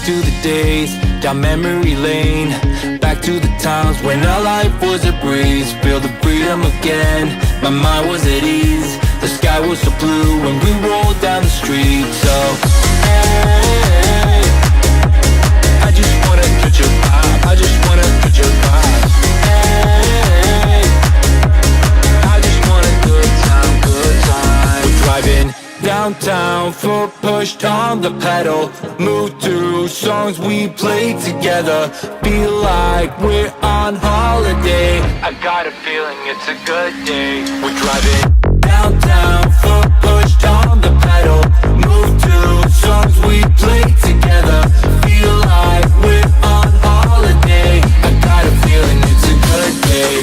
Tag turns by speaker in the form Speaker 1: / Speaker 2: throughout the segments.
Speaker 1: to the days, down memory lane. Back to the times when our life was a breeze. Feel the freedom again, my mind was at ease. The sky was so blue when we rolled down the street. So, hey, I just wanna catch your vibe, I just wanna catch your vibe. Hey, I just want a good time, good time. We're driving downtown, foot pushed on the pedal. Move through songs we played together. Feel like we're on holiday. I got a feeling it's a good day. We're driving downtown, foot pushed on the pedal. Move through songs we played together. Feel like we're on holiday. I got a feeling it's a good day.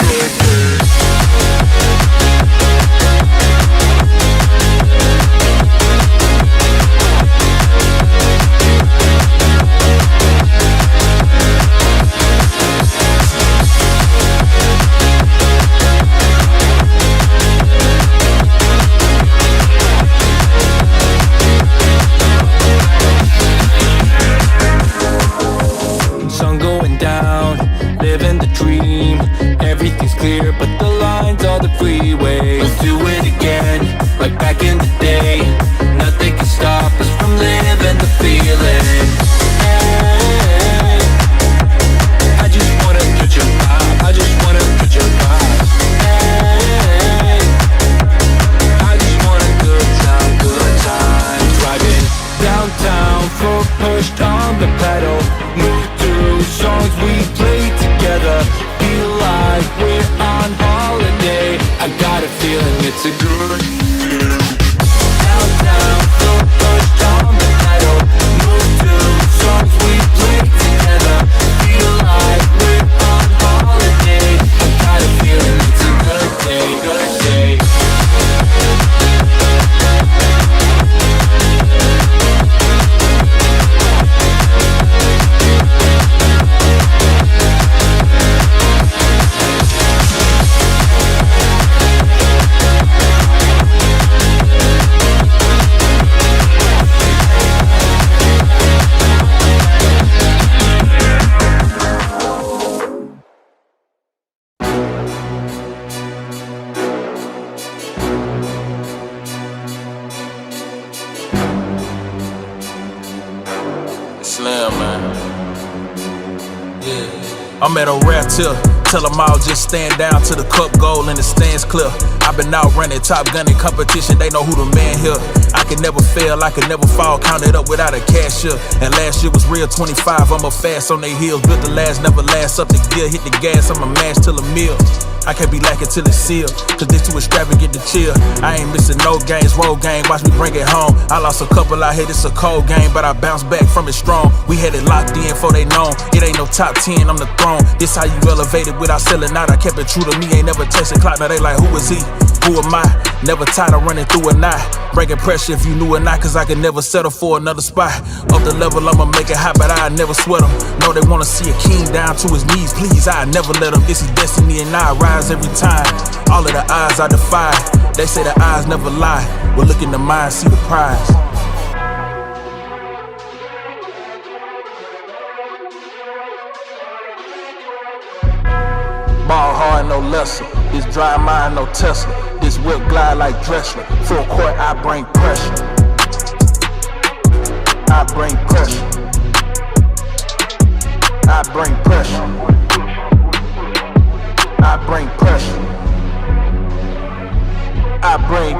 Speaker 1: Living the dream, everything's clear, but the lines are the freeway. We'll do it again, like back in the day. Nothing can stop us from living the feeling. Hey, I just wanna catch your vibe, I just wanna catch your vibe. Hey, I just want a good time, good time. Driving downtown, foot pushed on the pedal. Move through songs we played together. Feel like we're on holiday. I got a feeling it's a good feeling. Downtown, foot pushed on the pedal. Move through songs we played together. Feel like we're on holiday. I got a feeling it's a good day, good day.
Speaker 2: I'm at a rare tip, tell them all just stand down till the cup goal and the stands clear. I've been out running, top gunning competition, they know who the man here. I can never fail, I can never fall, counted up without a cashier. And last year was real 25, I'm a fast on their heels. Built the last, never last, up the gear, hit the gas, I'm a mash till a meal. I can't be lacking till it's sealed, cause this too extravagant to chill. I ain't missing no games, road game, watch me bring it home. I lost a couple out here, it's a cold game, but I bounced back from it strong. We had it locked in before they known, it ain't no top 10, I'm the throne. This how you elevated without selling out, I kept it true to me, ain't never tested clock. Now they like, who is he? Who am I? Never tired of running through a knot. Breaking pressure if you knew or not, cause I could never settle for another spot. Up the level, I'ma make it hot, but I never sweat them. No, they wanna see a king down to his knees, please, I never let them. This is destiny and I rise every time. All of the odds I defy. They say the eyes never lie. Well, look in the mind, see the prize. Ball hard, no lesser. This dry mind, no Tesla. This whip glide like Dressler. Full court, I bring pressure. I bring pressure. I bring pressure. I bring pressure. I bring.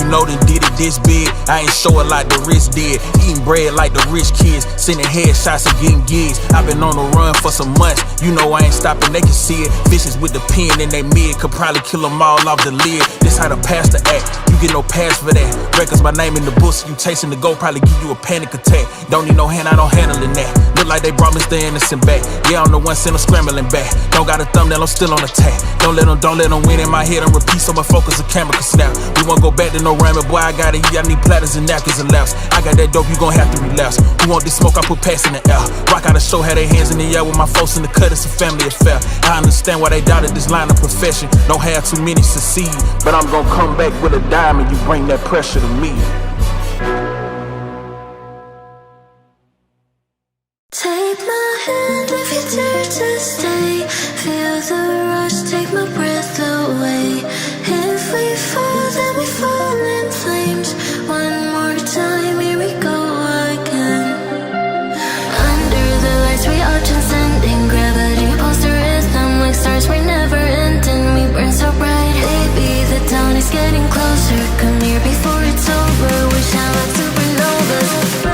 Speaker 2: Know that did it this big, I ain't show it like the rich did. Eating bread like the rich kids, sending headshots and getting gigs. I've been on the run for some months, you know I ain't stopping, they can see it. Vicious with the pen in they mid, could probably kill them all off the lid. This how the pastor act, you get no pass for that. Records my name in the books, you chasing the goal, probably give you a panic attack. Don't need no hand, I don't handling that. Look like they brought Mr. Innocent back. Yeah, I'm the one send them scrambling back. Don't got a thumbnail, I'm still on attack. Don't let them win in my head and repeat so my focus the camera can snap. We won't go back to no ramming, boy, I got out of here, I need platters and napkins and laps. I got that dope, you gon' have to relapse. Who want this smoke, I put packs in the air. Rock out a show, had their hands in the air with my folks in the cut, it's a family affair. I understand why they doubted this line of profession. Don't have too many succeed, but I'm gon' come back with a diamond. You bring that pressure to me.
Speaker 3: Take my hand if you dare to stay. Feel the rush, take my breath away. If we fall, then we fall in flames. One more time, here we go again. Under the lights, we are transcending gravity. Pulse the rhythm like stars, we're never ending. We burn so bright, baby, the dawn is getting closer. Come here before it's over, we shine like supernovas.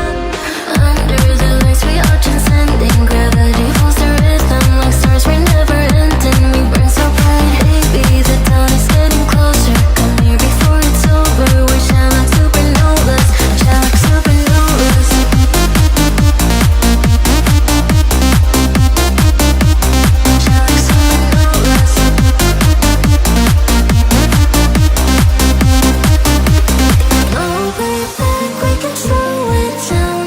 Speaker 3: Under the lights, we are transcending gravity. Pulse the rhythm like stars, we're never ending. We burn so bright, baby, the dawn is getting closer. Come here before it's over, we shine like supernovas. Shine like supernovas. Shine like supernovas. No way back, we can slow it down.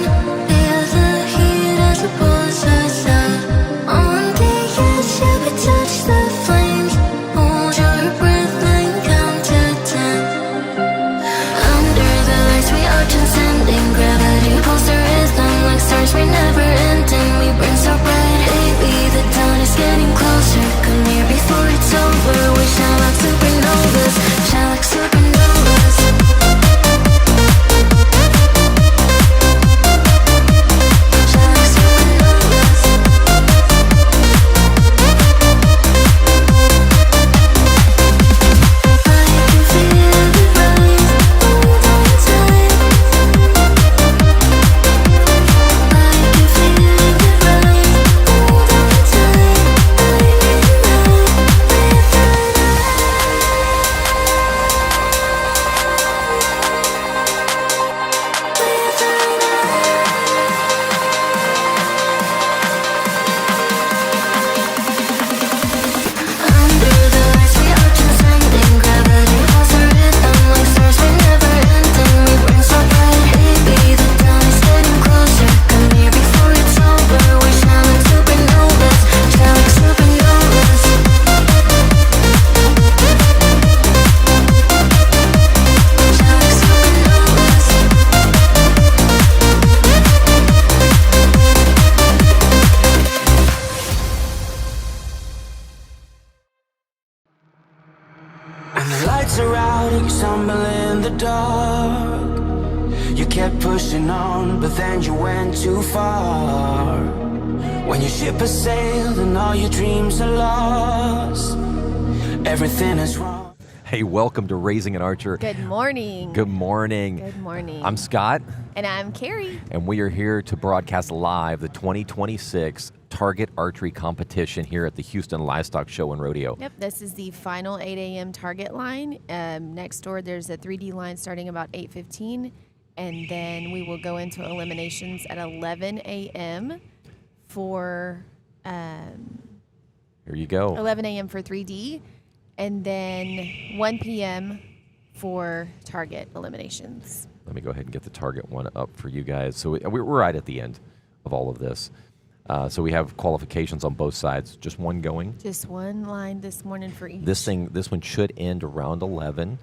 Speaker 3: Feel the heat as it pulls us out. On the edge, yeah, we touch the flames. Hold your breath and count to 10. Under the lights, we are transcending gravity. Pulse the rhythm like stars, we're never ending. We burn so bright, baby, the dawn is getting closer. Come here before it's over, we shine like supernovas. Shine like supernovas. Shine like supernovas. I can feel the rise, hold on tight. I can feel the rise, hold on tight. I'm in love with the Under the lights, we are transcending gravity. Pulse the rhythm like stars, we're never ending. We burn so bright, baby, the dawn is getting closer. Come here before it's over, we shine like supernovas. Shine like supernovas. Shine like supernovas.
Speaker 1: When the lights are out and you stumble in the dark, you kept pushing on, but then you went too far. When your ship has sailed and all your dreams are lost, everything is wrong.
Speaker 4: Hey, welcome to Raising an Archer.
Speaker 5: Good morning.
Speaker 4: Good morning.
Speaker 5: Good morning.
Speaker 4: I'm Scott,
Speaker 5: And I'm Carrie.
Speaker 4: and we are here to broadcast live the 2026 Target Archery Competition here at the Houston Livestock Show and Rodeo.
Speaker 5: Yep, this is the final 8 a.m. target line. Next door, there's a 3D line starting about 8:15, and then we will go into eliminations at 11 a.m. for
Speaker 4: Here you go.
Speaker 5: 11 a.m. for 3D, and then 1 p.m. for target eliminations.
Speaker 4: Let me go ahead and get the Target one up for you guys. So we're right at the end of all of this. So we have qualifications on both sides. Just one going.
Speaker 5: Just one line this morning for each.
Speaker 4: This one should end around 11,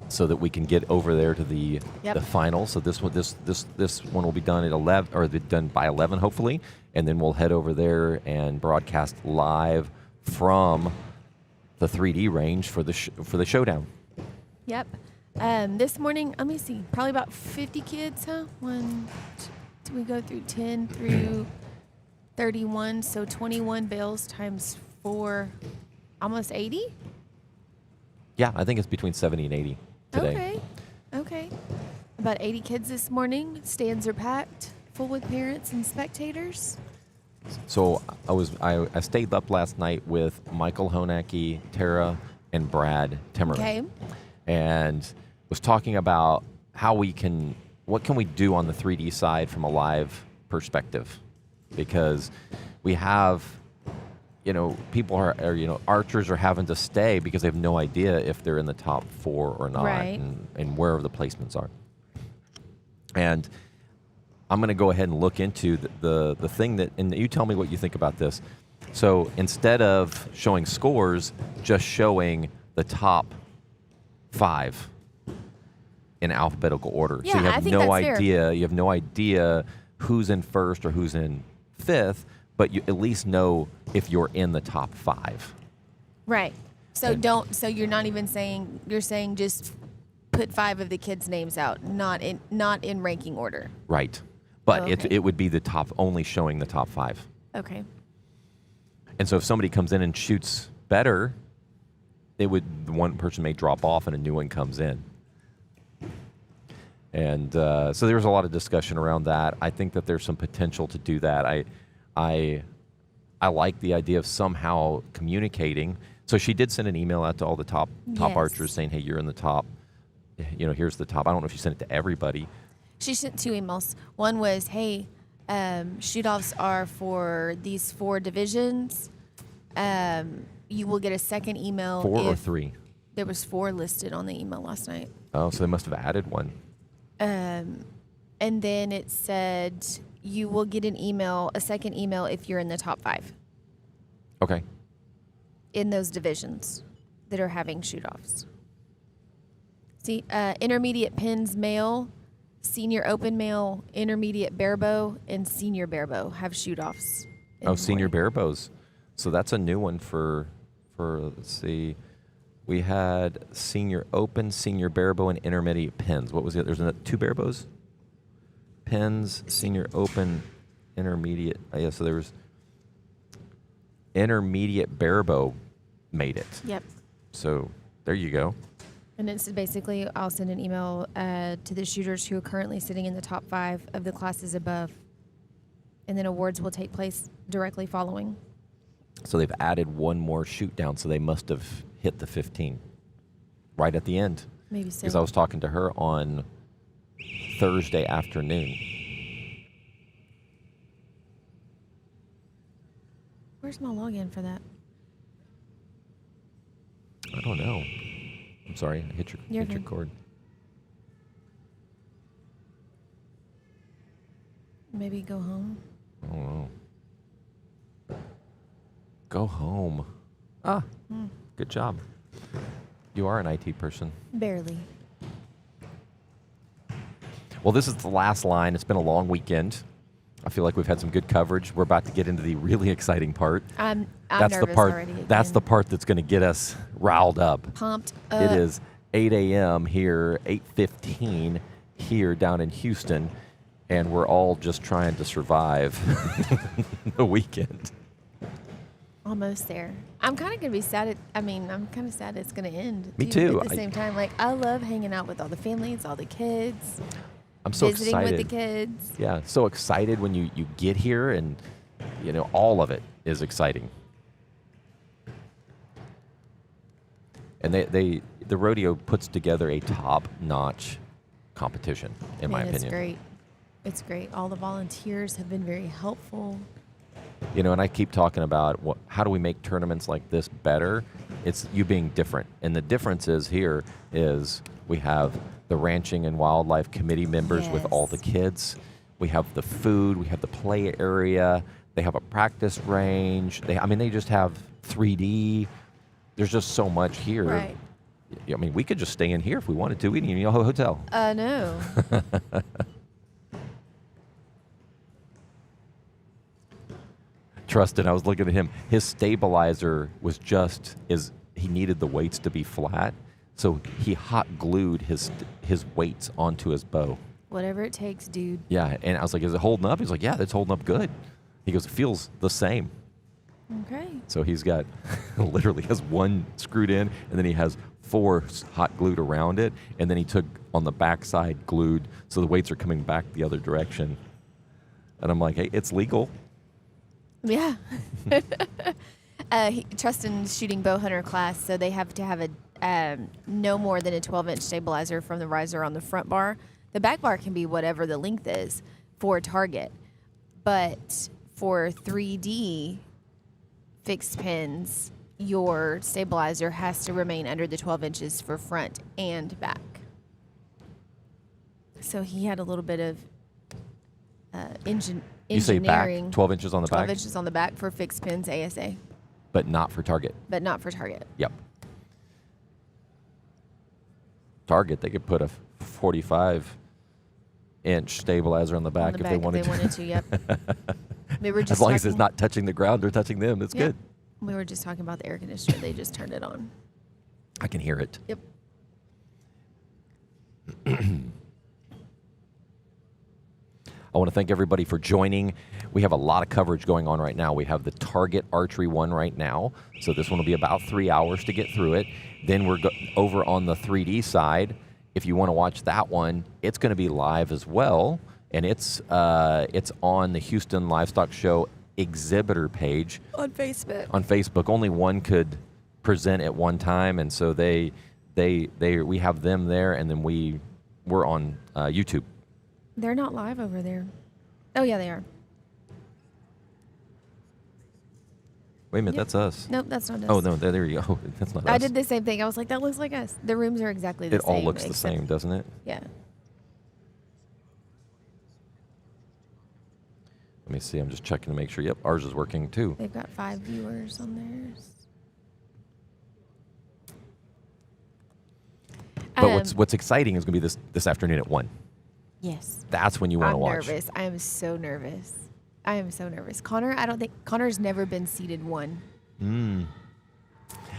Speaker 4: so that we can get over there to the final. So this one will be done at 11, or be done by 11 hopefully, and then we'll head over there and broadcast live from the 3D range for the showdown.
Speaker 5: Yep. This morning, let me see, probably about 50 kids, huh? We go through 10 through 31, so 21 bales times 4, almost 80?
Speaker 4: Yeah, I think it's between 70 and 80 today.
Speaker 5: Okay. About 80 kids this morning. Stands are packed, full with parents and spectators.
Speaker 4: So I stayed up last night with Michael Honacki, Tara, and Brad Timmerman.
Speaker 5: Okay.
Speaker 4: And was talking about what can we do on the 3D side from a live perspective, because we have, people are archers are having to stay because they have no idea if they're in the top 4 or not,
Speaker 5: Right.
Speaker 4: and where the placements are. And I'm going to go ahead and look into the thing that, and you tell me what you think about this. So instead of showing scores, just showing the top 5 in alphabetical order.
Speaker 5: Yeah,
Speaker 4: so you
Speaker 5: I
Speaker 4: have
Speaker 5: think
Speaker 4: no
Speaker 5: that's fair.
Speaker 4: idea. You have no idea who's in first or who's in 5th, but you at least know if you're in the top 5.
Speaker 5: Right. So
Speaker 4: And-
Speaker 5: so you're not even saying, you're saying just put 5 of the kids' names out, not in ranking order.
Speaker 4: Right. But
Speaker 5: Okay.
Speaker 4: it would be the top, only showing the top 5.
Speaker 5: Okay.
Speaker 4: And so if somebody comes in and shoots better, one person may drop off and a new one comes in. And so there was a lot of discussion around that. I think that there's some potential to do that. I like the idea of somehow communicating. So she did send an email out to all the top
Speaker 5: Yes.
Speaker 4: archers saying, hey, you're in the top. Here's the top. I don't know if she sent it to everybody.
Speaker 5: She sent 2 emails. One was, hey, shoot-offs are for these 4 divisions. You will get a second email.
Speaker 4: 4 or
Speaker 5: if
Speaker 4: 3?
Speaker 5: There was 4 listed on the email last night.
Speaker 4: Oh, so they must have added one.
Speaker 5: And then it said you will get a second email if you're in the top 5
Speaker 4: Okay.
Speaker 5: in those divisions that are having shoot-offs. See, intermediate pins male, senior open male, intermediate barebow, and senior barebow have shoot-offs. in
Speaker 4: Oh,
Speaker 5: the
Speaker 4: senior
Speaker 5: morning.
Speaker 4: barebows. So that's a new one for let's see. We had senior open, senior barebow, and intermediate pins. What was it? There's 2 barebows? Pins, senior open, intermediate. Yeah, so there was intermediate barebow made it.
Speaker 5: Yep.
Speaker 4: So there you go.
Speaker 5: And it's basically, I'll send an email to the shooters who are currently sitting in the top 5 of the classes above. And then awards will take place directly following.
Speaker 4: So they've added one more shoot down, so they must have hit the 15 right at the end.
Speaker 5: Maybe so.
Speaker 4: Because I was talking to her on Thursday afternoon.
Speaker 5: Where's my login for that?
Speaker 4: I don't know. I'm sorry, I hit
Speaker 5: You're
Speaker 4: your
Speaker 5: good.
Speaker 4: cord.
Speaker 5: Maybe go home.
Speaker 4: I don't know. Go home. Ah, good job. You are an IT person.
Speaker 5: Barely.
Speaker 4: Well, this is the last line. It's been a long weekend. I feel like we've had some good coverage. We're about to get into the really exciting part.
Speaker 5: I'm
Speaker 4: That's
Speaker 5: nervous
Speaker 4: the part.
Speaker 5: already.
Speaker 4: That's the
Speaker 5: again.
Speaker 4: part that's going to get us riled up.
Speaker 5: Pumped
Speaker 4: It
Speaker 5: up.
Speaker 4: is 8 a.m. here, 8:15 here down in Houston, and we're all just trying to survive the weekend.
Speaker 5: Almost there. I'm kind of going to be sad. I'm kind of sad it's going to end.
Speaker 4: Me too.
Speaker 5: At the same time, like, I love hanging out with all the families, all the kids,
Speaker 4: I'm so
Speaker 5: visiting
Speaker 4: excited.
Speaker 5: with the kids.
Speaker 4: Yeah, so excited when you get here, and all of it is exciting. And the rodeo puts together a top-notch competition, in my
Speaker 5: Man,
Speaker 4: opinion.
Speaker 5: It's great. It's great. All the volunteers have been very helpful.
Speaker 4: And I keep talking about how do we make tournaments like this better? It's you being different. And the difference is here is we have the Ranching and Wildlife Committee members with all the
Speaker 5: Yes.
Speaker 4: kids. We have the food. We have the play area. They have a practice range. They just have 3D. There's just so much here.
Speaker 5: Right.
Speaker 4: We could just stay in here if we wanted to. We didn't even need a hotel.
Speaker 5: No.
Speaker 4: Trustin, I was looking at him. His stabilizer was he needed the weights to be flat, so he hot glued his weights onto his bow.
Speaker 5: Whatever it takes, dude.
Speaker 4: Yeah, and I was like, "Is it holding up?" He's like, "Yeah, it's holding up good." He goes, "It feels the same."
Speaker 5: Okay.
Speaker 4: So he's got literally has one screwed in, and then he has 4 hot glued around it, and then he took on the backside glued, so the weights are coming back the other direction. And I'm like, "Hey, it's legal."
Speaker 5: Yeah. Trustin's shooting bow hunter class, so they have to have a no more than a 12-inch stabilizer from the riser on the front bar. The back bar can be whatever the length is for a target, but for 3D fixed pins, your stabilizer has to remain under the 12 inches for front and back. So he had a little bit of
Speaker 4: You say
Speaker 5: engineering.
Speaker 4: back, 12 inches on the
Speaker 5: 12
Speaker 4: back,
Speaker 5: inches on the back for fixed pins ASA,
Speaker 4: but not for target.
Speaker 5: but not for target.
Speaker 4: Yep. Target, they could put a 45-inch stabilizer on the back
Speaker 5: On the
Speaker 4: if they wanted
Speaker 5: to. Yep. We were just
Speaker 4: As long as it's
Speaker 5: talking-
Speaker 4: not touching the ground or touching them, it's
Speaker 5: Yep.
Speaker 4: good.
Speaker 5: We were just talking about the air conditioner. They just turned it on.
Speaker 4: I can hear it.
Speaker 5: Yep.
Speaker 4: I want to thank everybody for joining. We have a lot of coverage going on right now. We have the Target Archery one right now. So this one will be about 3 hours to get through it. Then we're over on the 3D side. If you want to watch that one, it's going to be live as well. And it's on the Houston Livestock Show exhibitor page.
Speaker 5: On Facebook.
Speaker 4: On Facebook. Only one could present at one time. And so we have them there, and then we're on YouTube.
Speaker 5: They're not live over there. Oh, yeah, they are.
Speaker 4: Wait a minute,
Speaker 5: Yep.
Speaker 4: that's us.
Speaker 5: Nope, that's not us.
Speaker 4: Oh, no, there you go. That's not us.
Speaker 5: I did the same thing. I was like, that looks like us. The rooms are exactly the
Speaker 4: It
Speaker 5: same.
Speaker 4: all looks the
Speaker 5: except-
Speaker 4: same, doesn't it?
Speaker 5: Yeah.
Speaker 4: Let me see. I'm just checking to make sure. Yep, ours is working too.
Speaker 5: They've got 5 viewers on theirs.
Speaker 4: But what's exciting is going to be this afternoon at 1.
Speaker 5: Yes.
Speaker 4: That's when you want to
Speaker 5: I'm
Speaker 4: watch.
Speaker 5: nervous. I am so nervous. I am so nervous. Connor's never been seated 1.
Speaker 4: And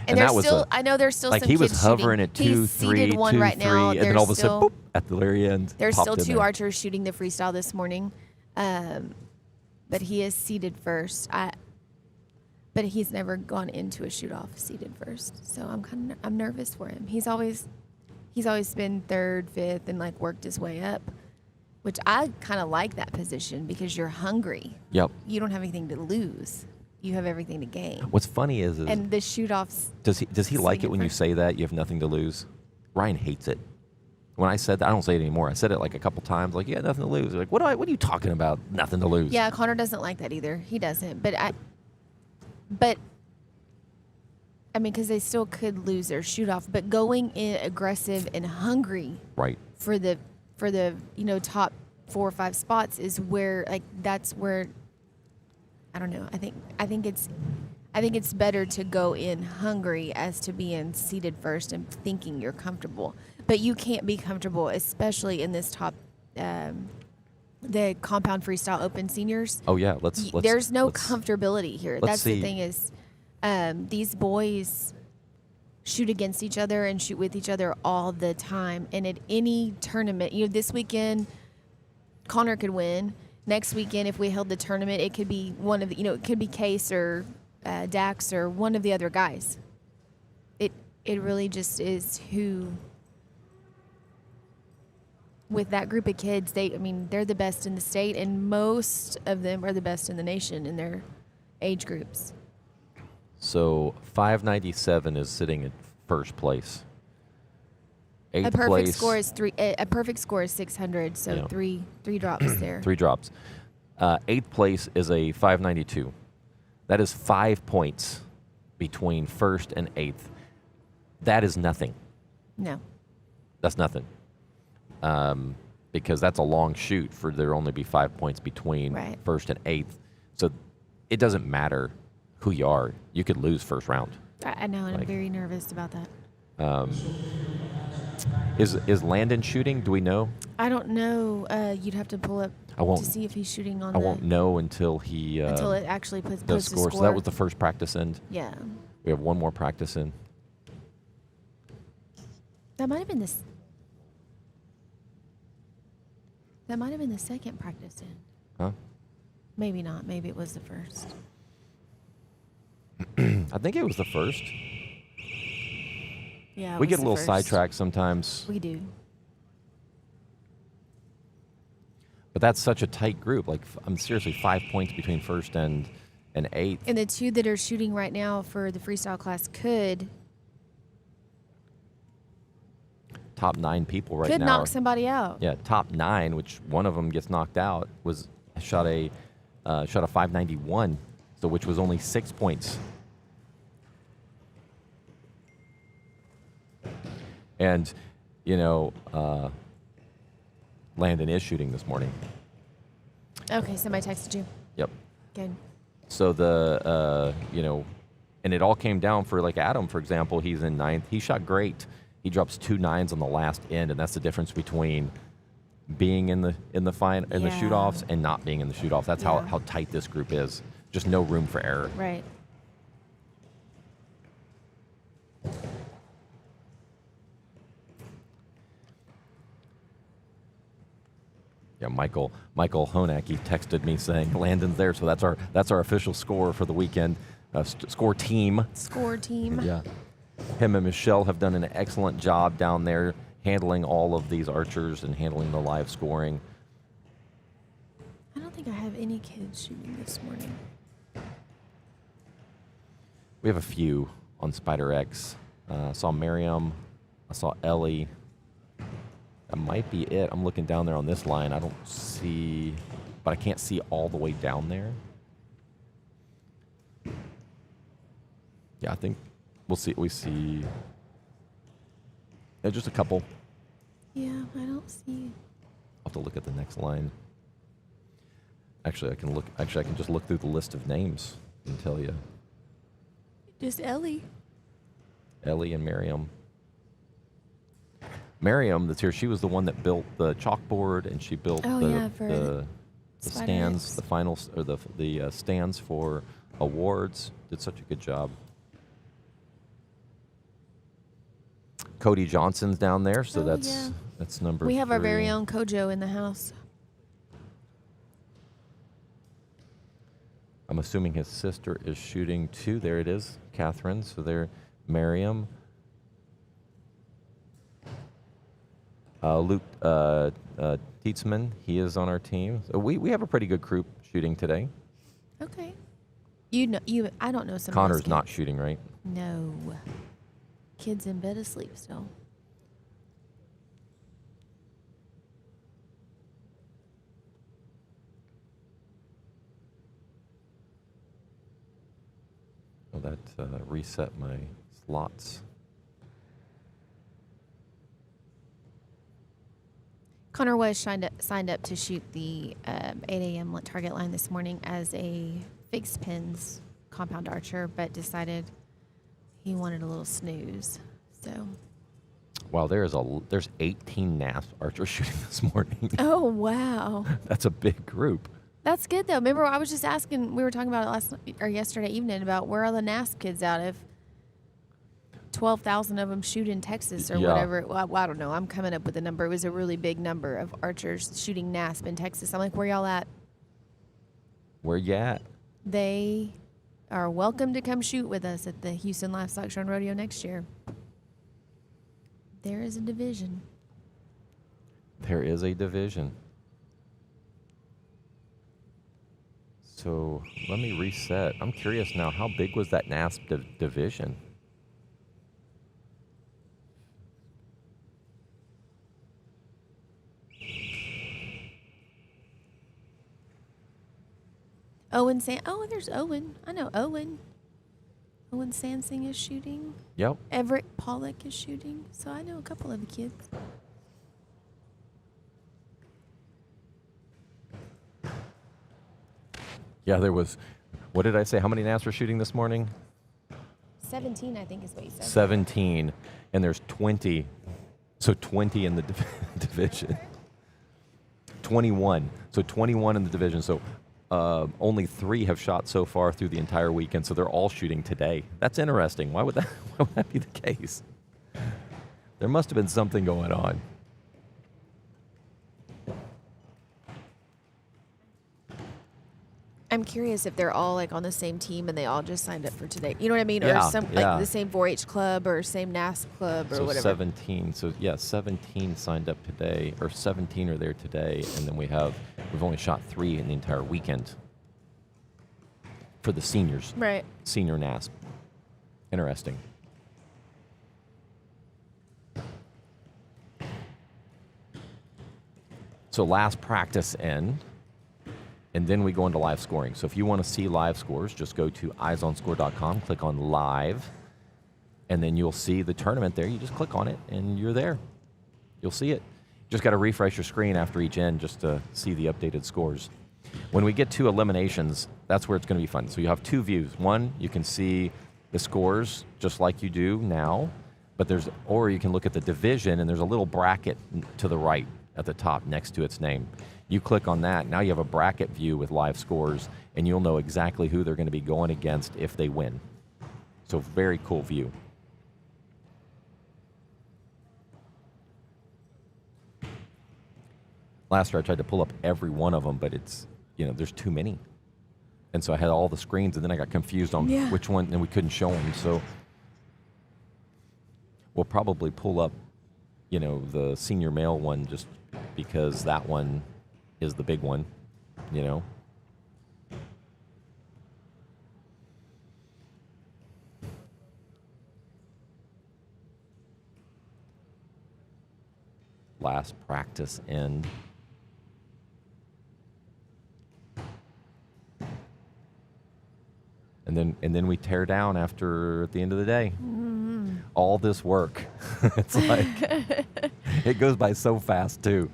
Speaker 5: And
Speaker 4: that was
Speaker 5: still, I know there's still
Speaker 4: like
Speaker 5: some
Speaker 4: he was
Speaker 5: kids
Speaker 4: hovering
Speaker 5: shooting.
Speaker 4: at 2,
Speaker 5: He's
Speaker 4: 3,
Speaker 5: seated 1
Speaker 4: 2,
Speaker 5: right
Speaker 4: 3,
Speaker 5: now.
Speaker 4: and then all of a sudden,
Speaker 5: still,
Speaker 4: boop, at the very end.
Speaker 5: there's
Speaker 4: popped
Speaker 5: still
Speaker 4: in
Speaker 5: 2
Speaker 4: there.
Speaker 5: archers shooting the freestyle this morning, but he is seated first. But he's never gone into a shoot off seated first, so I'm nervous for him. He's always been 3rd, 5th, and like worked his way up, which I kind of like that position because you're hungry.
Speaker 4: Yep.
Speaker 5: You don't have anything to lose. You have everything to gain.
Speaker 4: What's funny is
Speaker 5: And the shoot offs.
Speaker 4: does he like it when you
Speaker 5: first.
Speaker 4: say that you have nothing to lose? Ryan hates it. When I said that, I don't say it anymore. I said it like a couple times, like, yeah, nothing to lose. Like, what are you talking about? Nothing to lose.
Speaker 5: Yeah, Connor doesn't like that either. He doesn't. But I mean, because they still could lose their shoot off. But going in aggressive and hungry
Speaker 4: Right.
Speaker 5: for the top 4 or 5 spots is where that's where I don't know. I think it's better to go in hungry as to be in seated first and thinking you're comfortable. But you can't be comfortable, especially in this top the compound freestyle open seniors.
Speaker 4: Oh yeah, let's
Speaker 5: There's no
Speaker 4: let's-
Speaker 5: comfortability here.
Speaker 4: let's
Speaker 5: That's
Speaker 4: see.
Speaker 5: the thing is, these boys shoot against each other and shoot with each other all the time. And at any tournament, this weekend, Connor could win. Next weekend, if we held the tournament, it could be one of the, it could be Case or Dax or one of the other guys. It really just is who. With that group of kids, they're the best in the state, and most of them are the best in the nation in their age groups.
Speaker 4: So 597 is sitting in first place.
Speaker 5: A
Speaker 4: Eighth
Speaker 5: perfect
Speaker 4: place,
Speaker 5: score is 3. A perfect score is 600. So
Speaker 4: Yeah.
Speaker 5: three drops there.
Speaker 4: 3 drops. 8th place is a 592. That is 5 points between first and 8th. That is nothing.
Speaker 5: No.
Speaker 4: That's nothing. Because that's a long shoot for there only be 5 points between
Speaker 5: Right.
Speaker 4: first and 8th. So it doesn't matter who you are. You could lose first round.
Speaker 5: I know, and I'm
Speaker 4: Like-
Speaker 5: very nervous about that.
Speaker 4: Is Landon shooting? Do we know?
Speaker 5: I don't know. You'd have to pull up
Speaker 4: I won't-
Speaker 5: to see if he's shooting on
Speaker 4: I won't know until he
Speaker 5: until it actually
Speaker 4: does
Speaker 5: posts the
Speaker 4: score.
Speaker 5: score.
Speaker 4: So that was the first practice end.
Speaker 5: Yeah.
Speaker 4: We have one more practice in.
Speaker 5: That might have been this. That might have been the second practice in.
Speaker 4: Huh?
Speaker 5: Maybe not. Maybe it was the first.
Speaker 4: I think it was the first.
Speaker 5: Yeah. it
Speaker 4: We
Speaker 5: was
Speaker 4: get a
Speaker 5: the
Speaker 4: little
Speaker 5: first.
Speaker 4: sidetracked sometimes,
Speaker 5: We do.
Speaker 4: but that's such a tight group. Like I'm seriously 5 points between first and 8th.
Speaker 5: And the 2 that are shooting right now for the freestyle class could
Speaker 4: Top 9 people right now.
Speaker 5: knock
Speaker 4: are-
Speaker 5: somebody out.
Speaker 4: Yeah, top 9, which one of them gets knocked out, shot a 591, so which was only 6 points. And Landon is shooting this morning.
Speaker 5: Okay, somebody texted you.
Speaker 4: Yep.
Speaker 5: Good.
Speaker 4: So and it all came down for like Adam, for example. He's in 9th. He shot great. He drops 2 9s on the last end, and that's the difference between being in the shoot-offs and not being in the shoot-off. That's how tight this group is. Just no room for error.
Speaker 5: Right.
Speaker 4: Yeah, Michael Honak, he texted me saying Landon's there, so that's our official score for the weekend. Score team.
Speaker 5: Score team.
Speaker 4: Yeah. Him and Michelle have done an excellent job down there handling all of these archers and handling the live scoring.
Speaker 5: I don't think I have any kids shooting this morning.
Speaker 4: We have a few on Spider X. I saw Miriam. I saw Ellie. That might be it. I'm looking down there on this line. I don't see, but I can't see all the way down there. Yeah, I think we'll see. We see just a couple.
Speaker 5: Yeah, I don't see.
Speaker 4: I'll have to look at the next line. Actually, I can just look through the list of names and tell you.
Speaker 5: Just Ellie.
Speaker 4: Ellie and Miriam. Miriam, that's here. She was the one that built the chalkboard, and she built the stands, the finals or the stands for awards. Did such a good job. Cody Johnson's down there, so that's number 3.
Speaker 5: We have our very own Kojo in the house.
Speaker 4: I'm assuming his sister is shooting too. There it is, Catherine. So there, Miriam. Luke Tietzman, he is on our team. So we have a pretty good group shooting today.
Speaker 5: Okay. I don't know some.
Speaker 4: Connor's not shooting, right?
Speaker 5: No. Kid's in bed asleep still.
Speaker 4: Oh, that reset my slots.
Speaker 5: Connor was signed up to shoot the 8 a.m. target line this morning as a fixed pins compound archer, but decided he wanted a little snooze. So.
Speaker 4: Wow, there's 18 NASP archers shooting this morning.
Speaker 5: Oh wow.
Speaker 4: That's a big group.
Speaker 5: That's good though. Remember, I was just asking. We were talking about it yesterday evening about where are the NASP kids out if 12,000 of them shoot in Texas or whatever. Well, I don't know. I'm coming up with a number. It was a really big number of archers shooting NASP in Texas. I'm like, where y'all at?
Speaker 4: Where you at?
Speaker 5: They are welcome to come shoot with us at the Houston Livestock Show and Rodeo next year. There is a division.
Speaker 4: There is a division. So let me reset. I'm curious now, how big was that NASP division?
Speaker 5: There's Owen. I know Owen. Owen Sansing is shooting.
Speaker 4: Yep.
Speaker 5: Everett Pollock is shooting. So I know a couple of the kids.
Speaker 4: Yeah, there was, what did I say? How many NASP were shooting this morning?
Speaker 5: 17, I think is what you said.
Speaker 4: 17. And there's 20. So 20 in the division. 21. So 21 in the division. So only 3 have shot so far through the entire weekend, so they're all shooting today. That's interesting. Why would that be the case? There must have been something going on.
Speaker 5: I'm curious if they're all like on the same team and they all just signed up for today. You know what I mean?
Speaker 4: Yeah,
Speaker 5: or like the same 4-H club or same NASP club or
Speaker 4: so
Speaker 5: whatever.
Speaker 4: 17. So yeah, 17 signed up today, or 17 are there today, and then we've only shot 3 in the entire weekend for the seniors.
Speaker 5: Right.
Speaker 4: Senior NASP. Interesting. So last practice end. And then we go into live scoring. So if you want to see live scores, just go to eyesonscore.com, click on live, and then you'll see the tournament there. You just click on it, and you're there. You'll see it. Just got to refresh your screen after each end just to see the updated scores. When we get to eliminations, that's where it's going to be fun. So you have two views. One, you can see the scores just like you do now, or you can look at the division, and there's a little bracket to the right at the top next to its name. You click on that, now you have a bracket view with live scores, and you'll know exactly who they're going to be going against if they win. So very cool view. Last year I tried to pull up every one of them, but it's, there's too many. And so I had all the screens, and then I got confused on which one, and we couldn't show them. So we'll probably pull up, the senior male one just because that one is the big one, Last practice end. And then we tear down at the end of the day. Mm-hmm. All this work. It's like, it goes by so fast too.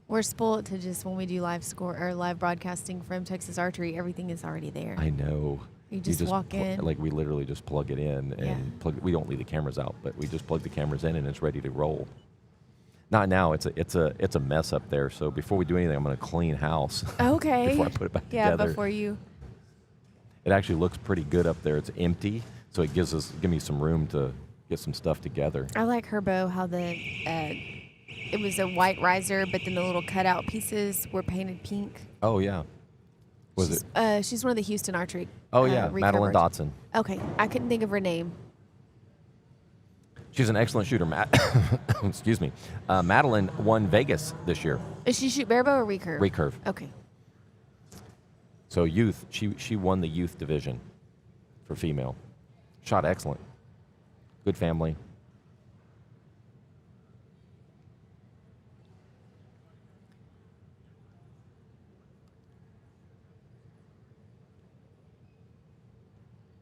Speaker 5: We're spoiled to just when we do live broadcasting from Texas Archery, everything is already there.
Speaker 4: I know.
Speaker 5: You just walk in.
Speaker 4: Like we literally just plug it in and we don't leave the cameras out, but we just plug the cameras in and it's ready to roll. Not now. It's a mess up there. So before we do anything, I'm going to clean house.
Speaker 5: Okay.
Speaker 4: Before I put it back together.
Speaker 5: Yeah, before you.
Speaker 4: It actually looks pretty good up there. It's empty, so it give me some room to get some stuff together.
Speaker 5: I like her bow. How it was a white riser, but then the little cutout pieces were painted pink.
Speaker 4: Oh yeah. Was it?
Speaker 5: She's one of the Houston Archery.
Speaker 4: Oh yeah, Madeline Dotson.
Speaker 5: Okay, I couldn't think of her name.
Speaker 4: She's an excellent shooter. Excuse me. Madeline won Vegas this year.
Speaker 5: Does she shoot barebow or recurve?
Speaker 4: Recurve.
Speaker 5: Okay.
Speaker 4: So youth, she won the youth division for female. Shot excellent. Good family.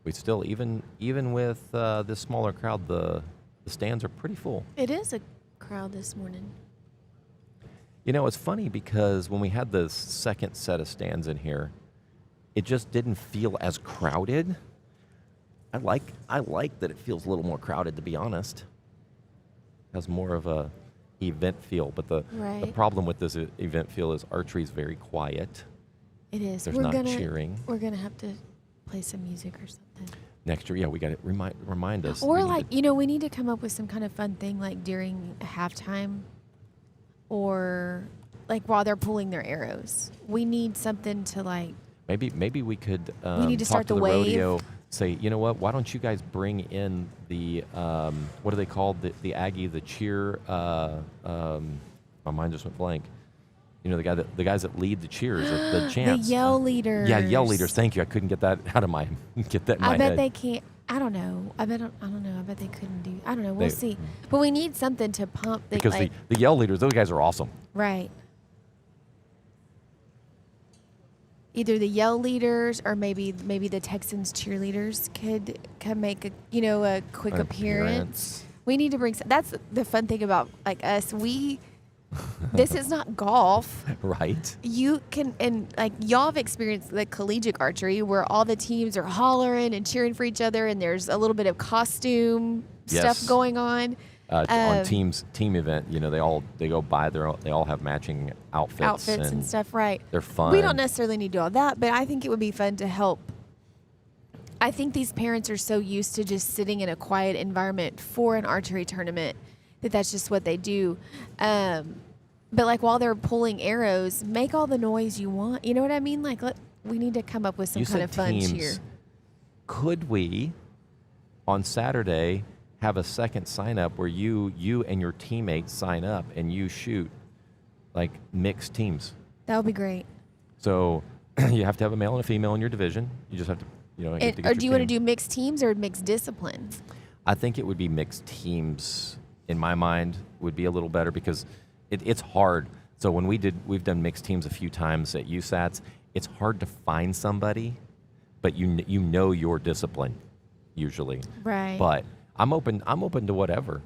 Speaker 4: We still, even with this smaller crowd, the stands are pretty full.
Speaker 5: It is a crowd this morning.
Speaker 4: It's funny because when we had the second set of stands in here, it just didn't feel as crowded. I like that it feels a little more crowded, to be honest. It has more of a event feel, but the problem with this event feel is archery's very quiet.
Speaker 5: It is.
Speaker 4: There's not cheering.
Speaker 5: We're gonna have to play some music or something.
Speaker 4: Next year, we got to remind us.
Speaker 5: Or we need to come up with some kind of fun thing like during halftime or like while they're pulling their arrows. We need something to like.
Speaker 4: Maybe we could
Speaker 5: we need to
Speaker 4: talk
Speaker 5: start
Speaker 4: to the
Speaker 5: wave.
Speaker 4: rodeo, say, you know what, why don't you guys bring in the, what are they called, the Aggie, the cheer, my mind just went blank. The guys that lead the cheers, the chants.
Speaker 5: The yell leaders.
Speaker 4: Yeah, yell leaders. Thank you. I couldn't get that out of my head.
Speaker 5: I bet they can't. I don't know. I bet they couldn't do. I don't know. We'll see. But we need something to pump.
Speaker 4: Because the yell leaders, those guys are awesome.
Speaker 5: Right. Either the yell leaders or maybe the Texans cheerleaders could come make a quick appearance. We need to bring. That's the fun thing about us. This is not golf.
Speaker 4: Right.
Speaker 5: You can, and y'all have experienced the collegiate archery where all the teams are hollering and cheering for each other and there's a little bit of costume stuff going on.
Speaker 4: On team event, they go by they all have matching outfits
Speaker 5: and stuff, right?
Speaker 4: They're fun.
Speaker 5: We don't necessarily need to do all that, but I think it would be fun to help. I think these parents are so used to just sitting in a quiet environment for an archery tournament that's just what they do. But while they're pulling arrows, make all the noise you want. You know what I mean? We need to come up with some kind of fun cheer.
Speaker 4: Could we, on Saturday, have a second sign up where you and your teammates sign up and you shoot mixed teams?
Speaker 5: That would be great.
Speaker 4: So you have to have a male and a female in your division. You just have to,
Speaker 5: or do you want to do mixed teams or mixed disciplines?
Speaker 4: I think it would be mixed teams. In my mind, would be a little better because it's hard. So when we've done mixed teams a few times at USATs, it's hard to find somebody, but you know your discipline usually.
Speaker 5: Right.
Speaker 4: But I'm open to whatever.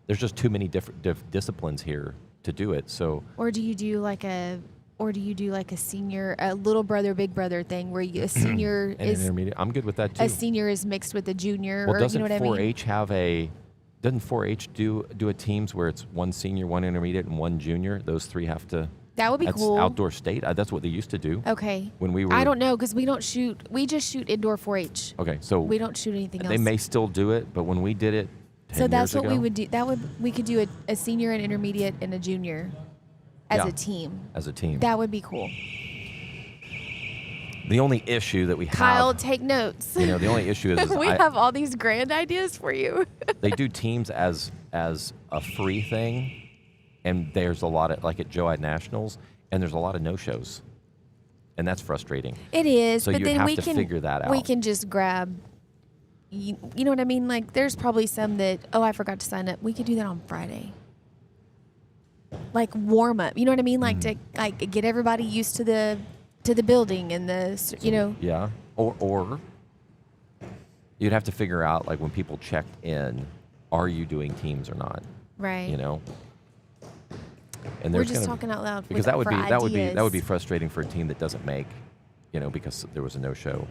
Speaker 4: There's just too many different disciplines here to do it. So
Speaker 5: Or do you do like a senior, a little brother, big brother thing where a senior
Speaker 4: and
Speaker 5: is
Speaker 4: intermediate, I'm good with that too.
Speaker 5: a senior is mixed with a junior,
Speaker 4: Well,
Speaker 5: or
Speaker 4: doesn't
Speaker 5: you know what I mean?
Speaker 4: 4-H have a? Doesn't 4-H do a teams where it's one senior, one intermediate, and one junior? Those three have to.
Speaker 5: That would be
Speaker 4: That's
Speaker 5: cool.
Speaker 4: outdoor state. That's what they used to do.
Speaker 5: Okay.
Speaker 4: When we were.
Speaker 5: I don't know because we don't shoot. We just shoot indoor 4-H.
Speaker 4: Okay, so
Speaker 5: We don't shoot anything else.
Speaker 4: they may still do it, but when we did it 10
Speaker 5: So that's
Speaker 4: years
Speaker 5: what we
Speaker 4: ago,
Speaker 5: would do. We could do a senior, an intermediate, and a junior as
Speaker 4: Yeah.
Speaker 5: a team.
Speaker 4: as a team.
Speaker 5: That would be cool.
Speaker 4: The only issue that we
Speaker 5: Kyle,
Speaker 4: have,
Speaker 5: take notes.
Speaker 4: the only issue is
Speaker 5: we have all these grand ideas for you.
Speaker 4: they do teams as a free thing, and there's a lot of, like at Joe-Eyed Nationals, and there's a lot of no-shows, and that's frustrating.
Speaker 5: It is,
Speaker 4: So
Speaker 5: but
Speaker 4: you'd
Speaker 5: then
Speaker 4: have
Speaker 5: we
Speaker 4: to
Speaker 5: can
Speaker 4: figure that
Speaker 5: We
Speaker 4: out.
Speaker 5: can just grab. You know what I mean? Like, there's probably some that I forgot to sign up. We could do that on Friday. Like warm up. You know what I mean? Like to get everybody used to the building and the.
Speaker 4: Yeah, or you'd have to figure out, like, when people check in, are you doing teams or not?
Speaker 5: Right.
Speaker 4: You know. And
Speaker 5: We're
Speaker 4: there's
Speaker 5: just
Speaker 4: gonna
Speaker 5: talking out loud.
Speaker 4: because
Speaker 5: for
Speaker 4: that would be
Speaker 5: ideas.
Speaker 4: frustrating for a team that doesn't make, because there was a no-show.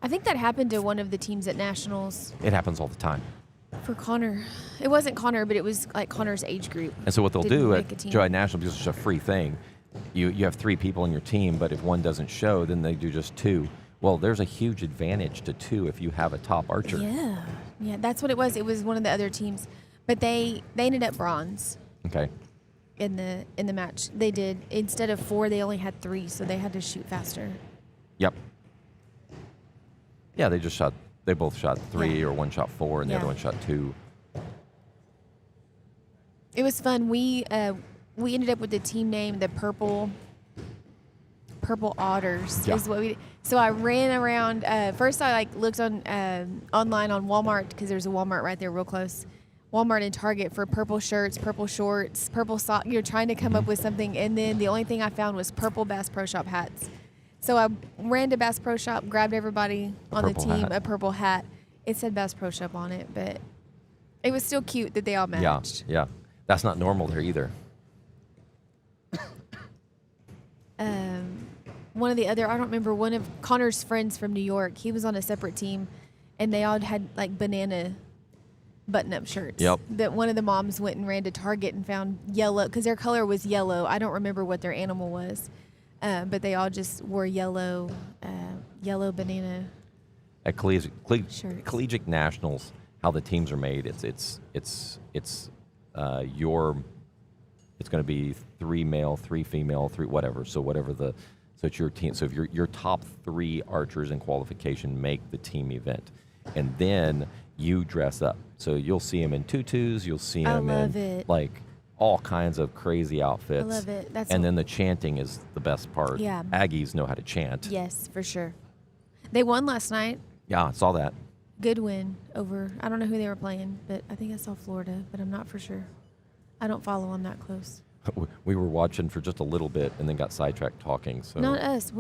Speaker 5: I think that happened to one of the teams at Nationals
Speaker 4: It happens all the time.
Speaker 5: for Connor. It wasn't Connor, but it was like Connor's age group.
Speaker 4: And so what they'll
Speaker 5: Didn't
Speaker 4: do
Speaker 5: make a
Speaker 4: at
Speaker 5: team.
Speaker 4: Joe-Eyed National, because it's a free thing, you have 3 people on your team, but if one doesn't show, then they do just 2. Well, there's a huge advantage to 2 if you have a top archer.
Speaker 5: Yeah, that's what it was. It was one of the other teams, but they ended up bronze
Speaker 4: Okay.
Speaker 5: in the match. They did, instead of 4, they only had 3, so they had to shoot faster.
Speaker 4: Yep. Yeah, they both shot 3,
Speaker 5: Yeah.
Speaker 4: or one shot 4, and the
Speaker 5: Yeah.
Speaker 4: other one shot 2.
Speaker 5: It was fun. We ended up with the team name, the Purple Otters.
Speaker 4: Yeah.
Speaker 5: Is what we did. So I ran around. First, I looked on online on Walmart because there's a Walmart right there, real close. Walmart and Target for purple shirts, purple shorts, purple socks. You're trying to come up with something, and then the only thing I found was purple Bass Pro Shop hats. So I ran to Bass Pro Shop, grabbed everybody on the
Speaker 4: Purple
Speaker 5: team
Speaker 4: hat.
Speaker 5: a purple hat. It said Bass Pro Shop on it, but it was still cute that they all matched.
Speaker 4: Yeah. That's not normal there either.
Speaker 5: One of the other, I don't remember, one of Connor's friends from New York, he was on a separate team, and they all had like banana button-up shirts.
Speaker 4: Yep.
Speaker 5: That one of the moms went and ran to Target and found yellow, because their color was yellow. I don't remember what their animal was, but they all just wore yellow banana.
Speaker 4: At
Speaker 5: Shirts.
Speaker 4: collegiate nationals, how the teams are made, it's going to be 3 male, 3 female, 3 whatever. So it's your team. So if your top 3 archers in qualification make the team event, and then you dress up. So you'll see them in tutus. You'll see
Speaker 5: I
Speaker 4: them
Speaker 5: love
Speaker 4: in
Speaker 5: it.
Speaker 4: like all kinds of crazy outfits.
Speaker 5: I love it. That's
Speaker 4: and
Speaker 5: what-
Speaker 4: then the chanting is the best part.
Speaker 5: Yeah.
Speaker 4: Aggies know how to chant.
Speaker 5: Yes, for sure. They won last night.
Speaker 4: Yeah, I saw that.
Speaker 5: Good win over, I don't know who they were playing, but I think I saw Florida, but I'm not for sure. I don't follow them that close.
Speaker 4: We were watching for just a little bit and then got sidetracked talking. So
Speaker 5: Not us.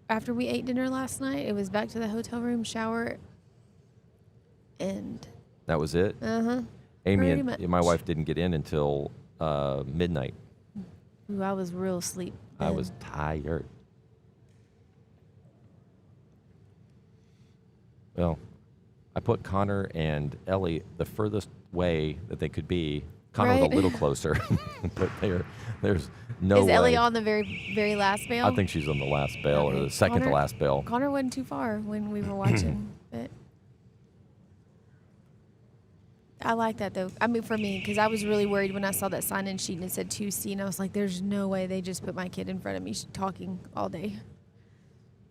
Speaker 5: After we ate dinner last night, it was back to the hotel room, shower, and
Speaker 4: that was it. Amy
Speaker 5: pretty
Speaker 4: and
Speaker 5: much.
Speaker 4: my wife didn't get in until midnight.
Speaker 5: ooh, I was real asleep.
Speaker 4: I
Speaker 5: then.
Speaker 4: was tired. Well, I put Connor and Ellie the furthest way that they could be. Connor's
Speaker 5: Right.
Speaker 4: a little closer, but there's no
Speaker 5: Is
Speaker 4: way.
Speaker 5: Ellie on the very, very last bail?
Speaker 4: I think she's on the last bail or
Speaker 5: Okay.
Speaker 4: the second to
Speaker 5: Connor-
Speaker 4: last bail.
Speaker 5: Connor wasn't too far when we were watching, but I like that though. I mean, for me, because I was really worried when I saw that sign-in sheet and it said 2C, and I was like, "There's no way they just put my kid in front of me talking all day."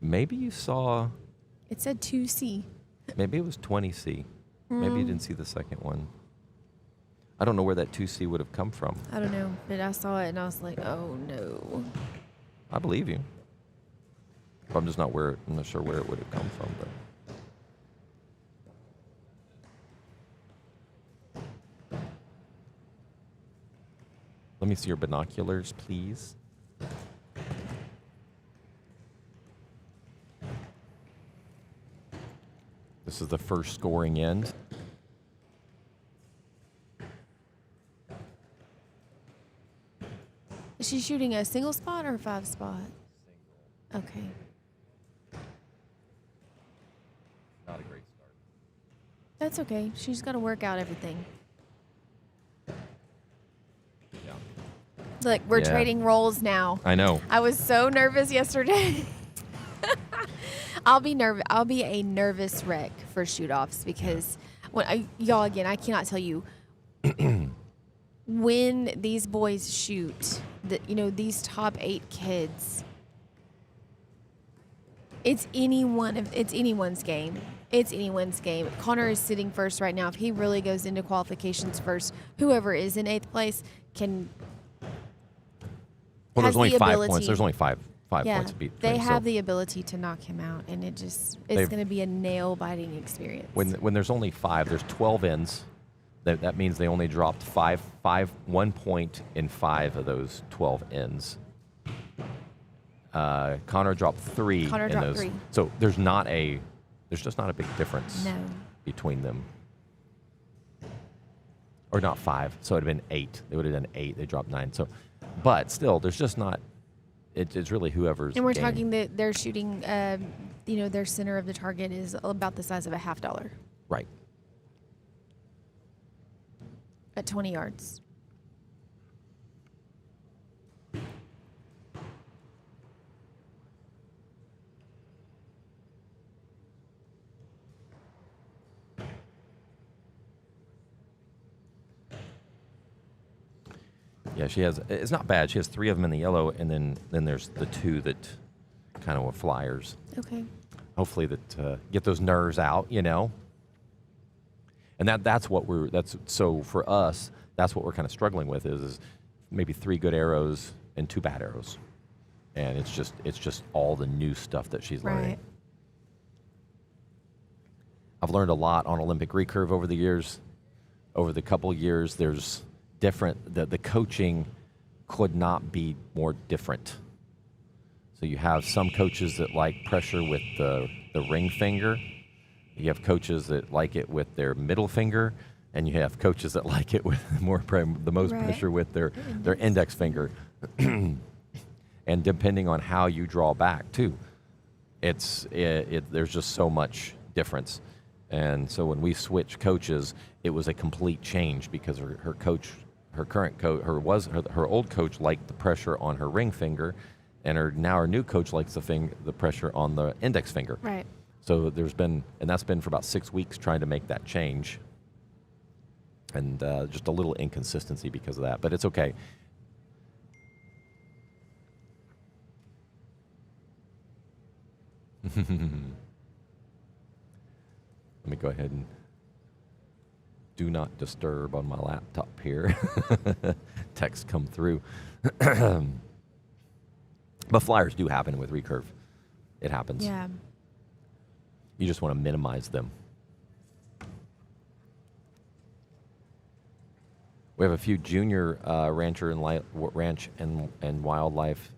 Speaker 4: Maybe you saw.
Speaker 5: It said 2C.
Speaker 4: Maybe it was 20C. Maybe you didn't see the second one. I don't know where that 2C would have come from.
Speaker 5: I don't know, but I saw it and I was like, "Oh no."
Speaker 4: I believe you. I'm just not sure where it would have come from. But let me see your binoculars, please. This is the first scoring end.
Speaker 5: Is she shooting a single spot or a 5 spot? Okay.
Speaker 4: Not a great start.
Speaker 5: That's okay. She's got to work out everything.
Speaker 4: Yeah.
Speaker 5: Look, we're
Speaker 4: Yeah.
Speaker 5: trading roles now.
Speaker 4: I know.
Speaker 5: I was so nervous yesterday. I'll be a nervous wreck for shoot-offs because y'all, again, I cannot tell you when these boys shoot, these top 8 kids, it's anyone's game. It's anyone's game. Connor is sitting first right now. If he really goes into qualifications first, whoever is in 8th place can.
Speaker 4: Well, there's
Speaker 5: has
Speaker 4: only
Speaker 5: the
Speaker 4: 5
Speaker 5: ability-
Speaker 4: points. There's only five
Speaker 5: Yeah,
Speaker 4: points to beat.
Speaker 5: they
Speaker 4: between,
Speaker 5: have
Speaker 4: so
Speaker 5: the ability to knock him out, and it's
Speaker 4: They've-
Speaker 5: going to be a nail-biting experience.
Speaker 4: when there's only 5, there's 12 ends. That means they only dropped 1 point in 5 of those 12 ends. Connor dropped 3
Speaker 5: Connor
Speaker 4: in
Speaker 5: dropped
Speaker 4: those.
Speaker 5: 3.
Speaker 4: So there's just not a big difference
Speaker 5: No.
Speaker 4: between them. Or not 5, so it would have been 8. They would have done 8. They dropped 9. So, but still, there's just not. It's really whoever's.
Speaker 5: And we're
Speaker 4: game.
Speaker 5: talking that they're shooting, their center of the target is about the size of a $50
Speaker 4: Right.
Speaker 5: at 20 yards.
Speaker 4: Yeah, she has. It's not bad. She has 3 of them in the yellow, and then there's the 2 that kind of were flyers.
Speaker 5: Okay.
Speaker 4: Hopefully that get those nerves out, And that's so for us. That's what we're kind of struggling with is maybe 3 good arrows and 2 bad arrows, and it's just all the new stuff that she's learning.
Speaker 5: Right.
Speaker 4: I've learned a lot on Olympic recurve over the years. Over the couple years, there's different. The coaching could not be more different. So you have some coaches that like pressure with the ring finger. You have coaches that like it with their middle finger, and you have coaches that like it with the most
Speaker 5: Right.
Speaker 4: pressure with their index finger. And depending on how you draw back too, there's just so much difference. And so when we switched coaches, it was a complete change because her old coach liked the pressure on her ring finger, and her new coach likes the pressure on the index finger.
Speaker 5: Right.
Speaker 4: So that's been for about 6 weeks trying to make that change, and just a little inconsistency because of that. But it's okay. Let me go ahead and do not disturb on my laptop here. Text come through. But flyers do happen with recurve. It happens.
Speaker 5: Yeah.
Speaker 4: You just want to minimize them. We have a few junior ranch and wildlife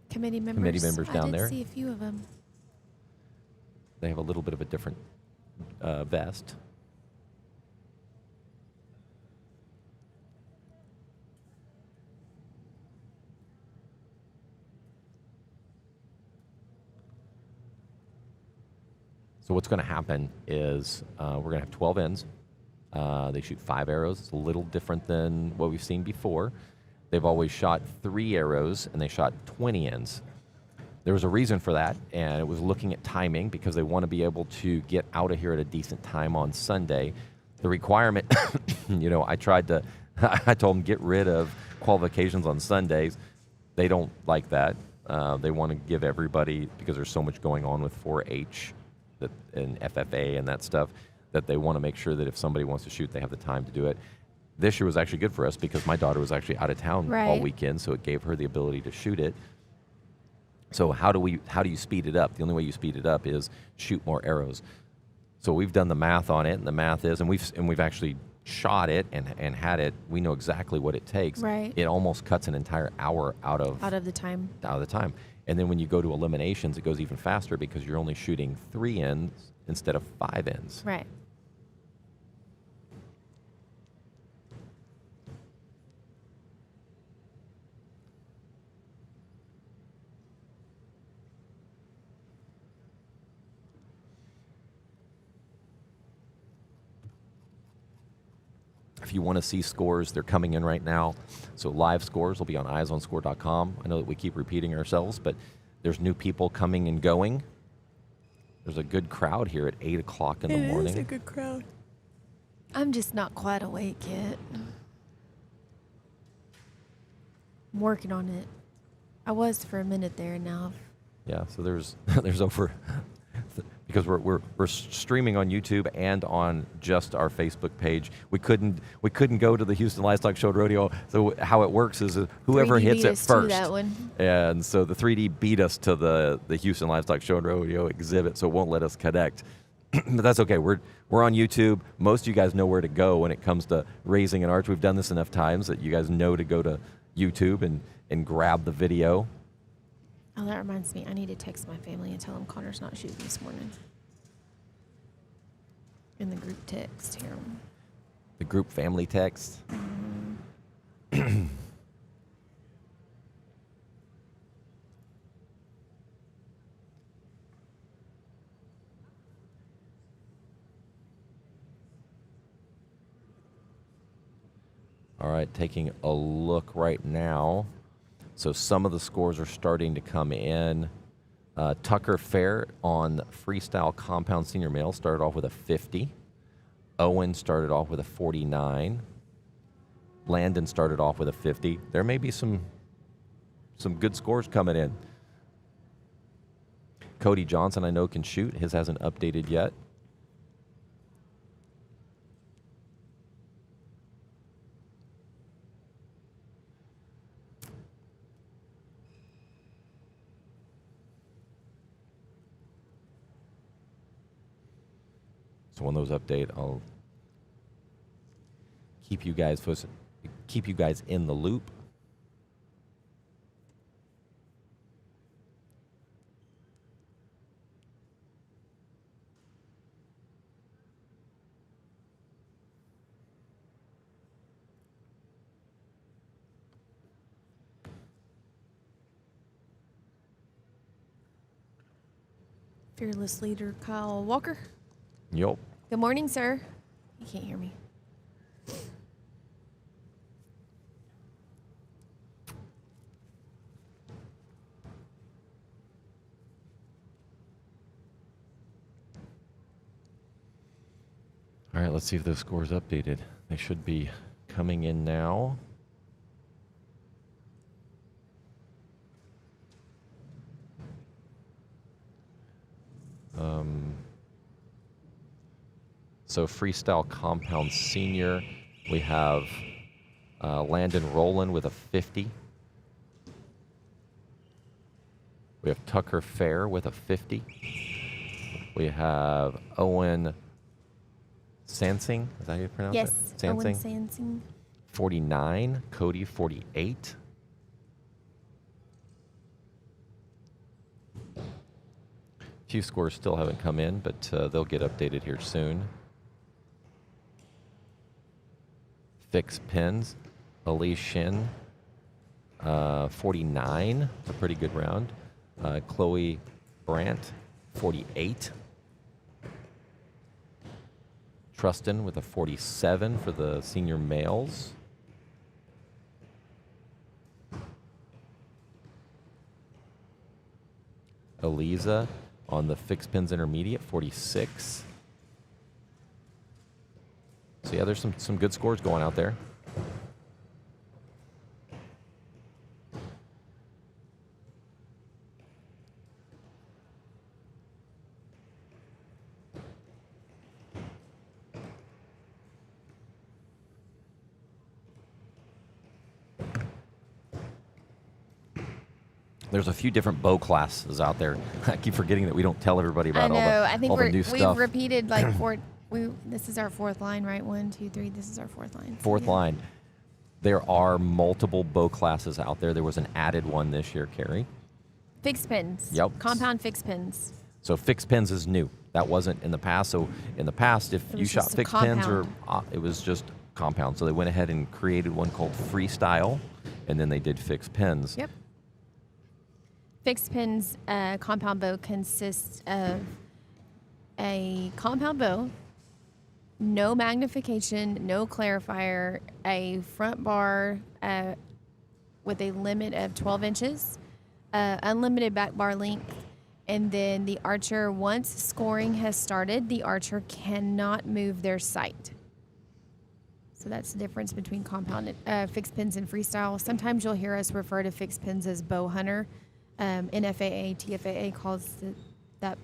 Speaker 5: Committee members
Speaker 4: down there.
Speaker 5: I did see a few of them.
Speaker 4: They have a little bit of a different vest. So what's going to happen is we're going to have 12 ends. They shoot 5 arrows. It's a little different than what we've seen before. They've always shot 3 arrows, and they shot 20 ends. There was a reason for that, and it was looking at timing because they want to be able to get out of here at a decent time on Sunday. The requirement, I told them get rid of qualifications on Sundays. They don't like that. They want to give everybody, because there's so much going on with 4-H and FFA and that stuff, that they want to make sure that if somebody wants to shoot, they have the time to do it. This year was actually good for us because my daughter was actually out of town all
Speaker 5: Right.
Speaker 4: weekend, so it gave her the ability to shoot it. So how do you speed it up? The only way you speed it up is shoot more arrows. So we've done the math on it, and the math is, and we've actually shot it and had it. We know exactly what it takes.
Speaker 5: Right.
Speaker 4: It almost cuts an entire hour out of
Speaker 5: the time.
Speaker 4: And then when you go to eliminations, it goes even faster because you're only shooting 3 ends instead of 5 ends.
Speaker 5: Right.
Speaker 4: If you want to see scores, they're coming in right now. So live scores will be on eyesonscore.com. I know that we keep repeating ourselves, but there's new people coming and going. There's a good crowd here at 8 o'clock in the morning.
Speaker 5: It is a good crowd. I'm just not quite awake yet. I'm working on it. I was for a minute there, and now
Speaker 4: Yeah, so there's over because we're streaming on YouTube and on just our Facebook page. We couldn't go to the Houston Livestock Show and Rodeo. So how it works is whoever
Speaker 5: 3D
Speaker 4: hits
Speaker 5: beat
Speaker 4: it
Speaker 5: us to
Speaker 4: first.
Speaker 5: that one.
Speaker 4: And so the 3D beat us to the Houston Livestock Show and Rodeo exhibit, so it won't let us connect. But that's okay. We're on YouTube. Most of you guys know where to go when it comes to raising an arch. We've done this enough times that you guys know to go to YouTube and grab the video.
Speaker 5: Oh, that reminds me. I need to text my family and tell them Connor's not shooting this morning. In the group text here.
Speaker 4: The group family text. All right, taking a look right now. So some of the scores are starting to come in. Tucker Fair on freestyle compound senior male started off with a 50. Owen started off with a 49. Landon started off with a 50. There may be some good scores coming in. Cody Johnson, I know, can shoot. His hasn't updated yet. So when those update, I'll keep you guys in the loop.
Speaker 5: Fearless leader Kyle Walker.
Speaker 4: Yup.
Speaker 5: Good morning, sir. You can't hear me.
Speaker 4: All right, let's see if those scores updated. They should be coming in now. So freestyle compound senior, we have Landon Rowland with a 50. We have Tucker Fair with a 50. We have Owen Sansing, is that how you pronounce
Speaker 5: Yes,
Speaker 4: it?
Speaker 5: Owen Sansing.
Speaker 4: 49, Cody 48. Few scores still haven't come in, but they'll get updated here soon. Fix Pins, Ali Shin, 49, a pretty good round. Chloe Brandt, 48. Trustin with a 47 for the senior males. Eliza on the Fixed Pins Intermediate, 46. So yeah, there's some good scores going out there. There's a few different bow classes out there. I keep forgetting that we don't tell everybody about
Speaker 5: I think
Speaker 4: all the new
Speaker 5: we've
Speaker 4: stuff.
Speaker 5: repeated like four. This is our fourth line, right? 1, 2, 3. This is our fourth line.
Speaker 4: Fourth line. There are multiple bow classes out there. There was an added one this year, Carrie.
Speaker 5: Fixed pins.
Speaker 4: Yep.
Speaker 5: Compound fixed pins.
Speaker 4: So fixed pins is new. That wasn't in the past. So in the past, if
Speaker 5: It
Speaker 4: you
Speaker 5: was
Speaker 4: shot
Speaker 5: just a
Speaker 4: fixed pins, or
Speaker 5: compound.
Speaker 4: it was just compound. So they went ahead and created one called freestyle, and then they did fixed pins.
Speaker 5: Yep. Fixed pins compound bow consists of a compound bow, no magnification, no clarifier, a front bar with a limit of 12 inches, unlimited back bar length, and then the archer, once scoring has started, the archer cannot move their sight. So that's the difference between compound fixed pins and freestyle. Sometimes you'll hear us refer to fixed pins as bow hunter. NFAA, TFAA calls that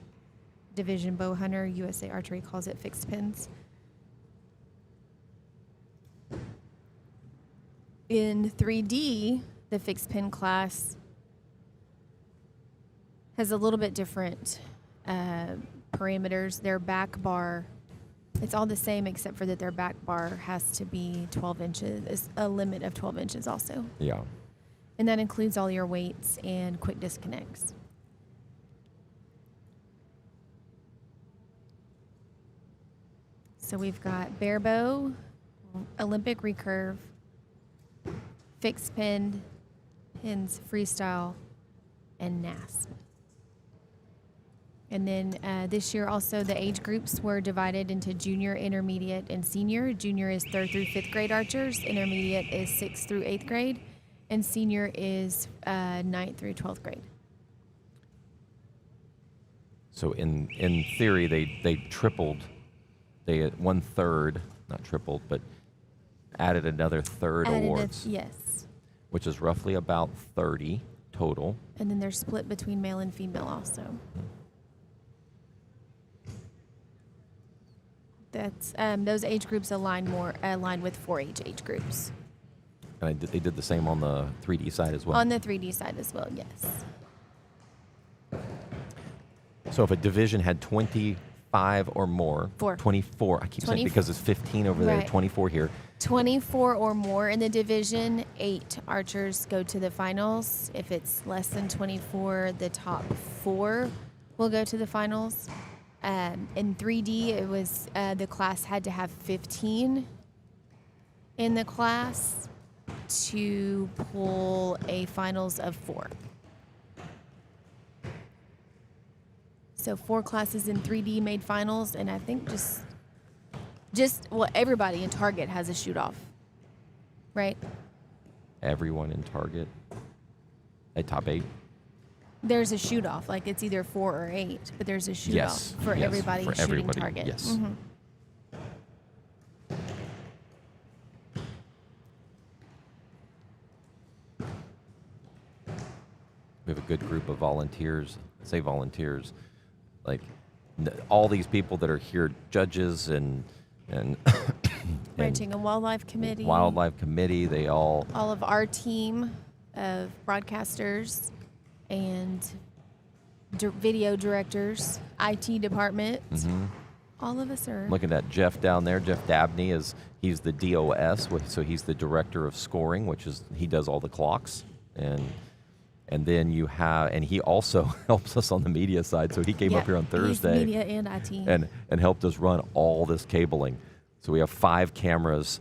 Speaker 5: division bow hunter. USA Archery calls it fixed pins. In 3D, the fixed pin class has a little bit different parameters. Their back bar, it's all the same except for that their back bar has to be 12 inches. It's a limit of 12 inches also.
Speaker 4: Yeah.
Speaker 5: And that includes all your weights and quick disconnects. So we've got bare bow, Olympic recurve, fixed pin, pins, freestyle, and NASP. And then this year also the age groups were divided into junior, intermediate, and senior. Junior is 3rd through 5th grade archers. Intermediate is 6th through 8th grade. And senior is 9th through 12th grade.
Speaker 4: So in theory, they tripled. They had 1/3, not tripled, but added another third awards,
Speaker 5: Yes.
Speaker 4: which is roughly about 30 total.
Speaker 5: And then they're split between male and female also. That's those age groups align with 4-H age groups.
Speaker 4: And they did the same on the 3D side as well.
Speaker 5: On the 3D side as well, yes.
Speaker 4: So if a division had 25 or more, 24, I keep saying because it's 15 over there,
Speaker 5: Right.
Speaker 4: 24 here.
Speaker 5: 24 or more in the division, 8 archers go to the finals. If it's less than 24, the top 4 will go to the finals. In 3D, it was the class had to have 15 in the class to pull a finals of 4. So 4 classes in 3D made finals, and I think everybody in Target has a shoot off, right?
Speaker 4: Everyone in Target, a top 8.
Speaker 5: There's a shoot off, like it's either 4 or 8, but there's a shoot
Speaker 4: Yes,
Speaker 5: off for
Speaker 4: yes,
Speaker 5: everybody
Speaker 4: for
Speaker 5: shooting
Speaker 4: everybody,
Speaker 5: Target.
Speaker 4: yes.
Speaker 5: Mhm.
Speaker 4: We have a good group of volunteers. I say volunteers, like all these people that are here, judges and
Speaker 5: Ranching and Wildlife Committee.
Speaker 4: Wildlife Committee. They all
Speaker 5: of our team of broadcasters and video directors, IT department. All of us are.
Speaker 4: looking at Jeff down there. Jeff Dabney he's the DOS, so he's the director of scoring, which is he does all the clocks and then you have, and he also helps us on the media side. So he came up here on Thursday.
Speaker 5: He's media and IT.
Speaker 4: and helped us run all this cabling. So we have 5 cameras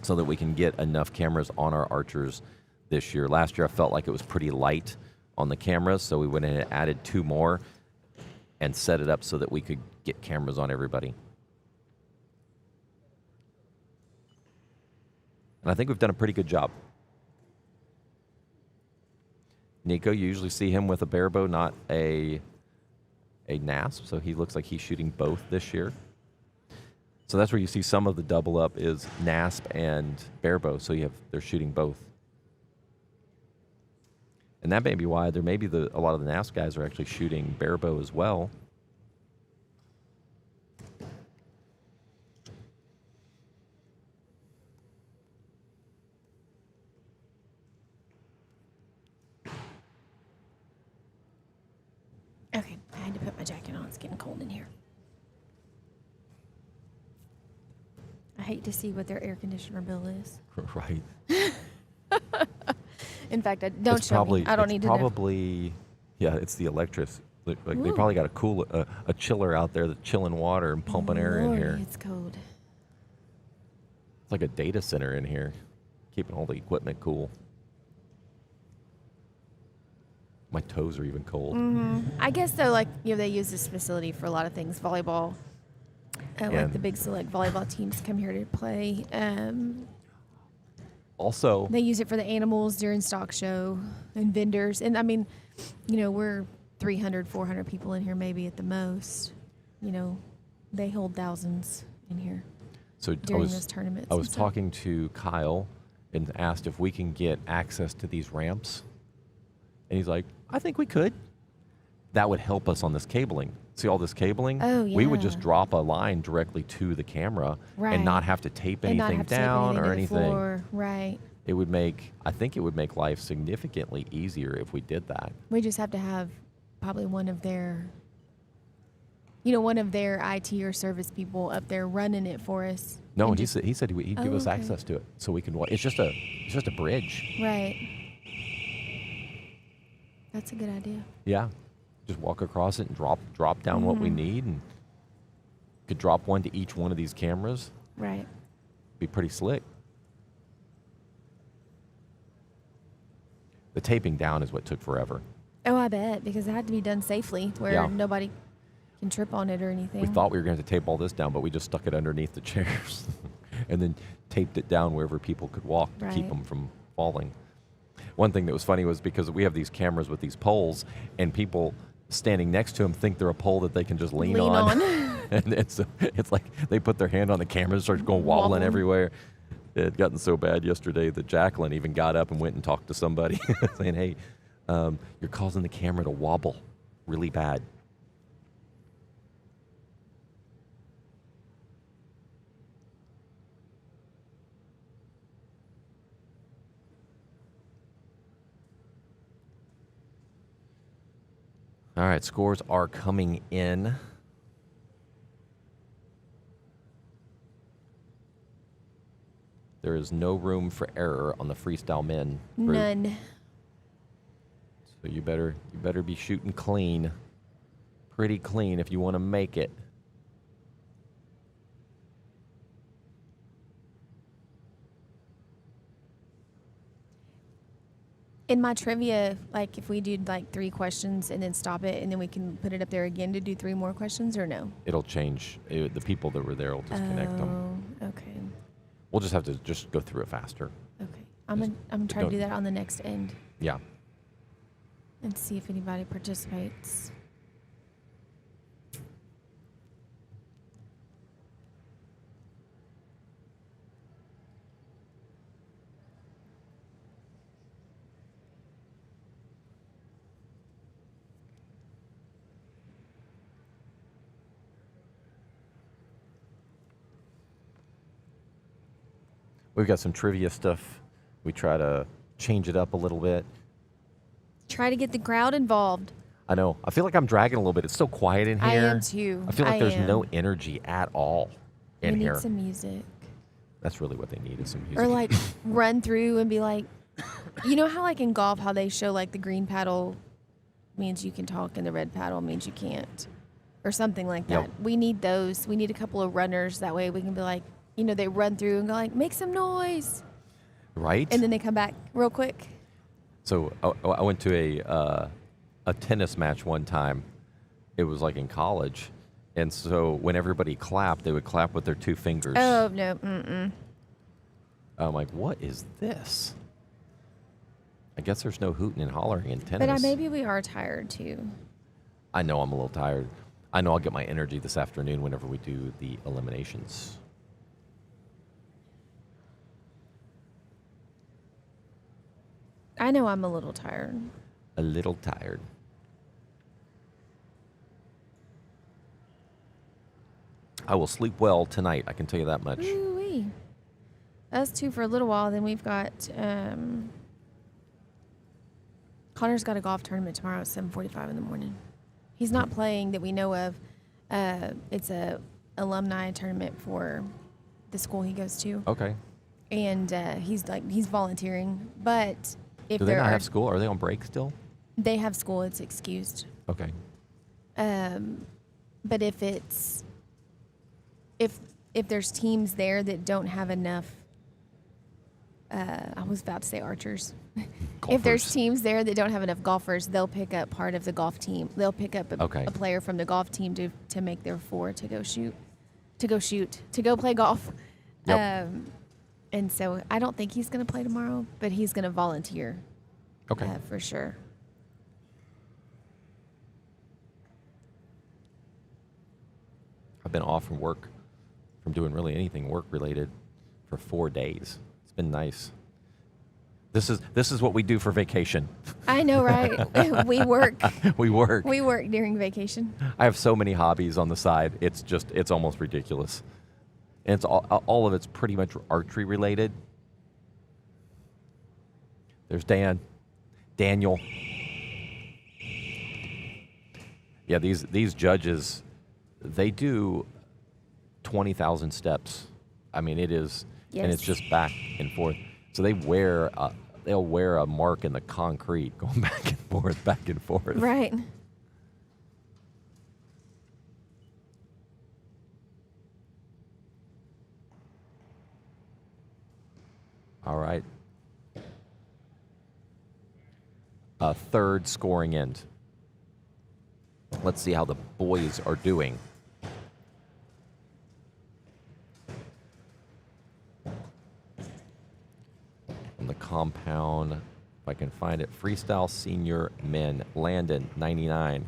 Speaker 4: so that we can get enough cameras on our archers this year. Last year I felt like it was pretty light on the cameras, so we went in and added 2 more and set it up so that we could get cameras on everybody. And I think we've done a pretty good job. Nico, you usually see him with a bare bow, not a NASP, so he looks like he's shooting both this year. So that's where you see some of the double up is NASP and bare bow, so they're shooting both. And that may be why a lot of the NASP guys are actually shooting bare bow as well.
Speaker 5: Okay, I had to put my jacket on. It's getting cold in here. I hate to see what their air conditioner bill is.
Speaker 4: Right.
Speaker 5: In fact, don't show me. I don't need to know.
Speaker 4: Probably, yeah, it's the Like they probably got a chiller out there that's chilling water and pumping air in here.
Speaker 5: It's cold.
Speaker 4: It's like a data center in here, keeping all the equipment cool. My toes are even cold.
Speaker 5: I guess though, like they use this facility for a lot of things. Volleyball, like the big select volleyball teams come here to play.
Speaker 4: Also,
Speaker 5: They use it for the animals during stock show and vendors. And I mean, we're 300, 400 people in here maybe at the most. They hold thousands in here
Speaker 4: so
Speaker 5: during those tournaments.
Speaker 4: I was talking to Kyle and asked if we can get access to these ramps. And he's like, I think we could. That would help us on this cabling. See all this cabling?
Speaker 5: Oh,
Speaker 4: We would
Speaker 5: yeah.
Speaker 4: just drop a line directly to the camera
Speaker 5: Right.
Speaker 4: and not have to tape
Speaker 5: And not
Speaker 4: anything
Speaker 5: have to tape
Speaker 4: down or
Speaker 5: to the
Speaker 4: anything.
Speaker 5: floor. Right.
Speaker 4: I think it would make life significantly easier if we did that.
Speaker 5: We just have to have probably one of their IT or service people up there running it for us.
Speaker 4: No,
Speaker 5: And
Speaker 4: he said he'd give us
Speaker 5: okay.
Speaker 4: access to it so we can. It's just a bridge.
Speaker 5: Right. That's a good idea.
Speaker 4: Yeah, just walk across it and drop down what we need, and could drop one to each one of these cameras.
Speaker 5: Right.
Speaker 4: Be pretty slick. The taping down is what took forever.
Speaker 5: Oh, I bet, because it had to be done safely where
Speaker 4: Yeah.
Speaker 5: nobody can trip on it or anything.
Speaker 4: We thought we were going to tape all this down, but we just stuck it underneath the chairs and then taped it down wherever people could walk to keep
Speaker 5: Right.
Speaker 4: them from falling. One thing that was funny was because we have these cameras with these poles, and people standing next to them think they're a pole that they can just lean on. And it's like they put their hand on the camera and starts going wobbling
Speaker 5: Wobbling.
Speaker 4: everywhere. It had gotten so bad yesterday that Jacqueline even got up and went and talked to somebody saying, hey, you're causing the camera to wobble really bad. All right, scores are coming in. There is no room for error on the freestyle men group.
Speaker 5: None.
Speaker 4: So you better be shooting clean, pretty clean if you want to make it.
Speaker 5: In my trivia, like if we do like 3 questions and then stop it and then we can put it up there again to do 3 more questions or no?
Speaker 4: It'll change. The people that were there will disconnect them.
Speaker 5: Oh, okay.
Speaker 4: We'll just have to just go through it faster.
Speaker 5: Okay. I'm gonna try to do that on the next end
Speaker 4: Yeah.
Speaker 5: and see if anybody participates.
Speaker 4: We've got some trivia stuff. We try to change it up a little bit.
Speaker 5: Try to get the crowd involved.
Speaker 4: I know. I feel like I'm dragging a little bit. It's so quiet in here.
Speaker 5: I am too.
Speaker 4: I feel like there's
Speaker 5: am.
Speaker 4: no energy at all in
Speaker 5: we
Speaker 4: here.
Speaker 5: need some music.
Speaker 4: That's really what they need is some music.
Speaker 5: Or like run through and be like, you know how like in golf how they show like the green paddle means you can talk and the red paddle means you can't, or something like that.
Speaker 4: Yep.
Speaker 5: We need those. We need a couple of runners that way we can be like, they run through and go like, make some noise,
Speaker 4: Right?
Speaker 5: and then they come back real quick.
Speaker 4: So I went to a tennis match one time. It was like in college. And so when everybody clapped, they would clap with their 2 fingers.
Speaker 5: Oh no, mm-mm.
Speaker 4: I'm like, what is this? I guess there's no hooting and hollering in tennis.
Speaker 5: But maybe we are tired too.
Speaker 4: I know I'm a little tired. I know I'll get my energy this afternoon whenever we do the eliminations.
Speaker 5: I know I'm a little tired.
Speaker 4: A little tired. I will sleep well tonight, I can tell you that much.
Speaker 5: Ooh-wee. Us two for a little while. Then we've got Connor's got a golf tournament tomorrow at 7:45 in the morning. He's not playing that we know of. It's a alumni tournament for the school he goes to,
Speaker 4: Okay.
Speaker 5: and he's volunteering. But if
Speaker 4: Do they
Speaker 5: there
Speaker 4: not
Speaker 5: are,
Speaker 4: have school? Are they on break still?
Speaker 5: they have school. It's excused.
Speaker 4: Okay.
Speaker 5: But if there's teams there that don't have enough, I was about to say archers. If there's teams there that don't have enough golfers, they'll pick up part of the golf team. They'll pick up a player from the golf team to make their 4 to go play golf.
Speaker 4: Yep.
Speaker 5: And so I don't think he's going to play tomorrow, but he's going to volunteer.
Speaker 4: Okay.
Speaker 5: For sure.
Speaker 4: I've been off from work, from doing really anything work related, for 4 days. It's been nice. This is what we do for vacation.
Speaker 5: I know, right? We work.
Speaker 4: We work.
Speaker 5: We work during vacation.
Speaker 4: I have so many hobbies on the side. It's almost ridiculous. And it's all of it's pretty much archery related. There's Daniel. Yeah, these judges, they do 20,000 steps. I mean, it is,
Speaker 5: yes.
Speaker 4: And it's just back and forth. So they'll wear a mark in the concrete, going back and forth, back and forth.
Speaker 5: Right.
Speaker 4: All right. Third scoring end. Let's see how the boys are doing. On the compound, if I can find it, freestyle senior men, Landon 99,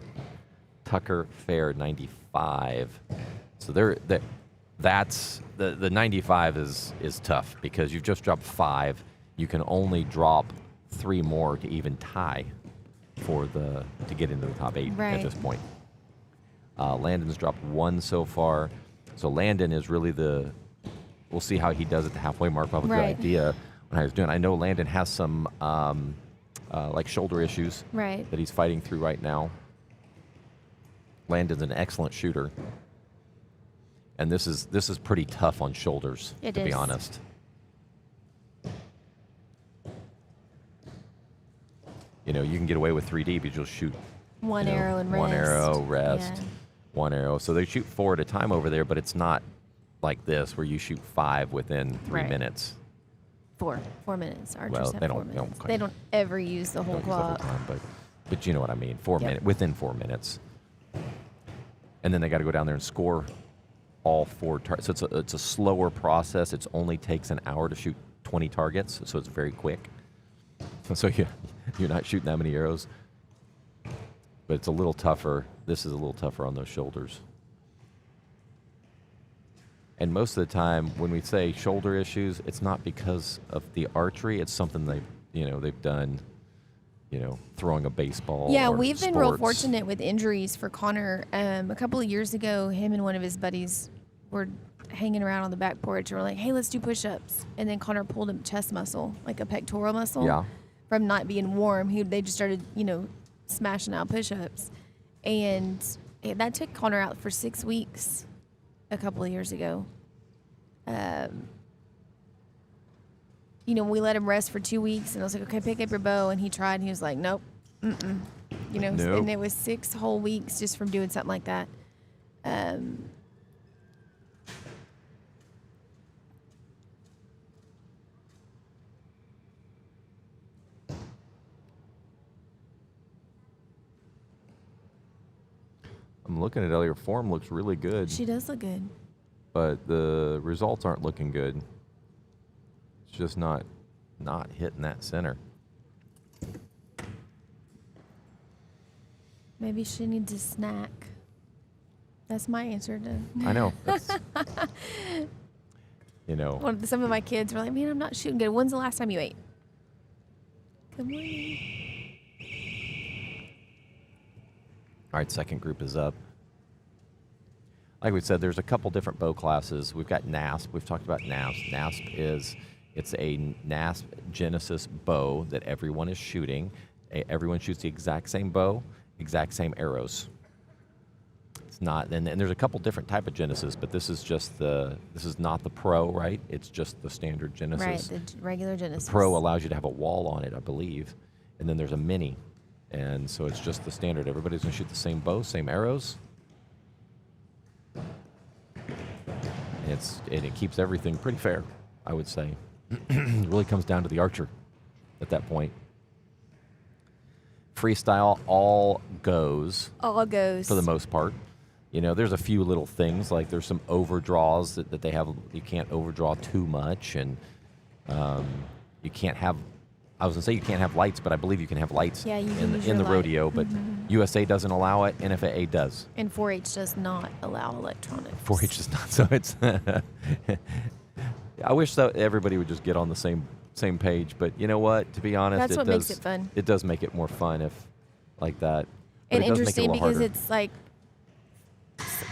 Speaker 4: Tucker Fair 95. So that's the 95 is tough because you've just dropped 5. You can only drop 3 more to even tie to get into the top 8
Speaker 5: right.
Speaker 4: at this point. Landon's dropped 1 so far. So Landon is really we'll see how he does at the halfway mark. I'll have a
Speaker 5: right.
Speaker 4: good idea when I was doing. I know Landon has some like shoulder issues
Speaker 5: right.
Speaker 4: that he's fighting through right now. Landon's an excellent shooter. And this is pretty tough on shoulders, to be honest. You know, you can get away with 3D because you'll shoot
Speaker 5: one arrow and rest.
Speaker 4: One arrow, rest,
Speaker 5: yeah.
Speaker 4: One arrow. So they shoot 4 at a time over there, but it's not like this where you shoot 5 within 3
Speaker 5: right.
Speaker 4: minutes.
Speaker 5: 4 minutes. Archers
Speaker 4: Well,
Speaker 5: have
Speaker 4: they
Speaker 5: 4
Speaker 4: don't-
Speaker 5: minutes.
Speaker 4: don't
Speaker 5: They don't ever use the whole
Speaker 4: Don't use the whole
Speaker 5: clock.
Speaker 4: time, but you know what I mean. 4
Speaker 5: Yep.
Speaker 4: minutes, within 4 minutes. And then they got to go down there and score all 4 targets. So it's a slower process. It only takes an hour to shoot 20 targets, so it's very quick. So you're not shooting that many arrows. But it's a little tougher. This is a little tougher on those shoulders. And most of the time, when we say shoulder issues, it's not because of the archery. It's something they've done, throwing a baseball.
Speaker 5: Yeah,
Speaker 4: or
Speaker 5: we've been real
Speaker 4: sports.
Speaker 5: fortunate with injuries for Connor. A couple of years ago, him and one of his buddies were hanging around on the back porch and we're like, hey, let's do push-ups. And then Connor pulled a chest muscle, like a pectoral muscle.
Speaker 4: Yeah.
Speaker 5: From not being warm. They just started, smashing out push-ups. And that took Connor out for 6 weeks a couple of years ago. We let him rest for 2 weeks, and I was like, okay, pick up your bow. And he tried, and he was like, nope,
Speaker 4: Nope.
Speaker 5: And it was 6 whole weeks just from doing something like that.
Speaker 4: I'm looking at Ellie. Her form looks really good,
Speaker 5: She does look good.
Speaker 4: but the results aren't looking good. It's just not hitting that center.
Speaker 5: Maybe she needs a snack. That's my answer to.
Speaker 4: I know. That's,
Speaker 5: Some of my kids were like, man, I'm not shooting good. When's the last time you ate? Good morning.
Speaker 4: All right, second group is up. Like we said, there's a couple different bow classes. We've got NASP. We've talked about NASP. NASP it's a NASP Genesis bow that everyone is shooting. Everyone shoots the exact same bow, exact same arrows. It's not, and there's a couple different type of Genesis, but this is not the Pro, right? It's just the standard Genesis.
Speaker 5: Right, the regular Genesis.
Speaker 4: The Pro allows you to have a wall on it, I believe, and then there's a Mini. And so it's just the standard. Everybody's going to shoot the same bow, same arrows. And it keeps everything pretty fair, I would say. It really comes down to the archer at that point. Freestyle all goes.
Speaker 5: All goes.
Speaker 4: For the most part. You know, there's a few little things, like there's some overdraws that they have. You can't overdraw too much, and you can't have, I was going to say you can't have lights, but I believe you can have lights
Speaker 5: Yeah, you can use
Speaker 4: in
Speaker 5: your
Speaker 4: the
Speaker 5: light.
Speaker 4: rodeo, but USA doesn't allow it, NFAA does.
Speaker 5: And 4-H does not allow electronics.
Speaker 4: 4-H does not, so it's... I wish that everybody would just get on the same page, but you know what? To be honest,
Speaker 5: That's what makes it fun.
Speaker 4: It does make it more fun if like that. But
Speaker 5: And
Speaker 4: it does make it a
Speaker 5: interesting
Speaker 4: little
Speaker 5: because
Speaker 4: harder.
Speaker 5: it's like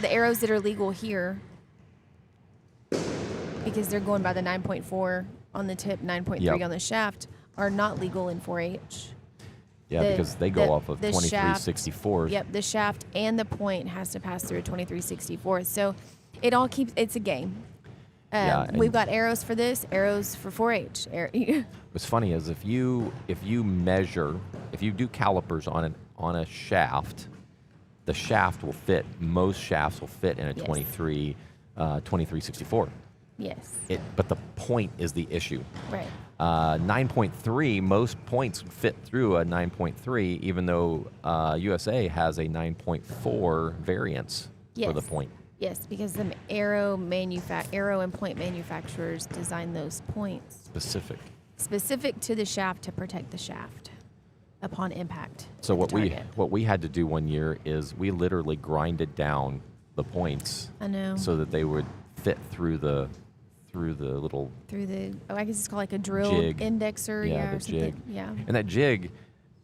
Speaker 5: the arrows that are legal here, because they're going by the 9.4 on the tip, 9.3
Speaker 4: Yep.
Speaker 5: on the shaft, are not legal in 4-H.
Speaker 4: Yeah, because they go off of
Speaker 5: the shaft-
Speaker 4: 2364.
Speaker 5: Yep, the shaft and the point has to pass through a 2364. So it all keeps, it's a game.
Speaker 4: Yeah,
Speaker 5: We've
Speaker 4: and-
Speaker 5: got arrows for this, arrows for 4-H.
Speaker 4: What's funny is if you measure, if you do calipers on a shaft, the shaft will fit. Most shafts will fit in a
Speaker 5: Yes.
Speaker 4: 2364.
Speaker 5: Yes.
Speaker 4: But the point is the issue.
Speaker 5: Right.
Speaker 4: 9.3, most points fit through a 9.3, even though USA has a 9.4 variance for the
Speaker 5: Yes.
Speaker 4: point.
Speaker 5: Yes, because the arrow and point manufacturers design those points specific to the shaft to protect the shaft upon impact.
Speaker 4: So
Speaker 5: at the target.
Speaker 4: what we had to do one year is we literally grinded down the points
Speaker 5: I know.
Speaker 4: so that they would fit through the little
Speaker 5: Through the, I guess it's called like a drill
Speaker 4: jig.
Speaker 5: indexer,
Speaker 4: Yeah,
Speaker 5: or
Speaker 4: the
Speaker 5: something.
Speaker 4: jig.
Speaker 5: Yeah.
Speaker 4: And that jig,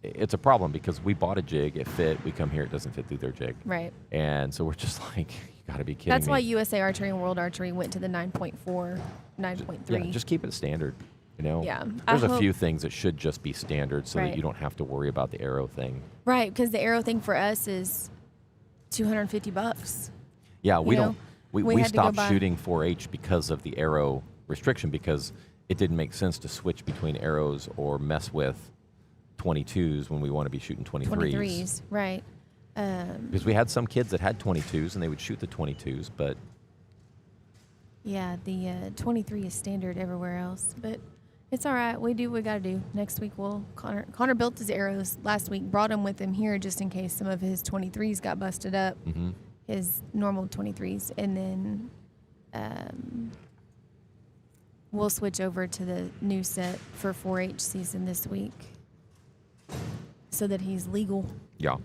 Speaker 4: it's a problem because we bought a jig, it fit, we come here, it doesn't fit through their jig.
Speaker 5: Right.
Speaker 4: And so we're just like, you got to be kidding
Speaker 5: That's
Speaker 4: me.
Speaker 5: why USA Archery and World Archery went to the 9.4, 9.3.
Speaker 4: Yeah, just keep it standard. You know,
Speaker 5: Yeah,
Speaker 4: there's
Speaker 5: I
Speaker 4: a
Speaker 5: hope-
Speaker 4: few things that should just be standard so that
Speaker 5: Right.
Speaker 4: you don't have to worry about the arrow thing.
Speaker 5: Right, because the arrow thing for us is $250.
Speaker 4: Yeah, we
Speaker 5: You know,
Speaker 4: don't. We
Speaker 5: we had to go
Speaker 4: stopped
Speaker 5: by-
Speaker 4: shooting 4-H because of the arrow restriction because it didn't make sense to switch between arrows or mess with 22s when we want to be shooting 23s.
Speaker 5: 23s, right.
Speaker 4: Because we had some kids that had 22s and they would shoot the 22s, but
Speaker 5: Yeah, the 23 is standard everywhere else, but it's all right. We do what we got to do. Next week, Connor built his arrows last week, brought them with him here just in case some of his 23s got busted up, his normal 23s, and then we'll switch over to the new set for 4-H season this week so that he's legal.
Speaker 4: yeah.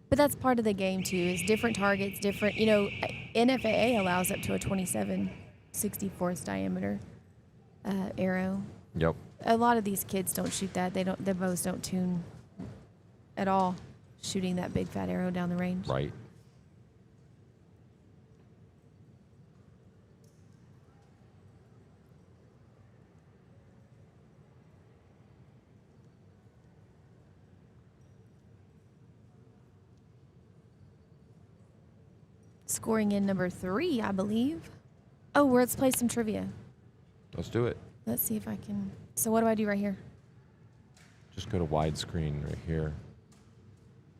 Speaker 5: But that's part of the game too. Is different targets, different. You know, NFAA allows up to a 27/64 diameter arrow.
Speaker 4: Yep.
Speaker 5: A lot of these kids don't shoot that. Their bows don't tune at all, shooting that big fat arrow down the range.
Speaker 4: Right.
Speaker 5: Scoring in number 3, I believe. Oh, let's play some trivia.
Speaker 4: Let's do it.
Speaker 5: Let's see if I can. So what do I do right here?
Speaker 4: Just go to widescreen right here.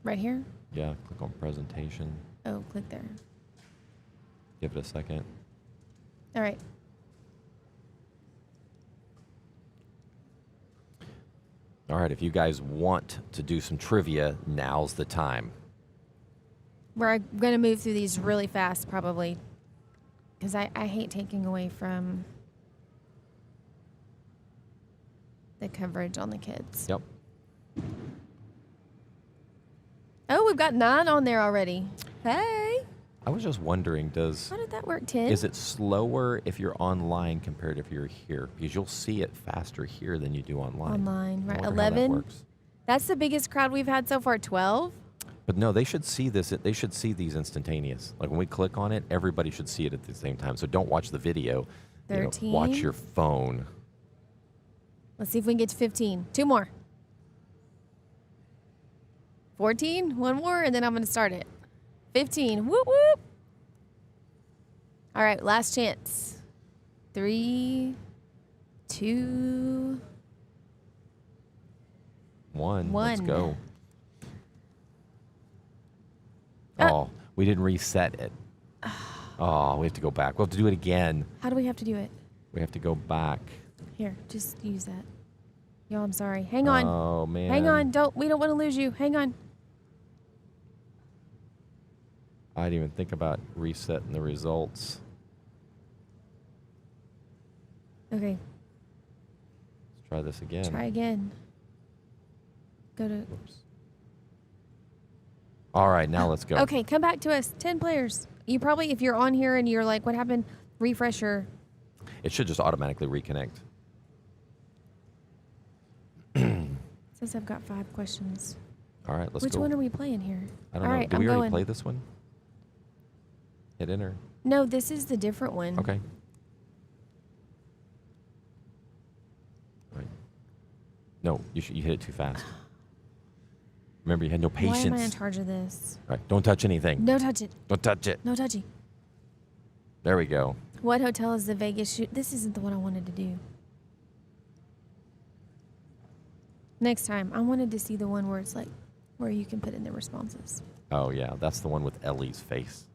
Speaker 5: Right here?
Speaker 4: Yeah, click on presentation.
Speaker 5: Oh, click there.
Speaker 4: Give it a second.
Speaker 5: All right.
Speaker 4: All right, if you guys want to do some trivia, now's the time.
Speaker 5: We're going to move through these really fast, probably, because I hate taking away from the coverage on the kids.
Speaker 4: Yep.
Speaker 5: Oh, we've got 9 on there already. Hey,
Speaker 4: I was just wondering,
Speaker 5: how did that work, 10?
Speaker 4: is it slower if you're online compared to if you're here? Because you'll see it faster here than you do online.
Speaker 5: Online,
Speaker 4: I
Speaker 5: right?
Speaker 4: wonder how that
Speaker 5: 11.
Speaker 4: works.
Speaker 5: That's the biggest crowd we've had so far. 12.
Speaker 4: But no, they should see this. They should see these instantaneous. Like when we click on it, everybody should see it at the same time. So don't watch the video.
Speaker 5: 13.
Speaker 4: Watch your phone.
Speaker 5: Let's see if we can get to 15. 2 more. 14. 1 more, and then I'm going to start it. 15. Whoop whoop. All right, last chance. 3, 2,
Speaker 4: One. Let's
Speaker 5: One.
Speaker 4: go.
Speaker 5: Ah.
Speaker 4: Oh, we didn't reset it. Oh, we have to go back. We'll have to do it again.
Speaker 5: How do we have to do it?
Speaker 4: We have to go back.
Speaker 5: Here, just use that. Y'all, I'm sorry. Hang on.
Speaker 4: Oh, man.
Speaker 5: Hang on. We don't want to lose you. Hang on.
Speaker 4: I didn't even think about resetting the results.
Speaker 5: Okay,
Speaker 4: Let's try this again.
Speaker 5: try again. Go to.
Speaker 4: Whoops. All right, now let's go.
Speaker 5: Okay, come back to us. 10 players. You probably, if you're on here and you're like, what happened? Refresh your.
Speaker 4: It should just automatically reconnect.
Speaker 5: Says I've got 5 questions.
Speaker 4: All right, let's
Speaker 5: Which
Speaker 4: go.
Speaker 5: one are we playing here?
Speaker 4: I don't
Speaker 5: All
Speaker 4: know.
Speaker 5: right,
Speaker 4: Did
Speaker 5: I'm
Speaker 4: we already
Speaker 5: going.
Speaker 4: play this one? Hit enter.
Speaker 5: No, this is the different one.
Speaker 4: Okay. Right. No, you hit it too fast. Remember, you had no patience.
Speaker 5: Why am I in charge of this?
Speaker 4: All right, don't touch anything.
Speaker 5: No touch it.
Speaker 4: Don't touch it.
Speaker 5: No touchy.
Speaker 4: There we go.
Speaker 5: What hotel is the Vegas shoot? This isn't the one I wanted to do. Next time, I wanted to see the one where it's like, where you can put in the responses.
Speaker 4: Oh, yeah, that's the one with Ellie's face.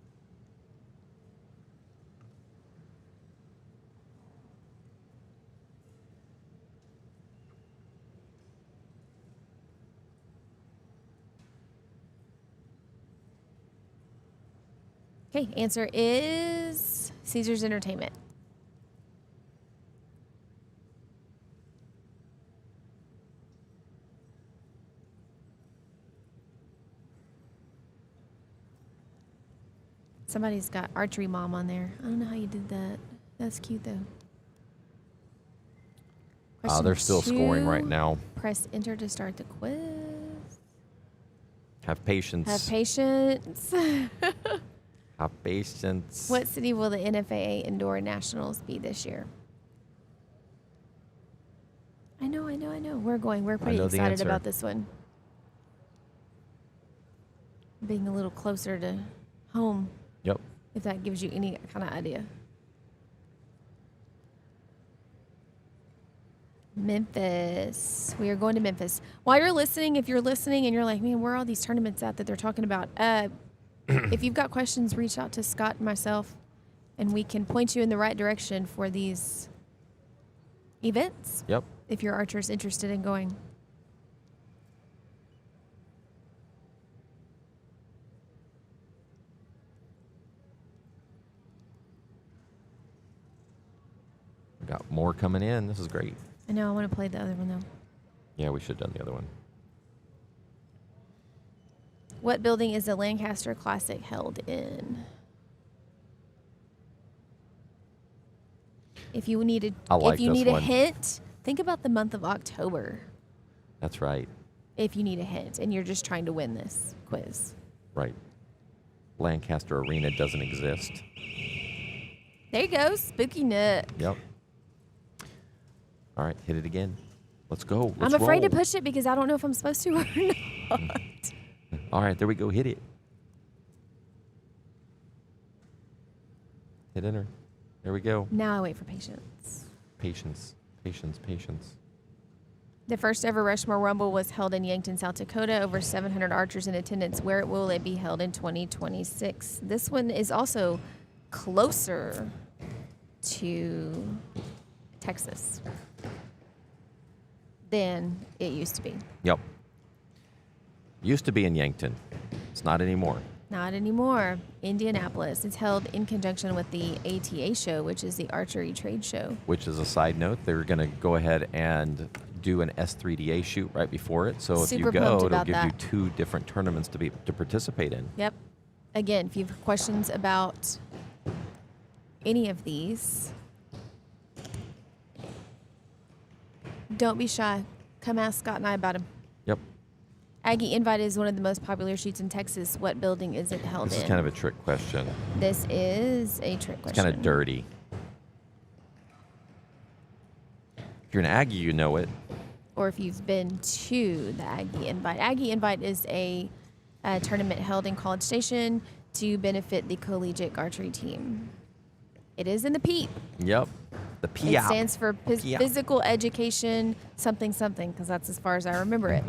Speaker 5: Okay, answer is Caesar's Entertainment. Somebody's got Archery Mom on there. I don't know how you did that. That's cute though. Question
Speaker 4: They're still scoring
Speaker 5: 2.
Speaker 4: right now.
Speaker 5: Press enter to start the quiz.
Speaker 4: Have patience.
Speaker 5: Have patience.
Speaker 4: Have patience.
Speaker 5: What city will the NFAA Indoor Nationals be this year? I know. We're pretty
Speaker 4: know the
Speaker 5: excited
Speaker 4: answer.
Speaker 5: about this one. Being a little closer to home,
Speaker 4: Yep.
Speaker 5: if that gives you any kind of idea. Memphis. We are going to Memphis. While you're listening, if you're listening and you're like, man, where are all these tournaments at that they're talking about? If you've got questions, reach out to Scott and myself, and we can point you in the right direction for these events
Speaker 4: Yep.
Speaker 5: if your archer's interested in going.
Speaker 4: We got more coming in. This is great.
Speaker 5: I know, I want to play the other one, though.
Speaker 4: Yeah, we should have done the other one.
Speaker 5: What building is the Lancaster Classic held in? If you needed,
Speaker 4: I like
Speaker 5: if you
Speaker 4: this
Speaker 5: need a
Speaker 4: one.
Speaker 5: hint, think about the month of October.
Speaker 4: That's right.
Speaker 5: If you need a hint and you're just trying to win this quiz.
Speaker 4: Right. Lancaster Arena doesn't exist.
Speaker 5: There you go, Spooky Nook.
Speaker 4: Yep. All right, hit it again. Let's go.
Speaker 5: I'm
Speaker 4: Let's
Speaker 5: afraid to
Speaker 4: roll.
Speaker 5: push it because I don't know if I'm supposed to or not.
Speaker 4: All right, there we go. Hit it. Hit enter. There we go.
Speaker 5: Now I wait for patience.
Speaker 4: Patience. Patience. Patience.
Speaker 5: The first ever Rushmore Rumble was held in Yankton, South Dakota. Over 700 archers in attendance. Where will it be held in 2026? This one is also closer to Texas than it used to be.
Speaker 4: Yep. Used to be in Yankton. It's not anymore.
Speaker 5: Not anymore. Indianapolis. It's held in conjunction with the ATA show, which is the archery trade show.
Speaker 4: Which is a side note. They're going to go ahead and do an S3DA shoot right before it. So if
Speaker 5: Super
Speaker 4: you go,
Speaker 5: pumped
Speaker 4: it'll
Speaker 5: about
Speaker 4: give you
Speaker 5: that.
Speaker 4: 2 different tournaments to participate in.
Speaker 5: Yep. Again, if you have questions about any of these, don't be shy. Come ask Scott and I about them.
Speaker 4: Yep.
Speaker 5: Aggie Invite is one of the most popular shoots in Texas. What building is it held
Speaker 4: This
Speaker 5: in?
Speaker 4: is kind of a trick question.
Speaker 5: This is a trick
Speaker 4: It's
Speaker 5: question.
Speaker 4: kind of dirty. If you're an Aggie, you know it.
Speaker 5: Or if you've been to the Aggie Invite. Aggie Invite is a tournament held in College Station to benefit the collegiate archery team. It is in the Peep.
Speaker 4: Yep. The
Speaker 5: It
Speaker 4: PIAP.
Speaker 5: stands for
Speaker 4: PIAP.
Speaker 5: Physical Education something something, because that's as far as I remember it.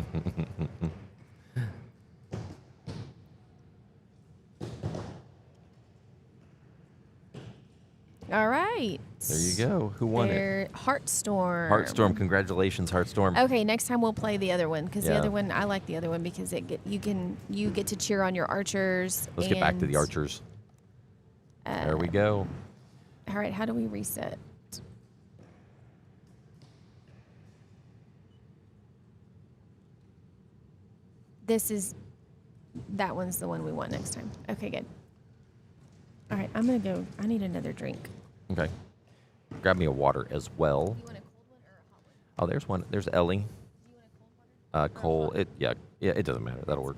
Speaker 5: All right.
Speaker 4: There you go. Who won it?
Speaker 5: Heartstorm.
Speaker 4: Heartstorm. Congratulations, Heartstorm.
Speaker 5: Okay, next time we'll play the other one because the
Speaker 4: Yeah.
Speaker 5: other one I like the other one because you get to cheer on your archers.
Speaker 4: Let's get back to the
Speaker 5: and,
Speaker 4: archers. There we go.
Speaker 5: All right, how do we reset? That one's the one we want next time. Okay, good. All right, I'm gonna go. I need another drink.
Speaker 4: Okay. Grab me a water as well.
Speaker 5: You want a cold one or a hot one?
Speaker 4: Oh, there's one. There's Ellie.
Speaker 5: Do you want a cold water?
Speaker 4: Cole. Yeah. It doesn't matter. That'll work.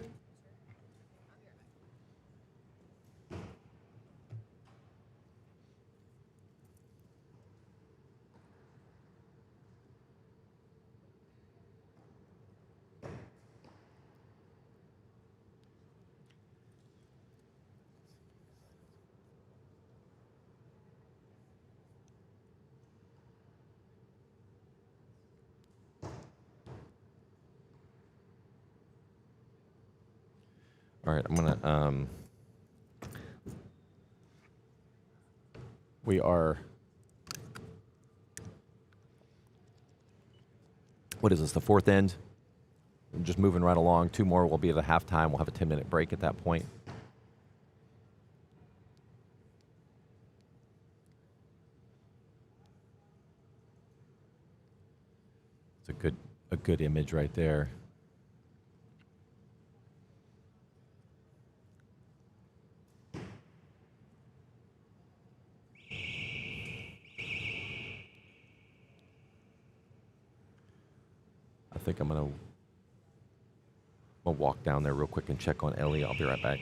Speaker 4: All right, I'm gonna. We are. What is this? The fourth end. We're just moving right along. 2 more. We'll be at a halftime. We'll have a 10-minute break at that point. It's a good image right there. I think I'm gonna walk down there real quick and check on Ellie. I'll be right back.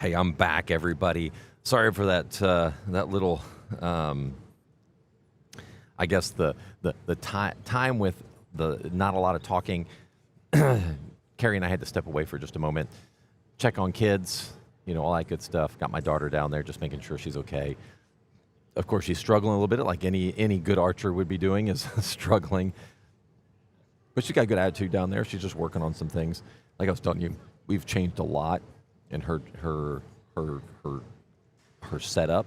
Speaker 4: Hey, I'm back, everybody. Sorry for that that little, I guess the time with the not a lot of talking. Carrie and I had to step away for just a moment, check on kids, all that good stuff. Got my daughter down there, just making sure she's okay. Of course, she's struggling a little bit, like any good archer would be doing, is struggling. But she's got a good attitude down there. She's just working on some things. Like I was telling you, we've changed a lot in her setup.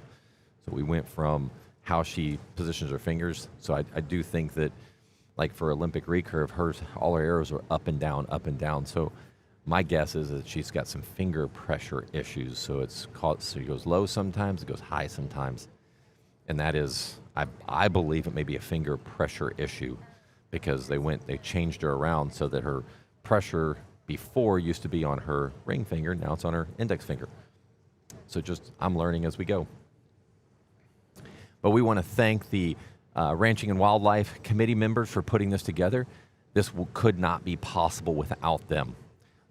Speaker 4: So we went from how she positions her fingers. So I do think that, like for Olympic recurve, all her arrows are up and down, up and down. So my guess is that she's got some finger pressure issues. So so it goes low sometimes, it goes high sometimes. And that is, I believe it may be a finger pressure issue, because they changed her around so that her pressure before used to be on her ring finger, now it's on her index finger. So I'm learning as we go. But we want to thank the Ranching and Wildlife Committee members for putting this together. This could not be possible without them.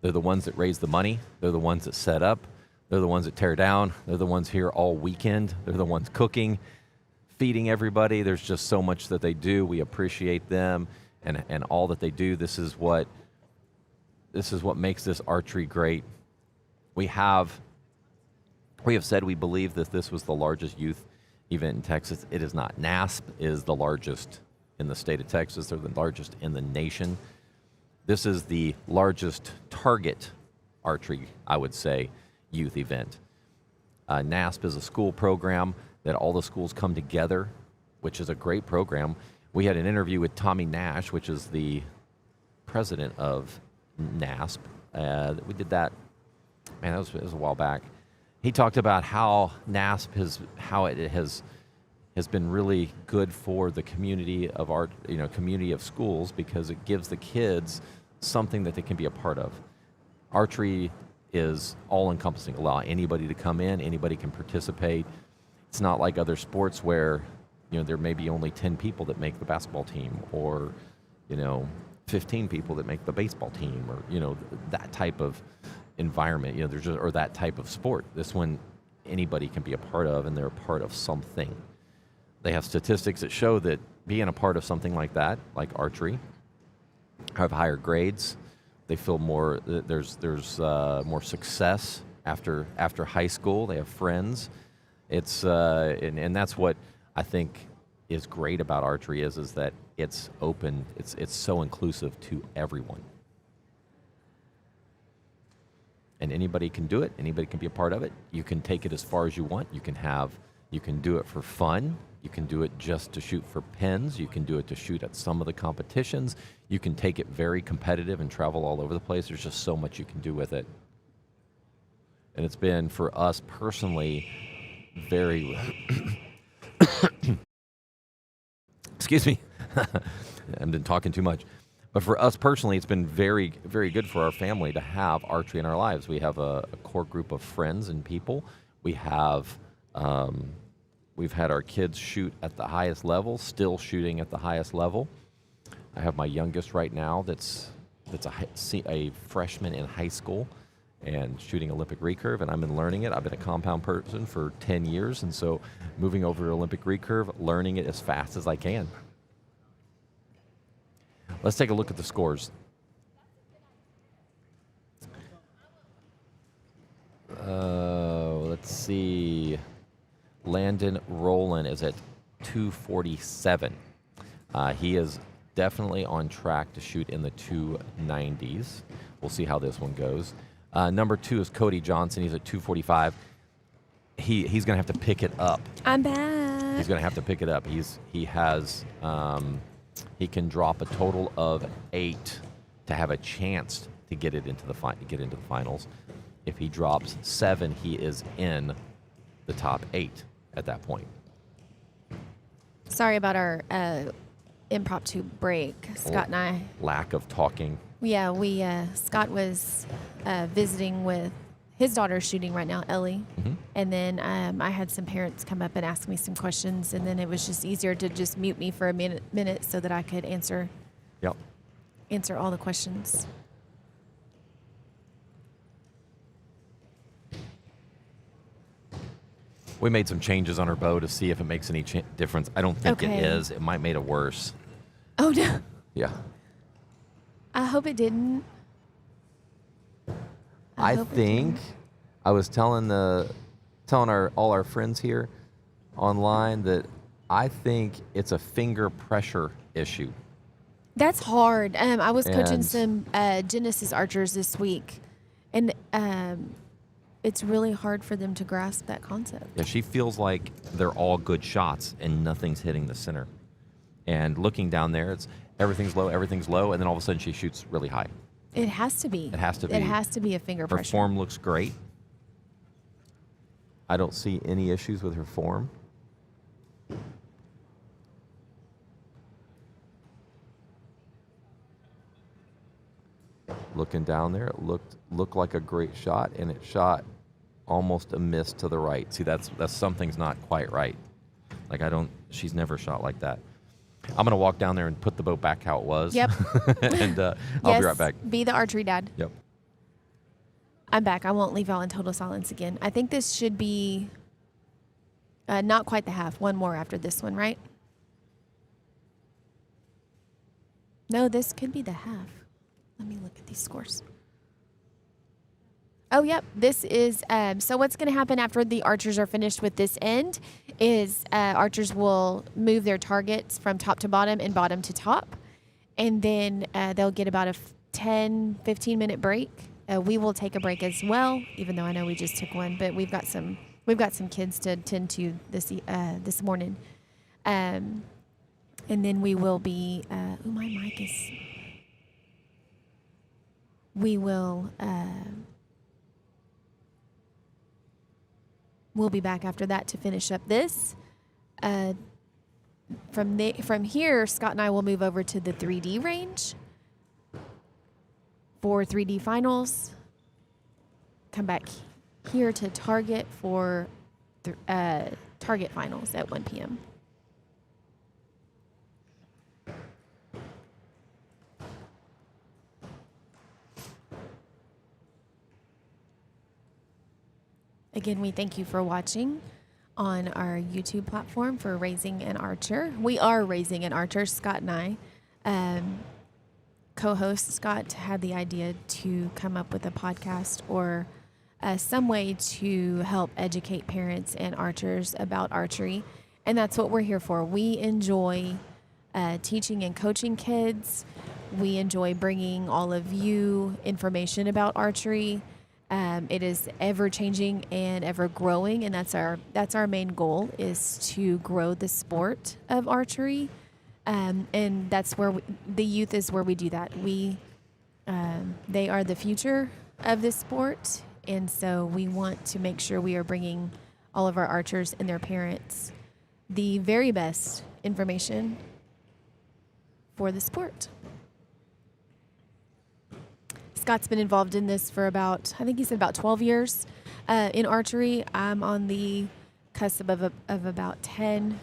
Speaker 4: They're the ones that raise the money. They're the ones that set up. They're the ones that tear down. They're the ones here all weekend. They're the ones cooking, feeding everybody. There's just so much that they do. We appreciate them and all that they do. This is what makes this archery great. We have said we believe that this was the largest youth event in Texas. It is not. NASP is the largest in the state of Texas. They're the largest in the nation. This is the largest target archery, I would say, youth event. NASP is a school program that all the schools come together, which is a great program. We had an interview with Tommy Nash, which is the president of NASP. We did that, man, it was a while back. He talked about how NASP has been really good for the community of art, community of schools, because it gives the kids something that they can be a part of. Archery is all-encompassing. Allow anybody to come in, anybody can participate. It's not like other sports where, there may be only 10 people that make the basketball team, or, 15 people that make the baseball team, or, that type of environment, or that type of sport. This one, anybody can be a part of, and they're a part of something. They have statistics that show that being a part of something like that, like archery, have higher grades. They feel more, there's more success after high school. They have friends. It's and that's what I think is great about archery is that it's open. It's so inclusive to everyone, and anybody can do it. Anybody can be a part of it. You can take it as far as you want. You can do it for fun. You can do it just to shoot for pins. You can do it to shoot at some of the competitions. You can take it very competitive and travel all over the place. There's just so much you can do with it. And it's been, for us personally, very... Excuse me. I've been talking too much. But for us personally, it's been very, very good for our family to have archery in our lives. We have a core group of friends and people. We have... we've had our kids shoot at the highest level, still shooting at the highest level. I have my youngest right now that's a freshman in high school and shooting Olympic recurve, and I've been learning it. I've been a compound person for 10 years, and so moving over to Olympic recurve, learning it as fast as I can. Let's take a look at the scores. Let's see. Landon Rowland is at 247. He is definitely on track to shoot in the 290s. We'll see how this one goes. Number 2 is Cody Johnson. He's at 245. He's going to have to pick it up.
Speaker 5: I'm back.
Speaker 4: He's going to have to pick it up. He can drop a total of 8 to have a chance to get into the finals. If he drops 7, he is in the top 8 at that point.
Speaker 5: Sorry about our impromptu break. Scott and I.
Speaker 4: Lack of talking.
Speaker 5: Yeah, Scott was visiting with his daughter shooting right now, Ellie. Mm-hmm. And then I had some parents come up and ask me some questions, and then it was just easier to just mute me for a minute so that I could answer all the questions.
Speaker 4: We made some changes on her bow to see if it makes any difference. I don't think
Speaker 5: Okay.
Speaker 4: it is. It might make it worse.
Speaker 5: Oh, no.
Speaker 4: Yeah.
Speaker 5: I hope it didn't.
Speaker 4: I
Speaker 5: hope it
Speaker 4: think
Speaker 5: didn't.
Speaker 4: I was telling all our friends here online that I think it's a finger pressure issue.
Speaker 5: That's hard. I was coaching
Speaker 4: And-
Speaker 5: some Genesis archers this week, and it's really hard for them to grasp that concept.
Speaker 4: Yeah, she feels like they're all good shots and nothing's hitting the center. And looking down there, it's everything's low, and then all of a sudden she shoots really high.
Speaker 5: It has to be.
Speaker 4: It has to be.
Speaker 5: It has to be a finger
Speaker 4: Her
Speaker 5: pressure.
Speaker 4: form looks great. I don't see any issues with her form. Looking down there, it looked like a great shot, and it shot almost a miss to the right. See, that's something's not quite right. Like she's never shot like that. I'm gonna walk down there and put the boat back how it was.
Speaker 5: Yep.
Speaker 4: And I'll
Speaker 5: Yes,
Speaker 4: be right back.
Speaker 5: Be the archery dad.
Speaker 4: Yep.
Speaker 5: I'm back. I won't leave y'all in total silence again. I think this should be not quite the half. One more after this one, right? No, this could be the half. Let me look at these scores. Oh, yep. This is, so what's going to happen after the archers are finished with this end is archers will move their targets from top to bottom and bottom to top. And then they'll get about a 10, 15-minute break. We will take a break as well, even though I know we just took one, but we've got some kids to attend to this morning. And then we will be, my mic is, we will, we'll be back after that to finish up this. From here, Scott and I will move over to the 3D range for 3D finals. Come back here to Target for Target finals at 1 p.m. Again, we thank you for watching on our YouTube platform for Raising an Archer. We are Raising an Archer, Scott and I. Co-host Scott had the idea to come up with a podcast or some way to help educate parents and archers about archery. And that's what we're here for. We enjoy teaching and coaching kids. We enjoy bringing all of you information about archery. It is ever changing and ever growing, and that's our main goal, is to grow the sport of archery. And that's where the youth is where we do that. They are the future of this sport, and so we want to make sure we are bringing all of our archers and their parents the very best information for the sport. Scott's been involved in this for about 12 years in archery. I'm on the cusp of about 10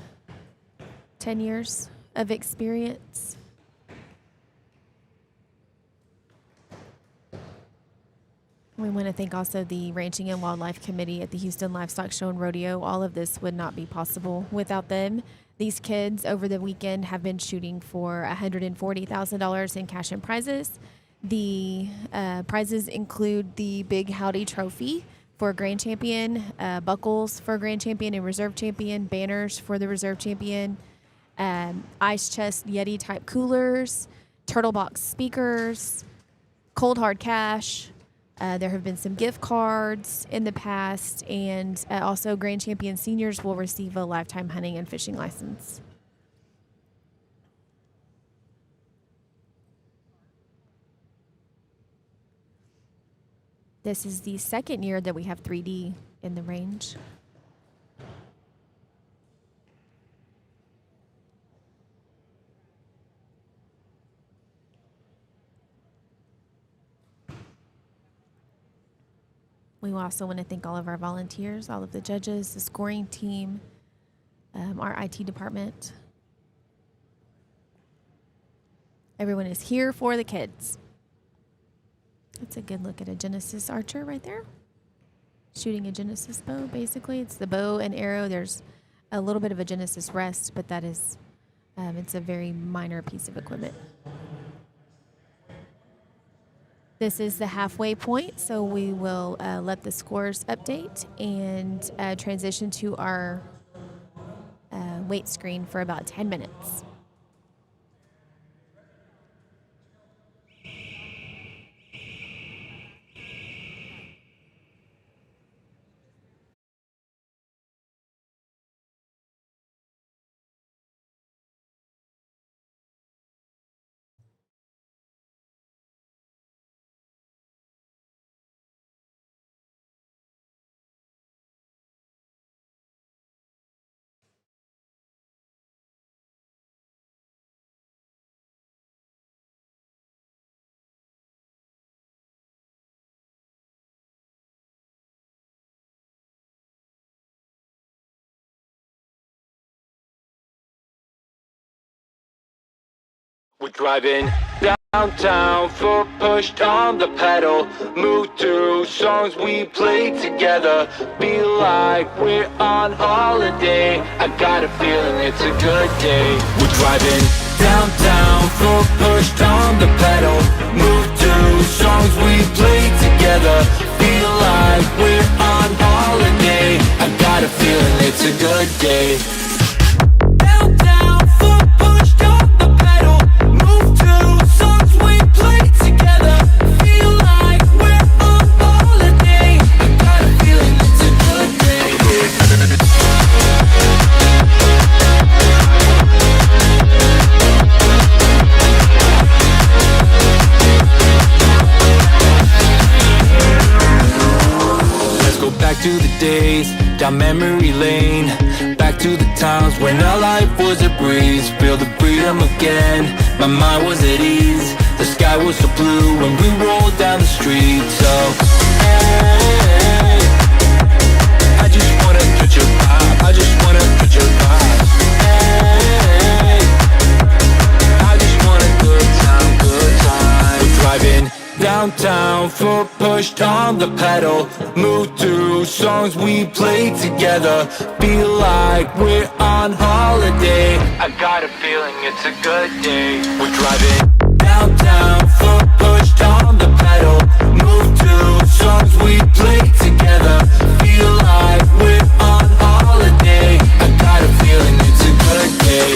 Speaker 5: years of experience. We want to thank also the Ranching and Wildlife Committee at the Houston Livestock Show and Rodeo. All of this would not be possible without them. These kids over the weekend have been shooting for $140,000 in cash and prizes. The prizes include the Big Howdy Trophy for Grand Champion, buckles for Grand Champion and Reserve Champion, banners for the Reserve Champion, ice chest Yeti type coolers, turtle box speakers, cold hard cash. There have been some gift cards in the past, and also Grand Champion seniors will receive a lifetime hunting and fishing license. This is the second year that we have 3D in the range. We also want to thank all of our volunteers, all of the judges, the scoring team, our IT department. Everyone is here for the kids. That's a good look at a Genesis archer right there. shooting a Genesis bow, basically. It's the bow and arrow. There's a little bit of a Genesis rest, but that is, it's a very minor piece of equipment. This is the halfway point, so we will let the scores update and transition to our weight screen for about 10 minutes.
Speaker 1: We're driving downtown, foot pushed on the pedal. Move through songs we play together. Feel like we're on holiday. I got a feeling it's a good day. We're driving downtown, foot pushed on the pedal. Move through songs we play together. Feel like we're on holiday. I got a feeling it's a good day. To the days, down memory lane. Back to the times when our life was a breeze. Feel the freedom again, my mind was at ease. The sky was so blue when we rolled down the street. So, hey, I just wanna touch your vibe. I just wanna touch your vibe. Hey, I just want a good time, good time. We're driving downtown, foot pushed on the pedal. Move through songs we play together. Feel like we're on holiday. I got a feeling it's a good day. We're driving downtown, foot pushed on the pedal. Move through songs we play together. Feel like we're on holiday. I got a feeling it's a good day.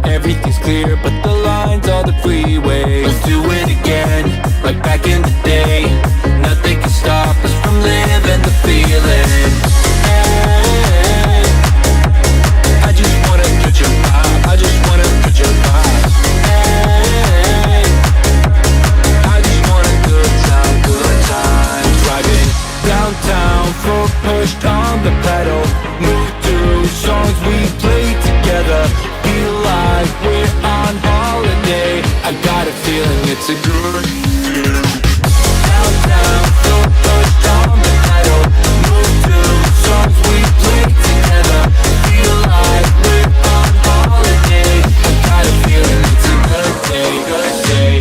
Speaker 1: Everything's clear, but the lines are the freeway. Let's do it again, like back in the day. Nothing can stop us from living the feeling. Hey, I just wanna touch your vibe. I just wanna touch your vibe. Hey, I just want a good time, good time. Driving downtown, foot pushed on the pedal. Move through songs we play together. Feel like we're on holiday. I got a feeling it's a good feeling. Downtown, foot pushed on the pedal. Move through songs we play together. Feel like we're on holiday. I got a feeling it's a good day, good day.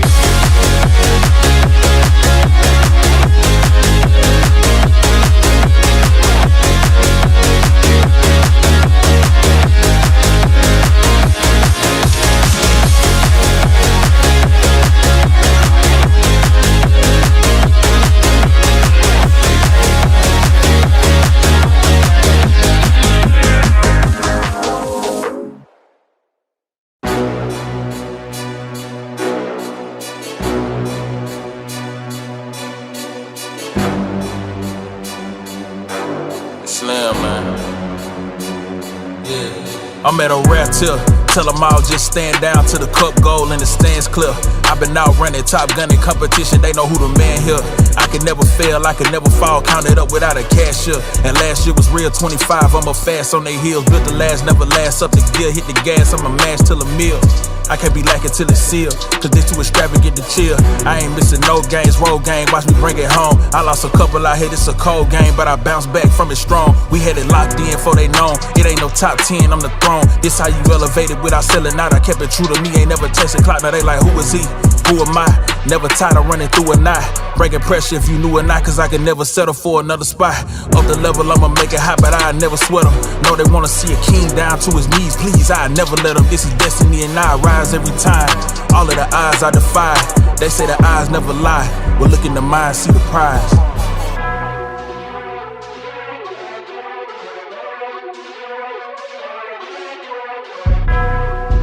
Speaker 2: I'm at a rare tip. Tell them all just stand down to the cup goal and the stands clear. I've been out running, top gunning competition, they know who the man here. I can never fail, I can never fall, counted up without a cashier. And last year was real 25, I'm a fast on they heels. Built the last, never last up the gear, hit the gas, I'ma mash till a meal. I can't be lacking till it's sealed, cause they too extravagant to chill. I ain't missing no games, road game, watch me bring it home. I lost a couple out here, it's a cold game, but I bounced back from it strong. We had it locked in before they known. It ain't no top 10, I'm the throne. This how you elevate it without selling out. I kept it true to me, ain't never testing clock. Now they like, who is he? Who am I? Never tired of running through a night. Breaking pressure if you knew or not, cause I could never settle for another spot. Up the level, I'ma make it hot, but I never sweat them. No, they wanna see a king down to his knees. Please, I never let them. This is destiny and I rise every time. All of the odds I defy. They say the eyes never lie. Well, look in the mind, see the prize.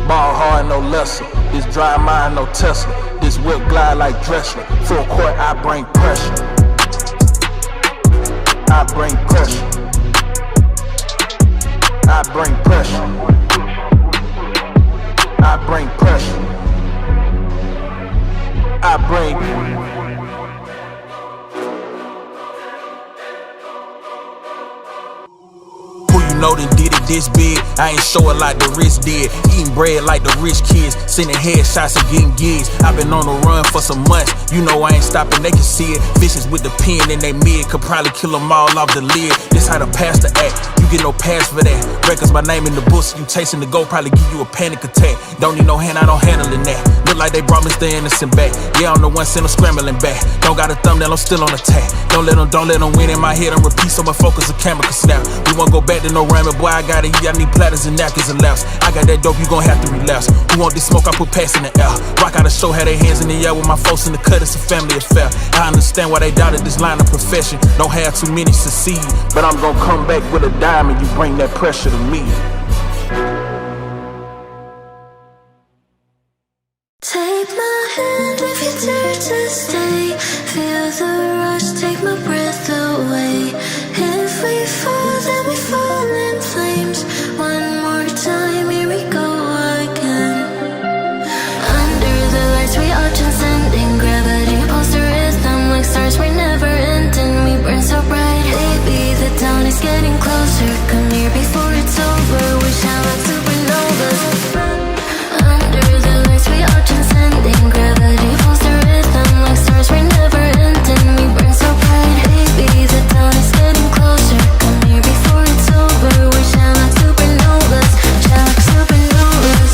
Speaker 2: Ball hard, no lesser. This dry mind, no Tesla. This whip glide like Dressler. Full court, I bring pressure. I bring pressure. I bring pressure. I bring pressure. I bring. Know they did it this big, I ain't show it like the rich did. Eating bread like the rich kids, sending headshots and getting gigs. I've been on the run for some months, you know I ain't stopping, they can see it. Vicious with the pen in they mid, could probably kill them all off the lid. This how the pastor act, you get no pass for that. Records my name in the books, you chasing the goal, probably give you a panic attack. Don't need no hand, I don't handling that. Look like they brought Mr. Innocent back. Yeah, I'm the one send them scrambling back. Don't got a thumbnail, I'm still on attack. Don't let them win in my head and repeat so my focus a camera can snap. We won't go back to no ramen, boy, I got it, I need platters and napkins and laps. I got that dope, you gon' have to relapse. Who want this smoke, I put packs in the air. Rock out a show, had their hands in the air with my folks in the cut, it's a family affair. I understand why they doubted this line of profession. Don't have too many succeed, but I'm gon' come back with a diamond. You bring that pressure to me.
Speaker 3: Take my hand if you dare to stay. Feel the rush, take my breath away. If we fall, then we fall in flames. One more time, here we go again. Under the lights, we are transcending gravity. Pulse the rhythm like stars, we're never ending. We burn so bright, baby, the dawn is getting closer. Come near before it's over, we shine like supernovas. Under the lights, we are transcending gravity. Pulse the rhythm like stars, we're never ending. We burn so bright, baby, the dawn is getting closer. Come near before it's over, we shine like supernovas. Shine like supernovas. Shine like supernovas.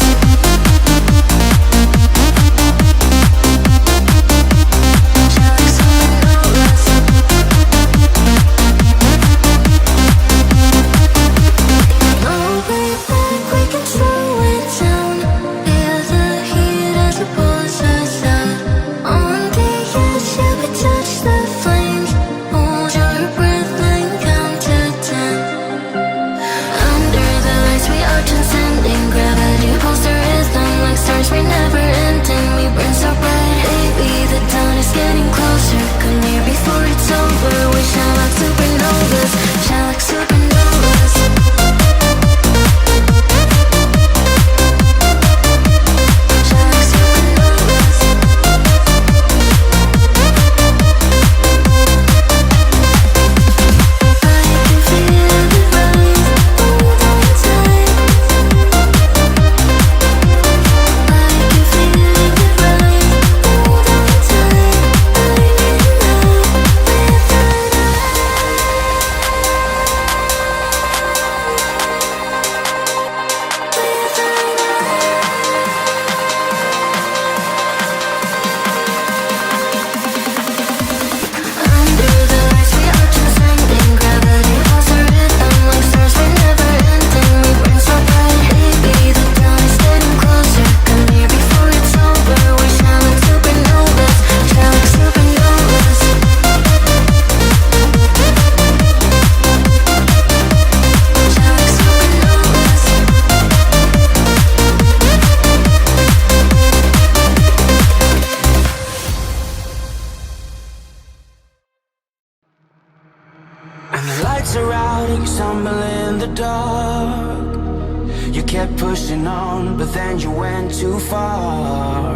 Speaker 3: No way back, we can slow it down. Feel the heat as it pulls us out. On the edge, yeah, we touch the flames. Hold your breath and count to 10. Under the lights, we are transcending gravity. Pulse the rhythm like stars, we're never ending. We burn so bright, baby, the dawn is getting closer. Come near before it's over, we shine like supernovas. Shine like supernovas. Shine like supernovas. I can feel the rise, hold on tight. I can feel the rise, hold on tight. I'm in love with Under the lights, we are transcending gravity. Pulse the rhythm like stars, we're never ending. We burn so bright, baby, the dawn is getting closer. Come near before it's over, we shine like supernovas. Shine like supernovas. Shine like supernovas.
Speaker 6: And the lights are out and you stumble in the dark. You kept pushing on, but then you went too far.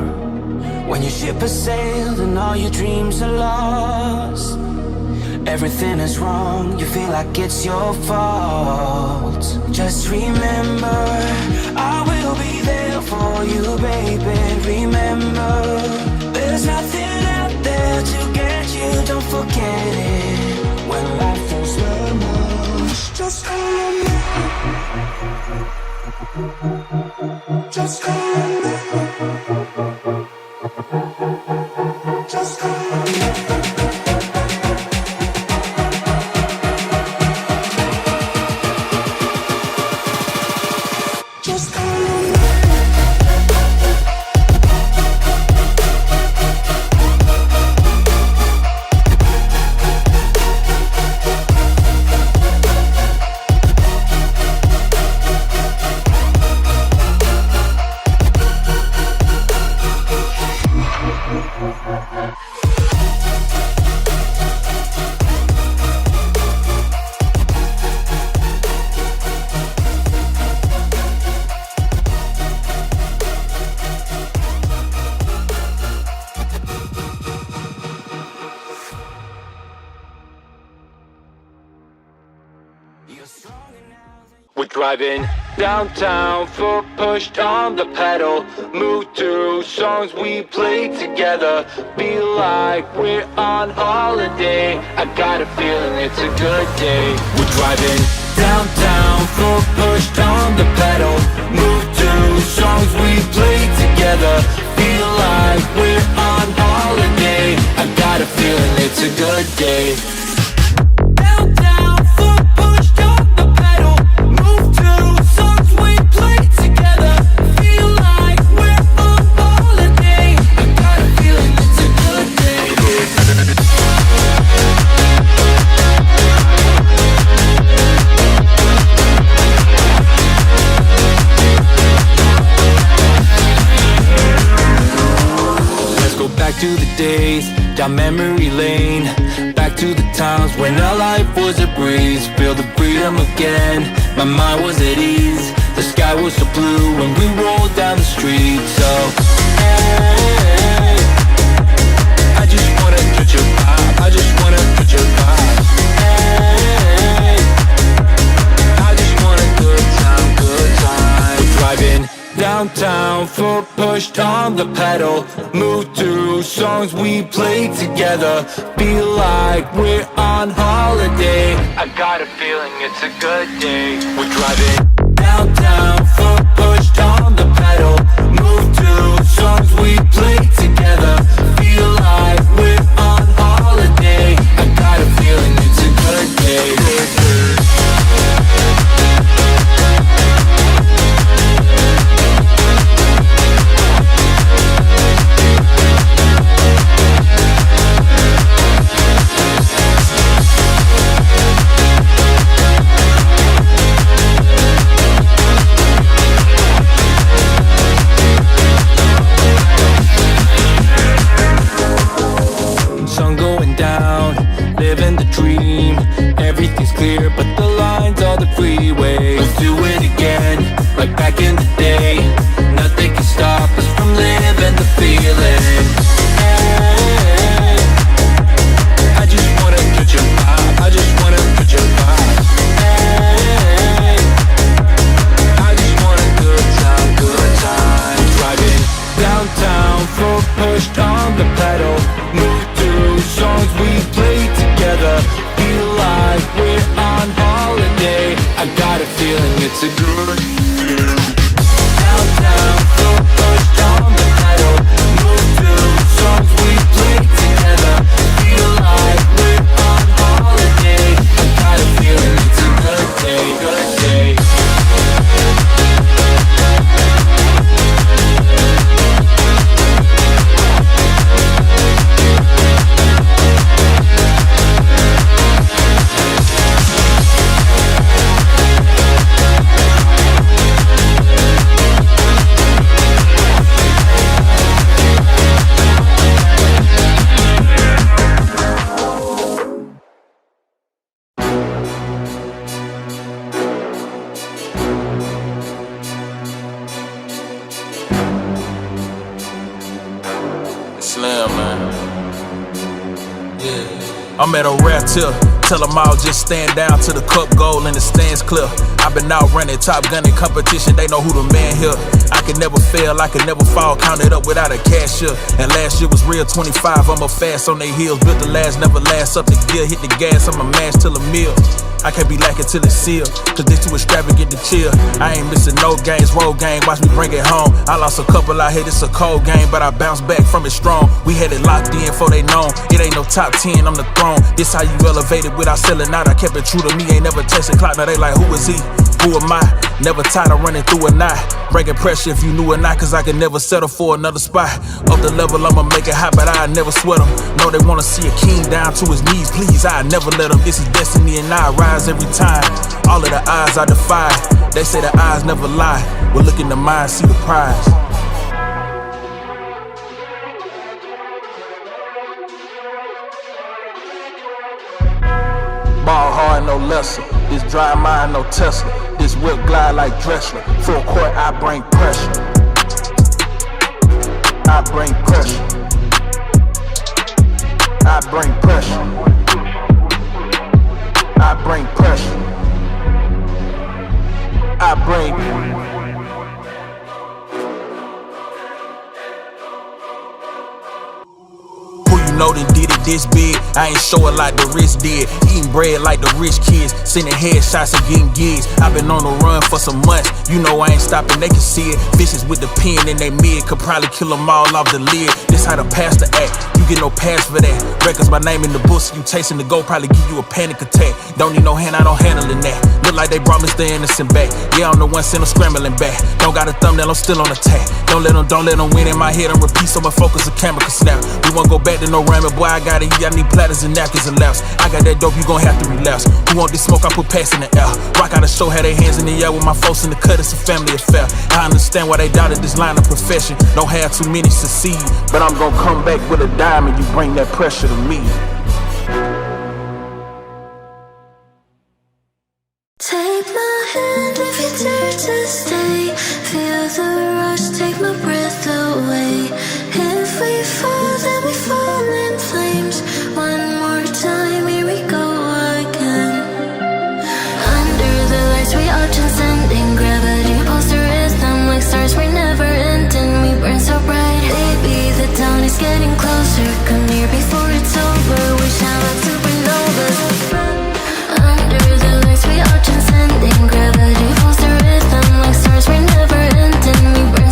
Speaker 6: When your ship has sailed and all your dreams are lost, everything is wrong, you feel like it's your fault. Just remember, I will be there for you, baby. Remember, there's nothing out there to get you, don't forget it. When life feels lemons, just hold me. Just hold me. Just hold me.
Speaker 1: We're driving downtown, foot pushed on the pedal. Move to songs we play together. Feel like we're on holiday. I got a feeling it's a good day. We're driving downtown, foot pushed on the pedal. Move to songs we play together. Feel like we're on holiday. I got a feeling it's a good day. To the days, down memory lane. Back to the times when our life was a breeze. Feel the freedom again, my mind was at ease. The sky was so blue when we rolled down the street. So, hey, I just wanna touch your vibe. I just wanna touch your vibe. Hey, I just want a good time, good time. We're driving downtown, foot pushed on the pedal. Move to songs we play together. Feel like we're on holiday. I got a feeling it's a good day. We're driving downtown, foot pushed on the pedal. Move to songs we play together. Feel like we're on holiday. I got a feeling it's a good day. Living the dream, everything's clear, but the lines are the freeway. Let's do it again, like back in the day. Nothing can stop us from living the feeling. Hey, I just wanna touch your vibe. I just wanna touch your vibe. Hey, I just want a good time, good time. Driving downtown, foot pushed on the pedal. Move to songs we play together. Feel like we're on holiday. I got a feeling it's a good day. Downtown, foot pushed on the pedal. Move to songs we play together. Feel like we're on holiday. I got a feeling it's a good day, good day.
Speaker 2: I'm at a rare tip. Tell them all just stand down to the cup goal and the stands clear. I've been out running, top gunning competition, they know who the man here. I can never fail, I can never fall, counted up without a cashier. And last year was real 25, I'm a fast on their heels. Built the last, never last, up the gear, hit the gas, I'ma mash till a meal. I can't be lacking till it's sealed, cause they too extravagant to chill. I ain't missing no games, road game, watch me bring it home. I lost a couple out here, it's a cold game, but I bounced back from it strong. We had it locked in before they known. It ain't no top 10, I'm the throne. This how you elevated without selling out. I kept it true to me, ain't never testing clock. Now they like, who is he? Who am I? Never tired of running through a knot. Breaking pressure if you knew or not, cause I can never settle for another spot. Up the level, I'ma make it hot, but I never sweat them. No, they wanna see a king down to his knees, please, I never let them. This is destiny and I rise every time. All of the odds I defy. They say the eyes never lie. Well, look in the mind, see the prize. Ball hard, no lesser. This dry mind, no Tesla. This whip glide like Dressler. Full court, I bring pressure. I bring pressure. I bring pressure. I bring pressure. I bring. Know they did it this big, I ain't show it like the rich did. Eating bread like the rich kids, sending headshots and getting gigs. I've been on the run for some months, you know I ain't stopping, they can see it. Vicious with the pen in they mid, could probably kill them all off the lid. This how the pastor act, you get no pass for that. Records my name in the books, you chasing the goal, probably give you a panic attack. Don't need no hand, I don't handling that. Look like they brought Mr. Innocent back. Yeah, I'm the one send them scrambling back. Don't got a thumbnail, I'm still on attack. Don't let them win in my head, I'm repeat so my focus, the camera can snap. We won't go back to no ramen, boy, I got it, yeah, I need platters and napkins and laps. I got that dope, you gon' have to relapse. Who want this smoke, I put packs in the air. Rock out a show, had their hands in the air with my folks in the cut, it's a family affair. I understand why they doubted this line of profession. Don't have too many succeed, but I'm gon' come back with a diamond, you bring that pressure to me.
Speaker 3: Take my hand if you dare to stay. Feel the rush, take my breath away. If we fall, then we fall in flames. One more time, here we go again. Under the lights, we are transcending gravity. Pulse the rhythm like stars, we're never ending. We burn so bright, baby, the dawn is getting closer. Come near before it's over, we shine like supernovas. Under the lights, we are transcending gravity. Pulse the rhythm like stars, we're never ending. We burn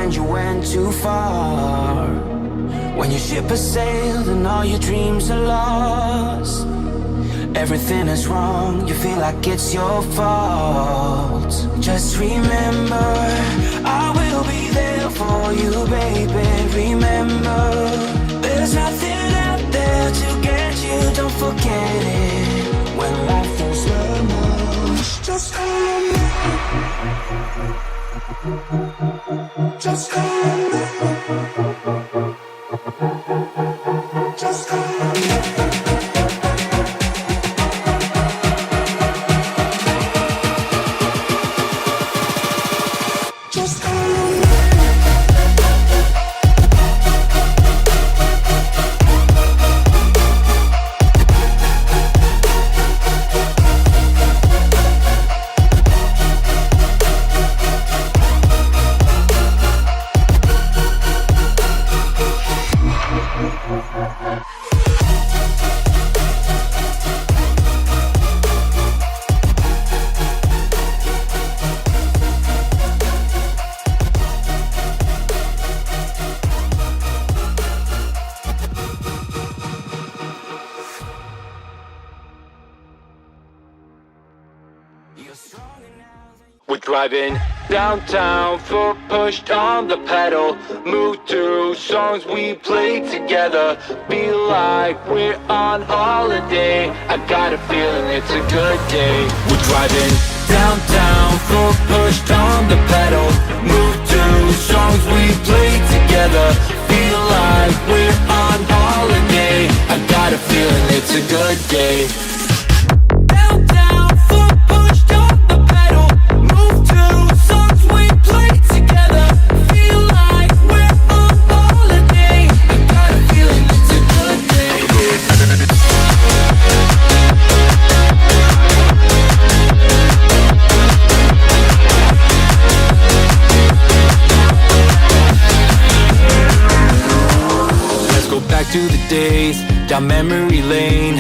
Speaker 6: then you went too far. When your ship has sailed and all your dreams are lost, everything is wrong, you feel like it's your fault. Just remember, I will be there for you, baby. Remember, there's nothing out there to get you, don't forget it. When life feels lemons, just remember. Just remember. Just remember.
Speaker 1: We're driving downtown, foot pushed on the pedal. Move through songs we played together. Feel like we're on holiday. I got a feeling it's a good day. We're driving downtown, foot pushed on the pedal. Move through songs we played together. Feel like we're on holiday. I got a feeling it's a good day. To the days down memory lane,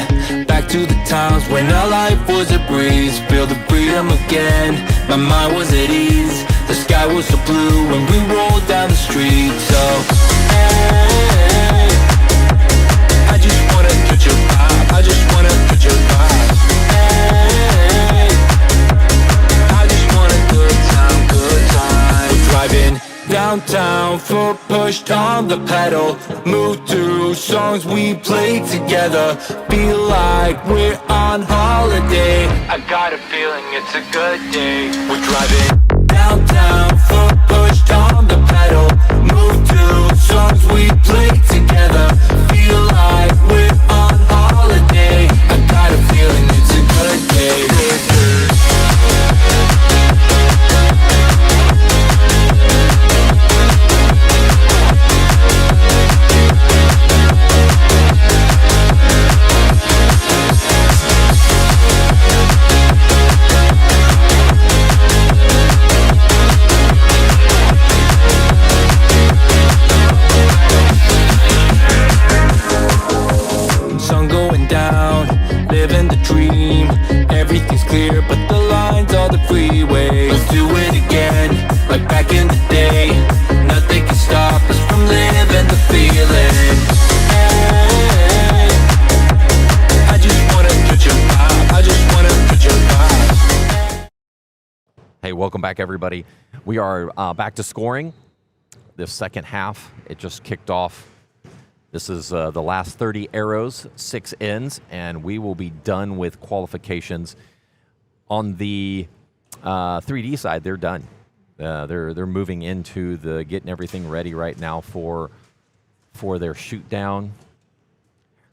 Speaker 1: back to the times when our life was a breeze. Feel the freedom again, my mind was at ease. The sky was so blue when we rolled down the street. So hey, I just wanna touch your vibe, I just wanna touch your vibe. Hey, I just want a good time, good time. We're driving downtown, foot pushed on the pedal. Move through songs we played together. Feel like we're on holiday. I got a feeling it's a good day. We're driving downtown, foot pushed on the pedal. Move through songs we played together. Feel like we're on holiday. I got a feeling it's a good day. Living the dream, everything's clear, but the lines are the freeway. Let's do it again, like back in the day. Nothing can stop us from living the feeling. Hey, I just wanna touch your vibe, I just wanna touch your vibe.
Speaker 4: Hey, welcome back, everybody. We are back to scoring. This second half, it just kicked off. This is the last 30 arrows, 6 ends, and we will be done with qualifications. On the 3D side, they're done. They're moving into the getting everything ready right now for their shoot down.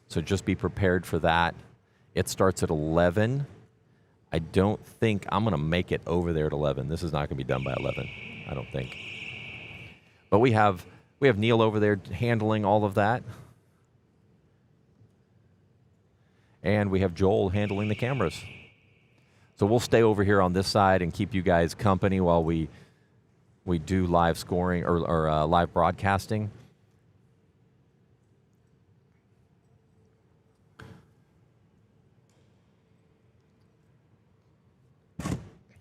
Speaker 4: So just be prepared for that. It starts at 11. I don't think I'm going to make it over there at 11. This is not going to be done by 11, I don't think. But we have Neil over there handling all of that. And we have Joel handling the cameras. So we'll stay over here on this side and keep you guys company while we do live scoring or live broadcasting.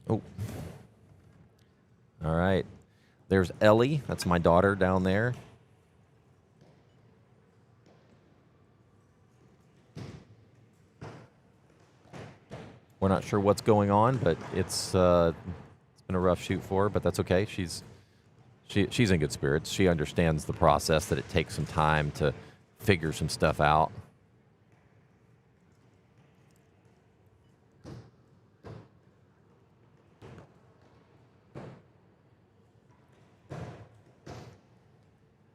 Speaker 4: Oh. All right. There's Ellie. That's my daughter down there. We're not sure what's going on, but it's been a rough shoot for her, but that's okay. She's in good spirits. She understands the process, that it takes some time to figure some stuff out.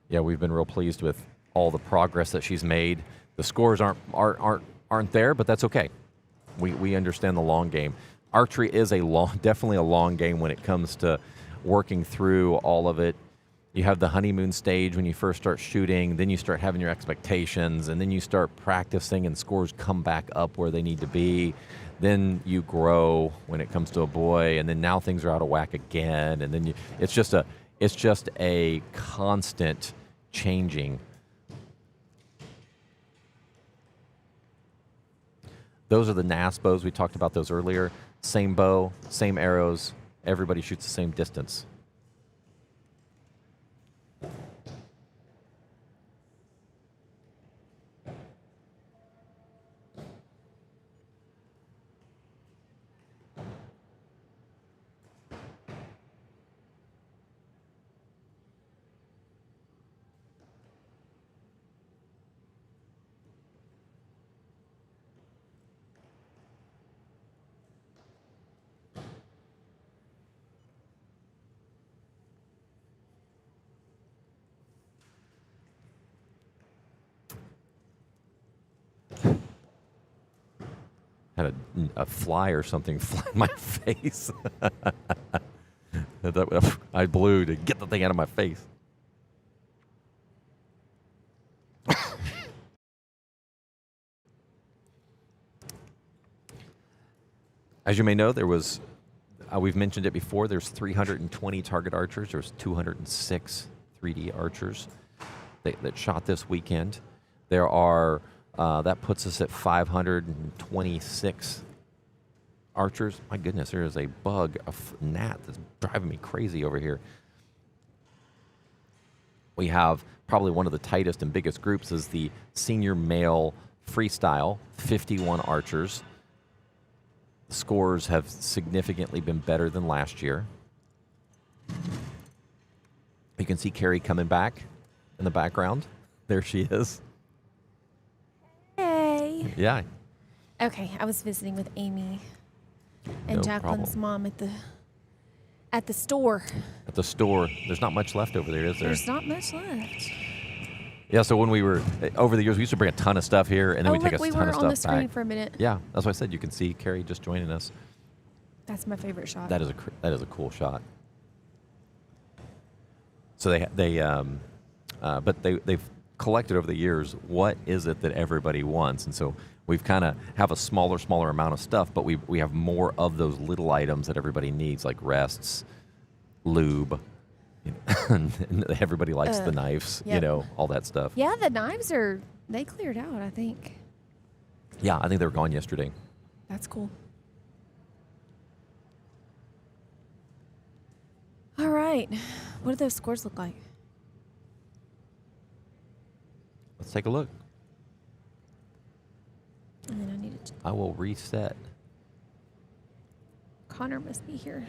Speaker 4: Yeah, we've been real pleased with all the progress that she's made. The scores aren't there, but that's okay. We understand the long game. Archery is definitely a long game when it comes to working through all of it. You have the honeymoon stage when you first start shooting, then you start having your expectations, and then you start practicing and scores come back up where they need to be. Then you grow when it comes to a boy, and then now things are out of whack again, and then it's just a constant changing. Those are the NAS bows. We talked about those earlier. Same bow, same arrows. Everybody shoots the same distance. Had a fly or something fly in my face. I blew to get the thing out of my face. As you may know, there was, we've mentioned it before, there's 320 target archers. There's 206 3D archers that shot this weekend. There are, that puts us at 526 archers. My goodness, there is a bug, a gnat that's driving me crazy over here. We have probably one of the tightest and biggest groups is the senior male freestyle, 51 archers. Scores have significantly been better than last year. You can see Carrie coming back in the background. There she is.
Speaker 5: Hey.
Speaker 4: Yeah.
Speaker 5: Okay, I was visiting with Amy and Jacqueline's mom at the store.
Speaker 4: At the store. There's not much left over there, is there?
Speaker 5: There's not much left.
Speaker 4: Yeah, so when we were, over the years, we used to bring a ton of stuff here, and then we take a ton of stuff back.
Speaker 5: We were on the screen for a minute.
Speaker 4: Yeah, that's what I said. You can see Carrie just joining us.
Speaker 5: That's my favorite shot.
Speaker 4: That is a cool shot. So they've collected over the years, what is it that everybody wants? And so we've kind of have a smaller amount of stuff, but we have more of those little items that everybody needs, like rests, lube. And everybody likes the knives,
Speaker 5: yep.
Speaker 4: All that stuff.
Speaker 5: Yeah, the knives they cleared out, I think.
Speaker 4: Yeah, I think they were gone yesterday.
Speaker 5: That's cool. All right. What do those scores look like?
Speaker 4: Let's take a look.
Speaker 5: And then I need to...
Speaker 4: I will reset.
Speaker 5: Connor must be here.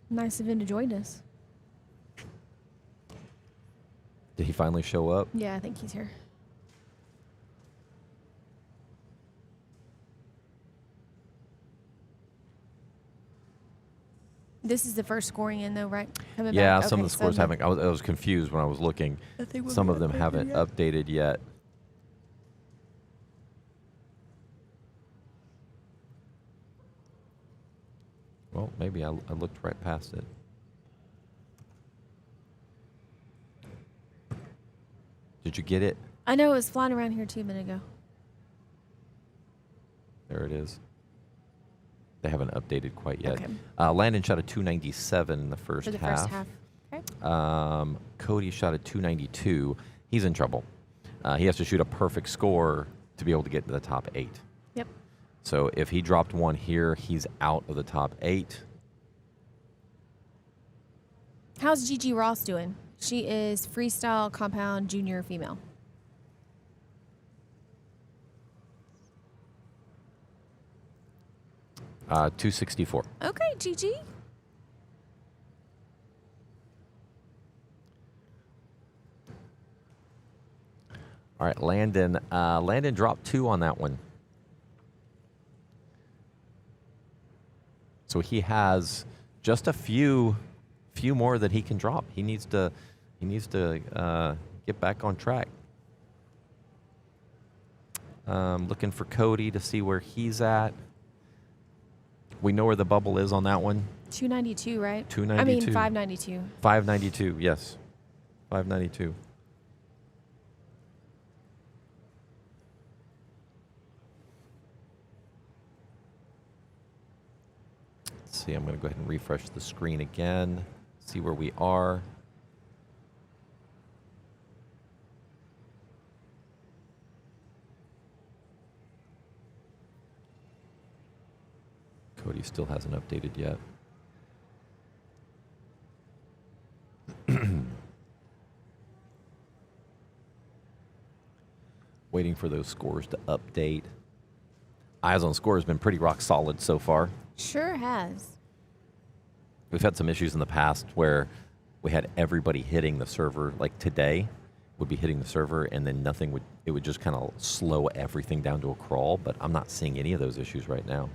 Speaker 5: Nice of him to join us.
Speaker 4: Did he finally show up?
Speaker 5: Yeah, I think he's here. This is the first scoring in, though, right? Coming
Speaker 4: yeah,
Speaker 5: back?
Speaker 4: some
Speaker 5: Okay,
Speaker 4: of the scores
Speaker 5: so
Speaker 4: haven't. I was confused when I was looking. Some of them haven't updated yet. Well, maybe I looked right past it. Did you get it?
Speaker 5: I know it was flying around here 2 minutes ago.
Speaker 4: There it is. They haven't updated quite yet.
Speaker 5: Okay.
Speaker 4: Landon shot a 297 in the first half.
Speaker 5: For the first half. Okay.
Speaker 4: Cody shot a 292. He's in trouble. He has to shoot a perfect score to be able to get to the top 8.
Speaker 5: Yep.
Speaker 4: So if he dropped one here, he's out of the top 8.
Speaker 5: How's Gigi Ross doing? She is freestyle compound junior female.
Speaker 4: 264.
Speaker 5: Okay, Gigi.
Speaker 4: All right, Landon. Landon dropped 2 on that one. So he has just a few more that he can drop. He needs to get back on track. Looking for Cody to see where he's at. We know where the bubble is on that one.
Speaker 5: 292, right?
Speaker 4: 292.
Speaker 5: I mean 592.
Speaker 4: 592, yes. 592. Let's see, I'm going to go ahead and refresh the screen again, see where we are. Cody still hasn't updated yet. Waiting for those scores to update. Eyes on Score has been pretty rock solid so far.
Speaker 5: Sure has.
Speaker 4: We've had some issues in the past where we had everybody hitting the server, like today would be hitting the server and then it would just kind of slow everything down to a crawl, but I'm not seeing any of those issues right now.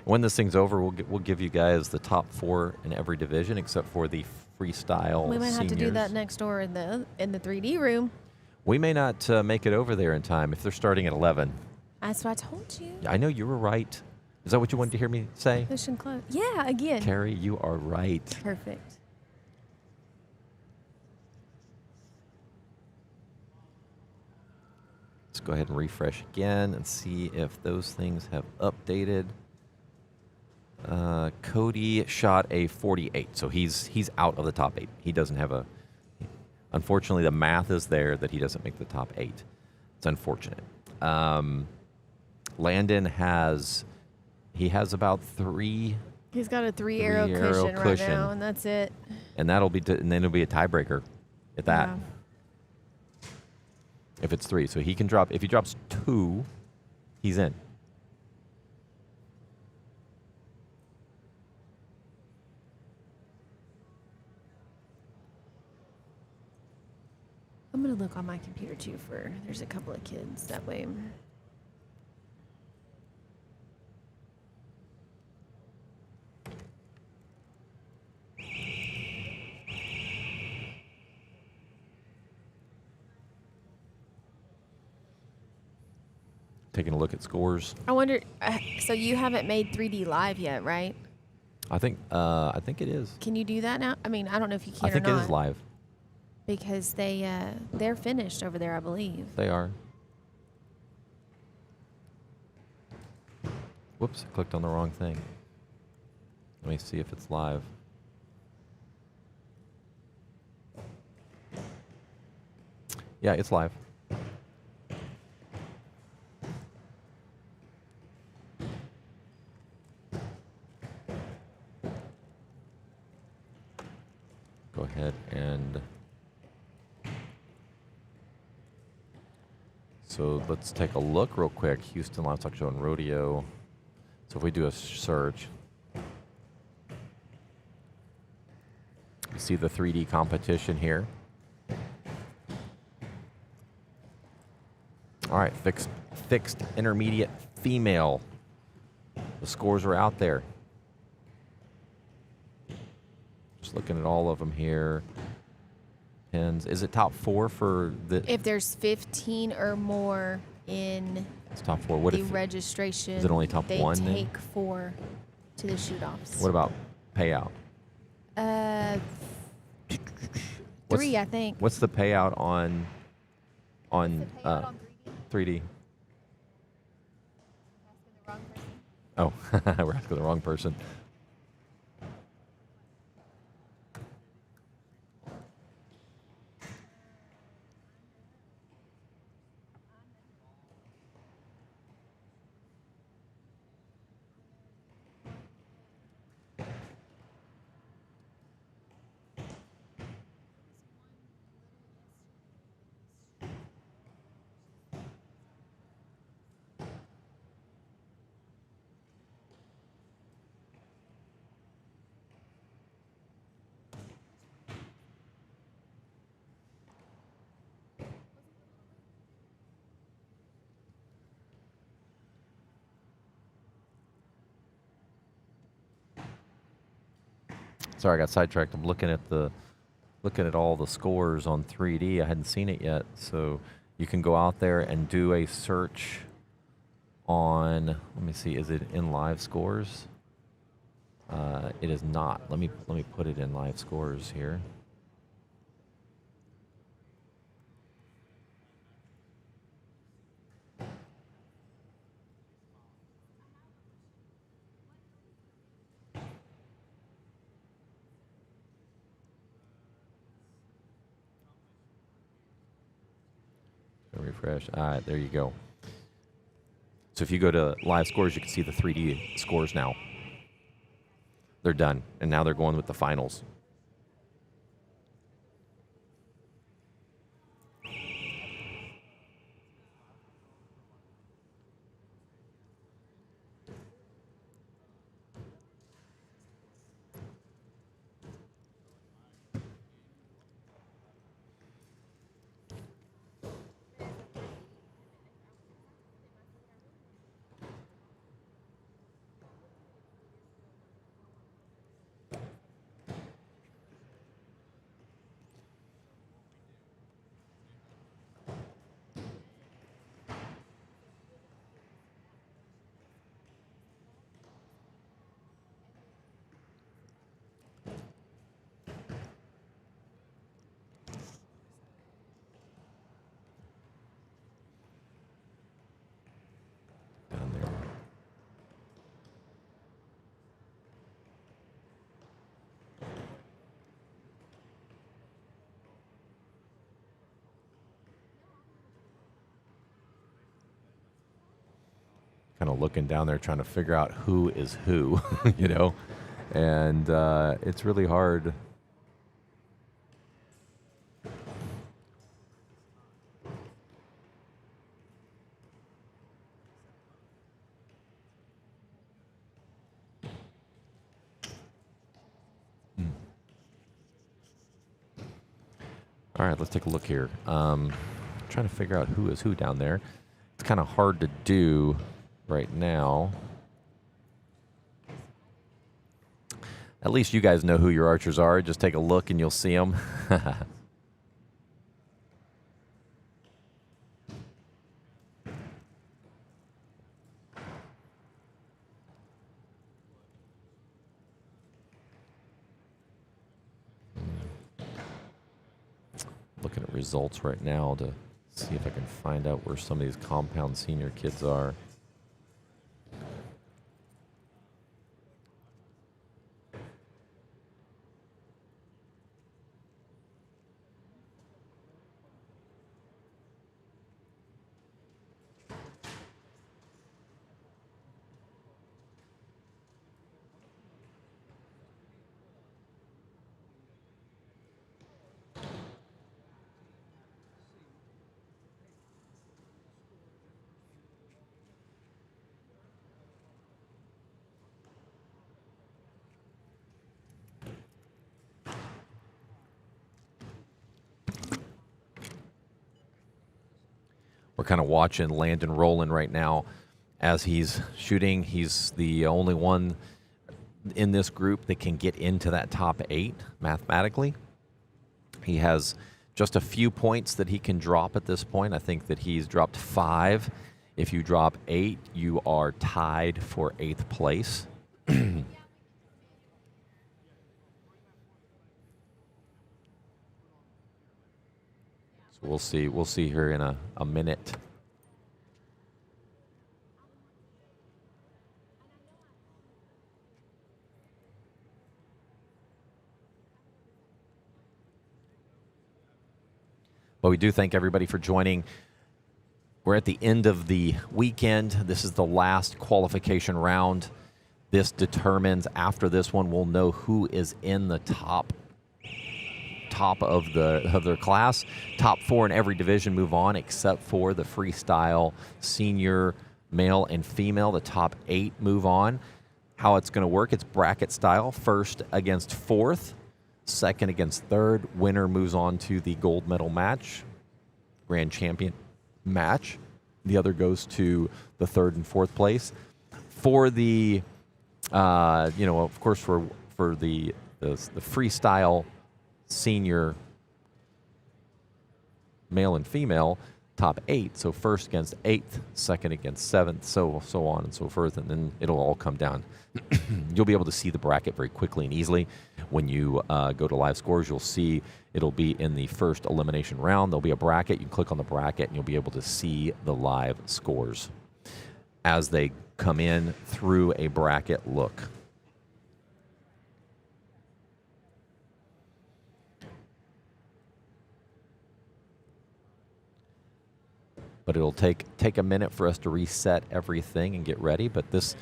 Speaker 4: When this thing's over, we'll give you guys the top 4 in every division except for the freestyle.
Speaker 5: We might have to do
Speaker 4: seniors.
Speaker 5: that next door in the 3D room.
Speaker 4: We may not make it over there in time if they're starting at 11.
Speaker 5: That's what I told you.
Speaker 4: I know you were right. Is that what you wanted to hear me say?
Speaker 5: Mission close. Yeah, again.
Speaker 4: Carrie, you are right.
Speaker 5: Perfect.
Speaker 4: Let's go ahead and refresh again and see if those things have updated. Cody shot a 48, so he's out of the top 8. He doesn't have a. Unfortunately, the math is there that he doesn't make the top 8. It's unfortunate. Landon has about 3.
Speaker 5: He's got a 3 arrow cushion right now, and that's it.
Speaker 4: And then it'll be a tiebreaker at that.
Speaker 5: Yeah.
Speaker 4: If it's 3, so he can drop. If he drops 2, he's in.
Speaker 5: I'm going to look on my computer, too, there's a couple of kids that way.
Speaker 4: Taking a look at scores.
Speaker 5: I wonder, so you haven't made 3D Live yet, right?
Speaker 4: I think it is.
Speaker 5: Can you do that now? I mean, I don't know if you can
Speaker 4: I think
Speaker 5: or
Speaker 4: it
Speaker 5: not.
Speaker 4: is live.
Speaker 5: Because they're finished over there, I believe.
Speaker 4: They are. Whoops, I clicked on the wrong thing. Let me see if it's live. Yeah, it's live. Go ahead and... So let's take a look real quick. Houston Livestock Show and Rodeo. So if we do a search, you see the 3D competition here. All right, fixed intermediate female. The scores are out there. Just looking at all of them here. Pins. Is it top 4 for the?
Speaker 5: If there's 15 or more in
Speaker 4: It's top 4. What
Speaker 5: the
Speaker 4: if
Speaker 5: registration,
Speaker 4: is it only top
Speaker 5: they
Speaker 4: 1 then?
Speaker 5: take 4 to the shoot-offs.
Speaker 4: What about payout?
Speaker 5: 3, I think.
Speaker 4: What's the payout on 3D? Oh, we're asking the wrong person. Sorry, I got sidetracked. I'm looking at all the scores on 3D. I hadn't seen it yet, so you can go out there and do a search on. Let me see. Is it in live scores? It is not. Let me put it in live scores here. Refresh. All right, there you go. So if you go to live scores, you can see the 3D scores now. They're done, and now they're going with the finals. Down there. Kind of looking down there, trying to figure out who is who, you know, and it's really hard. All right, let's take a look here. Trying to figure out who is who down there. It's kind of hard to do right now. At least you guys know who your archers are. Just take a look and you'll see them. Looking at results right now to see if I can find out where some of these compound senior kids are. We're kind of watching Landon Rowland right now as he's shooting. He's the only one in this group that can get into that top 8 mathematically. He has just a few points that he can drop at this point. I think that he's dropped 5. If you drop 8, you are tied for 8th place. We'll see. We'll see here in a minute. But we do thank everybody for joining. We're at the end of the weekend. This is the last qualification round. This determines, after this one, we'll know who is in the top of their class. Top 4 in every division move on, except for the freestyle senior male and female. The top 8 move on. How it's going to work, it's bracket style. First against 4th, second against 3rd. Winner moves on to the gold medal match, grand champion match. The other goes to the 3rd and 4th place. For the, of course, for the the freestyle senior male and female top 8. So first against 8th, second against 7th, so on and so forth, and then it'll all come down. You'll be able to see the bracket very quickly and easily. When you go to live scores, you'll see it'll be in the first elimination round. There'll be a bracket. You can click on the bracket, and you'll be able to see the live scores as they come in through a bracket look. But it'll take a minute for us to reset everything and get ready. But this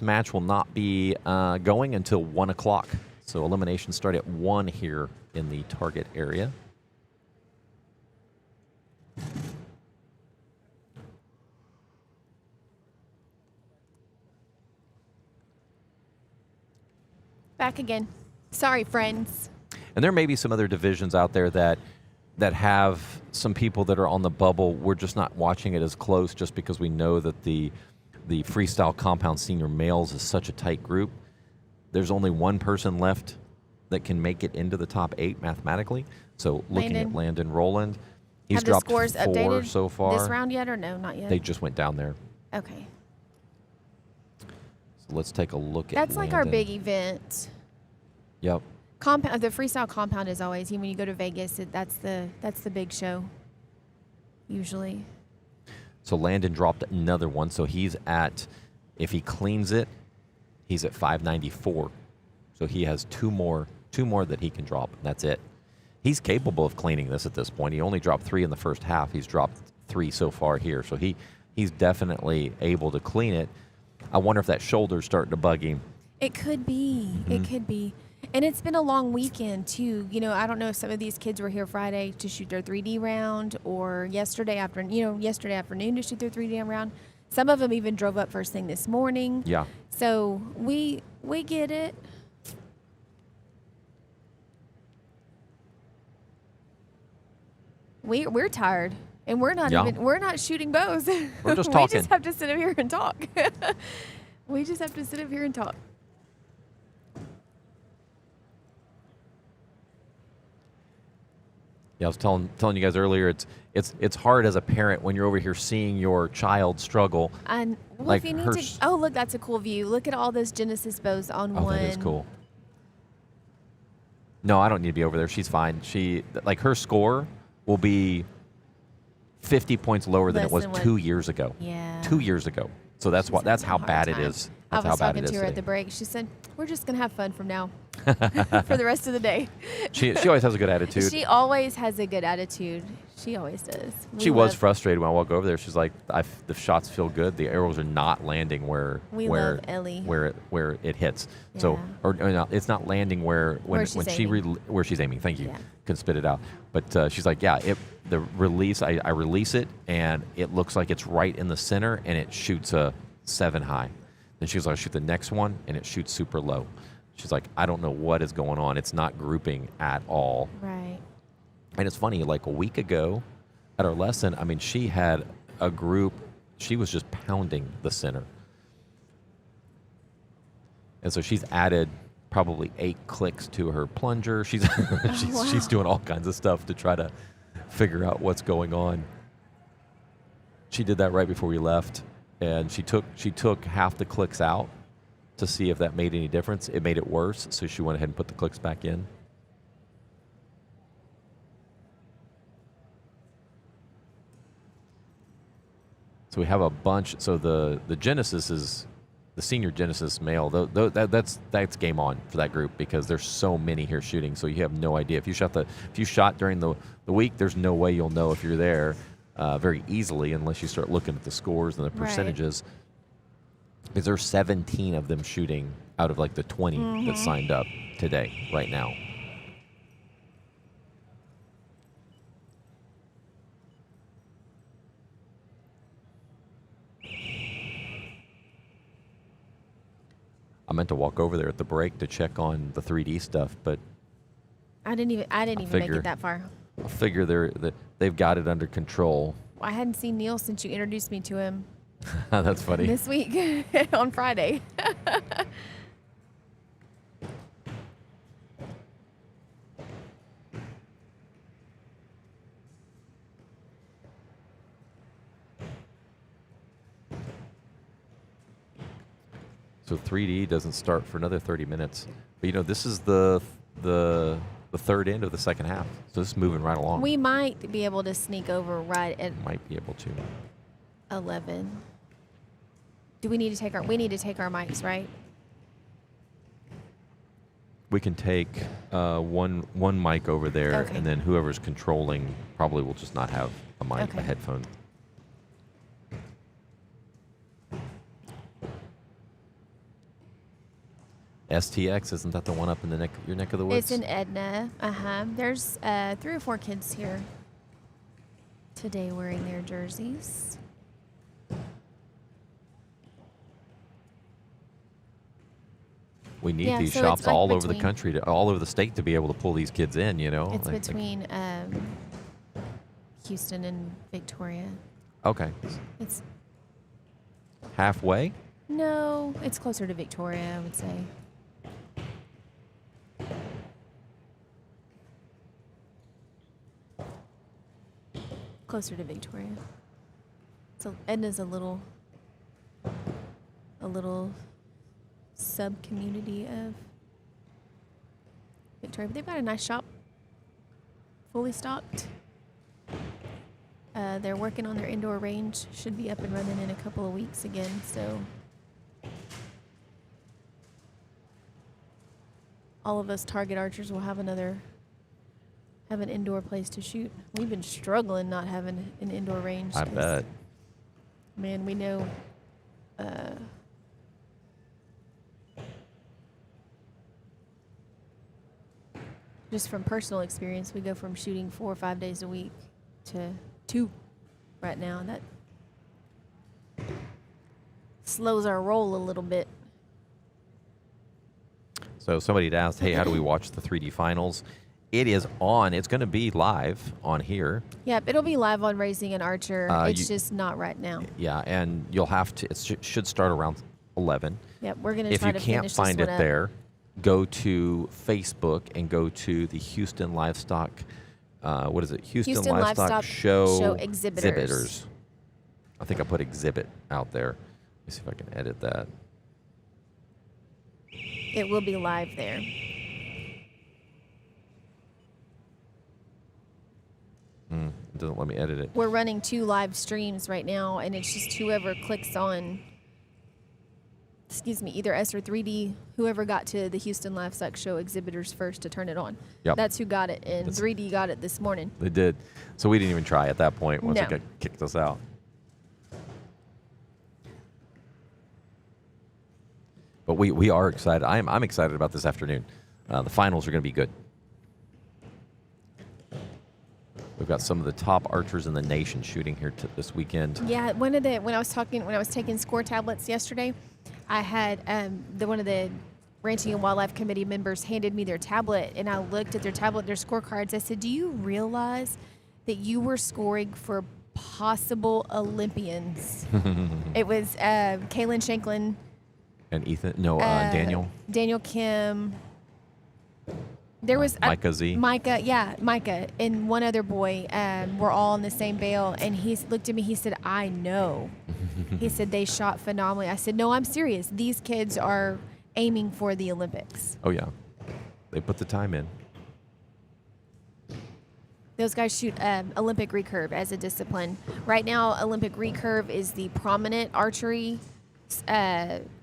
Speaker 4: match will not be going until 1 o'clock. So eliminations start at 1 here in the target area.
Speaker 5: Back again. Sorry, friends.
Speaker 4: And there may be some other divisions out there that have some people that are on the bubble. We're just not watching it as close just because we know that the freestyle compound senior males is such a tight group. There's only one person left that can make it into the top 8 mathematically. So looking at Landon Rowland, he's
Speaker 5: Have the
Speaker 4: dropped
Speaker 5: scores
Speaker 4: 4
Speaker 5: updated
Speaker 4: so far.
Speaker 5: this round yet or no? Not yet.
Speaker 4: They just went down there.
Speaker 5: Okay.
Speaker 4: So let's take a look at
Speaker 5: That's like our
Speaker 4: Landon.
Speaker 5: big event.
Speaker 4: Yep.
Speaker 5: The freestyle compound is always, when you go to Vegas, that's the big show, usually.
Speaker 4: So Landon dropped another one. So he's at, if he cleans it, he's at 594. So he has two more that he can drop. And that's it. He's capable of cleaning this at this point. He only dropped 3 in the first half. He's dropped 3 so far here. So he's definitely able to clean it. I wonder if that shoulder's starting to bug him.
Speaker 5: It could be.
Speaker 4: Mm-hmm.
Speaker 5: It could be. And it's been a long weekend, too. I don't know if some of these kids were here Friday to shoot their 3D round or yesterday afternoon to shoot their 3D round. Some of them even drove up first thing this morning.
Speaker 4: Yeah.
Speaker 5: So we get it. We're tired. And we're not shooting bows.
Speaker 4: We're just
Speaker 5: We
Speaker 4: talking.
Speaker 5: just have to sit up here and talk. We just have to sit up here and talk.
Speaker 4: Yeah, I was telling you guys earlier, it's hard as a parent when you're over here seeing your child struggle.
Speaker 5: And
Speaker 4: Like
Speaker 5: if you need
Speaker 4: her
Speaker 5: to,
Speaker 4: s-
Speaker 5: oh look, that's a cool view. Look at all those Genesis bows on
Speaker 4: Oh,
Speaker 5: one.
Speaker 4: that is cool. No, I don't need to be over there. She's fine. Her score will be 50 points lower than
Speaker 5: Less
Speaker 4: it was
Speaker 5: than what-
Speaker 4: 2 years ago.
Speaker 5: Yeah.
Speaker 4: 2 years ago. So that's
Speaker 5: She's
Speaker 4: what. That's
Speaker 5: having a
Speaker 4: how
Speaker 5: hard
Speaker 4: bad it
Speaker 5: time.
Speaker 4: is.
Speaker 5: I
Speaker 4: That's how
Speaker 5: was
Speaker 4: bad
Speaker 5: talking
Speaker 4: it
Speaker 5: to
Speaker 4: is
Speaker 5: her at the
Speaker 4: today.
Speaker 5: break. She said, "We're just gonna have fun from now for the rest of the day."
Speaker 4: She always has a good attitude.
Speaker 5: She always has a good attitude. She always does.
Speaker 4: She was frustrated when I walked over there. She's like, the shots feel good. The arrows are not landing where
Speaker 5: love Ellie.
Speaker 4: where it hits. So
Speaker 5: Yeah.
Speaker 4: or no, it's not landing where
Speaker 5: she's
Speaker 4: she
Speaker 5: aiming.
Speaker 4: where she's aiming. Thank you.
Speaker 5: Yeah.
Speaker 4: Can spit it out. But she's like, the release. I release it and it looks like it's right in the center and it shoots a 7 high. Then she was like, shoot the next one and it shoots super low. She's like, I don't know what is going on. It's not grouping at all.
Speaker 5: Right.
Speaker 4: And it's funny, like a week ago at our lesson, I mean, she had a group, she was just pounding the center. And so she's added probably 8 clicks to her plunger. She's she's doing all kinds of stuff to try to figure out what's going on. She did that right before we left, and she took half the clicks out to see if that made any difference. It made it worse, so she went ahead and put the clicks back in. So we have a bunch. So the Genesis is the senior Genesis male. That's game on for that group because there's so many here shooting. So you have no idea if you shot during the week. There's no way you'll know if you're there very easily unless you start looking at the scores and the percentages. Because there's 17 of them shooting out of like the 20 that signed up today right now. I meant to walk over there at the break to check on the 3D stuff, but
Speaker 5: I didn't even make
Speaker 4: figure-
Speaker 5: it that far.
Speaker 4: I figure they've got it under control.
Speaker 5: I hadn't seen Neil since you introduced me to him
Speaker 4: That's funny.
Speaker 5: this week on Friday.
Speaker 4: So 3D doesn't start for another 30 minutes. But you know, this is the third end of the second half. So this is moving right along.
Speaker 5: We might be able to sneak over right at
Speaker 4: Might be able to.
Speaker 5: 11. Do we need to take our? We need to take our mics, right?
Speaker 4: We can take one mic over there,
Speaker 5: Okay.
Speaker 4: and then whoever's controlling probably will just not have a mic,
Speaker 5: Okay.
Speaker 4: a headphone. STX, isn't that the one up in your neck of the woods?
Speaker 5: It's in Edna. There's 3 or 4 kids here today wearing their jerseys.
Speaker 4: We need
Speaker 5: Yeah,
Speaker 4: these
Speaker 5: so
Speaker 4: shops
Speaker 5: it's like
Speaker 4: all over the
Speaker 5: between-
Speaker 4: country, all over the state to be able to pull these kids in, you know?
Speaker 5: It's
Speaker 4: Like-
Speaker 5: between Houston and Victoria.
Speaker 4: Okay.
Speaker 5: It's
Speaker 4: Halfway?
Speaker 5: no, it's closer to Victoria, I would say. Closer to Victoria. So Edna's a little sub community of Victoria, but they've got a nice shop, fully stocked. They're working on their indoor range. Should be up and running in a couple of weeks again. So all of us target archers will have an indoor place to shoot. We've been struggling not having an indoor range.
Speaker 4: I
Speaker 5: 'cause,
Speaker 4: bet.
Speaker 5: Man, we know. Just from personal experience, we go from shooting 4 or 5 days a week to 2 right now. That slows our roll a little bit.
Speaker 4: So somebody had asked, hey, how do we watch the 3D finals? It is on. It's going to be live on here.
Speaker 5: Yep, it'll be live on Raising an Archer. It's
Speaker 4: you-
Speaker 5: just not right now.
Speaker 4: Yeah, and you'll have to, should start around 11.
Speaker 5: Yep, we're going to
Speaker 4: If
Speaker 5: try
Speaker 4: you
Speaker 5: to
Speaker 4: can't
Speaker 5: finish
Speaker 4: find
Speaker 5: this
Speaker 4: it
Speaker 5: one up.
Speaker 4: there, go to Facebook and go to the Houston Livestock, what is it? Houston Livestock Show
Speaker 5: Exhibitors.
Speaker 4: I think I put exhibit out there. Let me see if I can edit that.
Speaker 5: It will be live there.
Speaker 4: It doesn't let me edit it.
Speaker 5: We're running 2 live streams right now, and it's just whoever clicks on, either S or 3D, whoever got to the Houston Livestock Show Exhibitors first to turn it on.
Speaker 4: Yep.
Speaker 5: That's who got it, and
Speaker 4: That's-
Speaker 5: 3D got it this morning.
Speaker 4: They did. So we didn't even try at that point once
Speaker 5: No.
Speaker 4: it got kicked us out. But we are excited. I'm excited about this afternoon. The finals are going to be good. We've got some of the top archers in the nation shooting here this weekend.
Speaker 5: Yeah, when I was taking score tablets yesterday, I had one of the Ranching and Wildlife Committee members handed me their tablet, and I looked at their tablet, their scorecards. I said, "Do you realize that you were scoring for possible Olympians?" It was Kaylin Shanklin,
Speaker 4: And Daniel.
Speaker 5: Daniel Kim. There was
Speaker 4: Micah Z.
Speaker 5: Micah, and one other boy. We're all in the same bail, and he looked at me. He said, "I know." He said they shot phenomenally. I said, "No, I'm serious. These kids are aiming for the Olympics."
Speaker 4: Oh, yeah. They put the time in.
Speaker 5: Those guys shoot Olympic recurve as a discipline. Right now, Olympic recurve is the prominent archery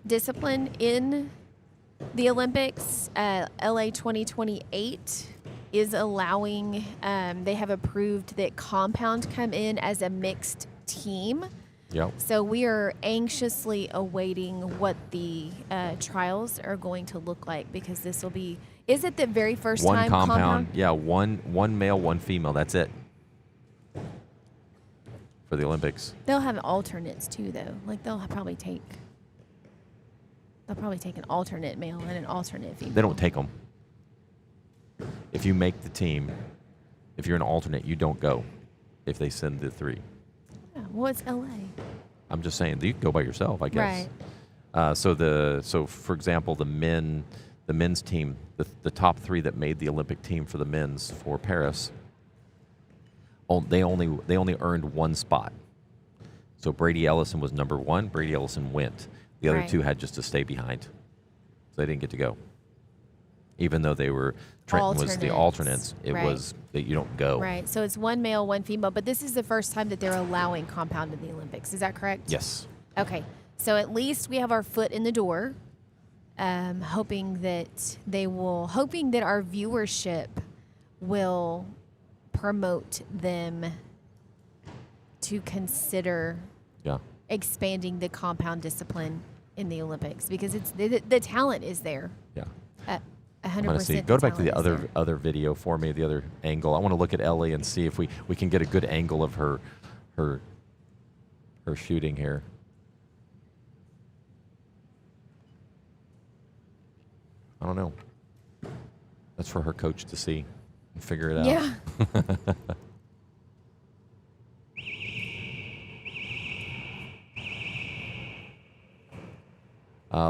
Speaker 5: discipline in the Olympics. LA 2028 is allowing, they have approved that compound come in as a mixed team.
Speaker 4: Yep.
Speaker 5: So we are anxiously awaiting what the trials are going to look like, because this will be, is it the very first
Speaker 4: One
Speaker 5: time
Speaker 4: compound. Yeah, one male, one female. That's it. For the Olympics.
Speaker 5: They'll have alternates too, though. Like they'll probably take an alternate male and an alternate female.
Speaker 4: They don't take them. If you make the team, if you're an alternate, you don't go. If they send the 3.
Speaker 5: Yeah, well, it's LA.
Speaker 4: I'm just saying, you can go by yourself, I guess.
Speaker 5: Right.
Speaker 4: So for example, the men's team, the top 3 that made the Olympic team for the men's for Paris, they only earned 1 spot. So Brady Ellison was number 1. Brady Ellison went. The other
Speaker 5: Right.
Speaker 4: two had just to stay behind. So they didn't get to go. Even though they were, Trenton was the alternates, it
Speaker 5: Right.
Speaker 4: was that you don't go.
Speaker 5: Right. So it's one male, one female, but this is the first time that they're allowing compound in the Olympics. Is that correct?
Speaker 4: Yes.
Speaker 5: Okay. So at least we have our foot in the door, hoping that our viewership will promote them to consider
Speaker 4: Yeah.
Speaker 5: expanding the compound discipline in the Olympics, because it's the talent is there.
Speaker 4: Yeah.
Speaker 5: 100%.
Speaker 4: I'm gonna see. Go back to the
Speaker 5: talent is there.
Speaker 4: other video for me, the other angle. I want to look at Ellie and see if we can get a good angle of her shooting here. I don't know. That's for her coach to see and figure it out.
Speaker 5: Yeah.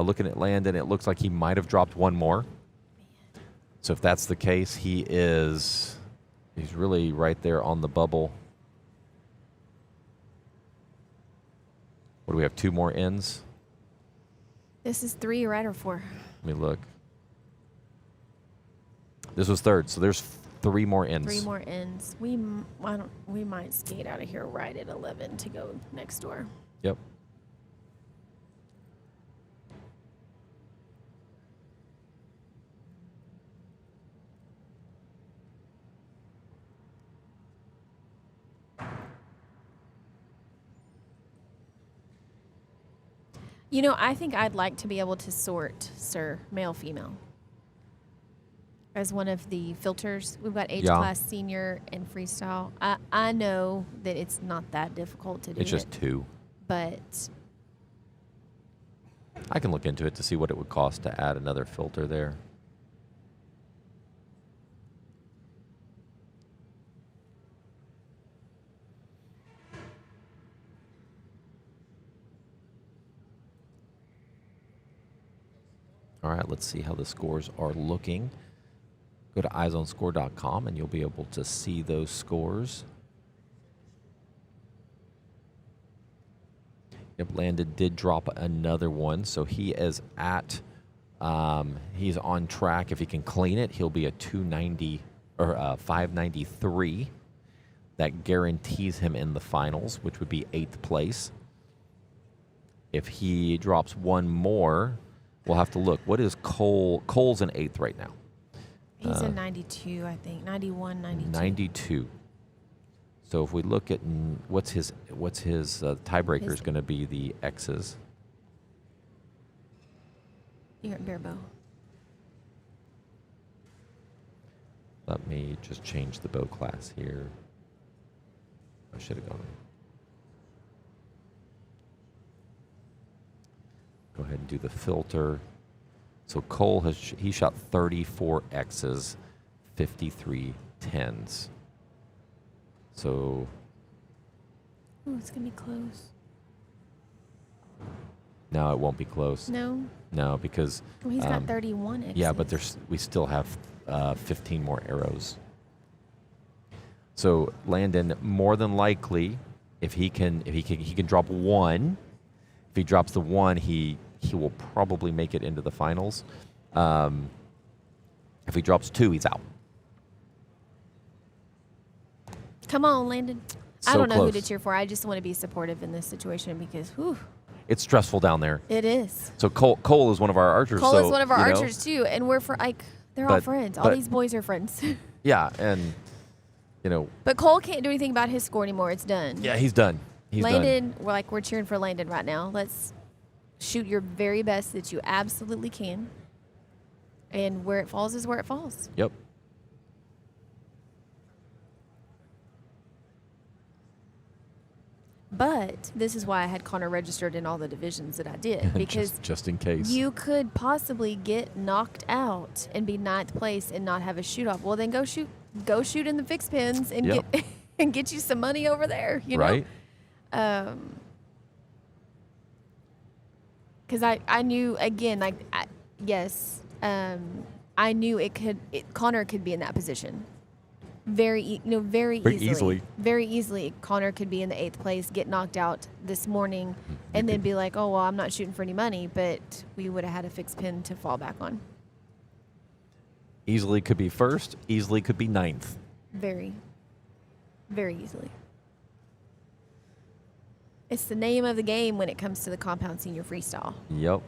Speaker 4: Looking at Landon, it looks like he might have dropped one more. So if that's the case, he's really right there on the bubble. What do we have? 2 more ends?
Speaker 5: This is 3, right, or 4?
Speaker 4: Let me look. This was 3rd, so there's 3 more ends.
Speaker 5: 3 more ends. We might skate out of here right at 11 to go next door.
Speaker 4: Yep.
Speaker 5: You know, I think I'd like to be able to sort, sir, male, female, as one of the filters. We've got H class, senior, and freestyle. I know that it's not that difficult to do.
Speaker 4: It's just 2.
Speaker 5: But
Speaker 4: I can look into it to see what it would cost to add another filter there. All right, let's see how the scores are looking. Go to eyesonscore.com and you'll be able to see those scores. Yep, Landon did drop another one, so he is at, he's on track. If he can clean it, he'll be a 290 or 593. That guarantees him in the finals, which would be 8th place. If he drops one more, we'll have to look. What is Cole? Cole's in 8th right now.
Speaker 5: he's a 92, I think. 91, 92.
Speaker 4: 92. So if we look at what's his tiebreaker is going to be the X's.
Speaker 5: You're at bare bow.
Speaker 4: Let me just change the bow class here. I should have gone. Go ahead and do the filter. So Cole he shot 34 X's, 53 10s. So
Speaker 5: Oh, it's going to be close.
Speaker 4: no, it won't be close.
Speaker 5: No?
Speaker 4: No, because
Speaker 5: Well, he's got 31 X's.
Speaker 4: yeah, but we still have 15 more arrows. So Landon, more than likely, if he can drop one. If he drops the one, he will probably make it into the finals. If he drops 2, he's out.
Speaker 5: Come on, Landon. I
Speaker 4: So
Speaker 5: don't know who to
Speaker 4: close.
Speaker 5: cheer for. I just want to be supportive in this situation because, whew,
Speaker 4: It's stressful down there.
Speaker 5: it is.
Speaker 4: So Cole is one of our archers.
Speaker 5: Cole
Speaker 4: so,
Speaker 5: is one of our
Speaker 4: you know,
Speaker 5: archers, too, and we're they're all
Speaker 4: But-
Speaker 5: friends. All
Speaker 4: but-
Speaker 5: these boys are friends.
Speaker 4: Yeah, and
Speaker 5: But Cole can't do anything about his score anymore. It's done.
Speaker 4: yeah, he's done. He's done.
Speaker 5: Landon, we're cheering for Landon right now. Let's shoot your very best that you absolutely can. And where it falls is where it falls.
Speaker 4: Yep.
Speaker 5: But this is why I had Connor registered in all the divisions that I did. Because
Speaker 4: just in case.
Speaker 5: you could possibly get knocked out and be 9th place and not have a shoot off. Well, then go shoot in the fixed pins and
Speaker 4: Yeah.
Speaker 5: get and get you some money over there. You know,
Speaker 4: right?
Speaker 5: because I knew again, I knew Connor could be in that position. very
Speaker 4: Very easily.
Speaker 5: Very easily, Connor could be in the 8th place, get knocked out this morning, and then be like, oh, well, I'm not shooting for any money, but we would have had a fixed pin to fall back on.
Speaker 4: Easily could be first. Easily could be 9th.
Speaker 5: Very, very easily. It's the name of the game when it comes to the compound senior freestyle.
Speaker 4: Yep.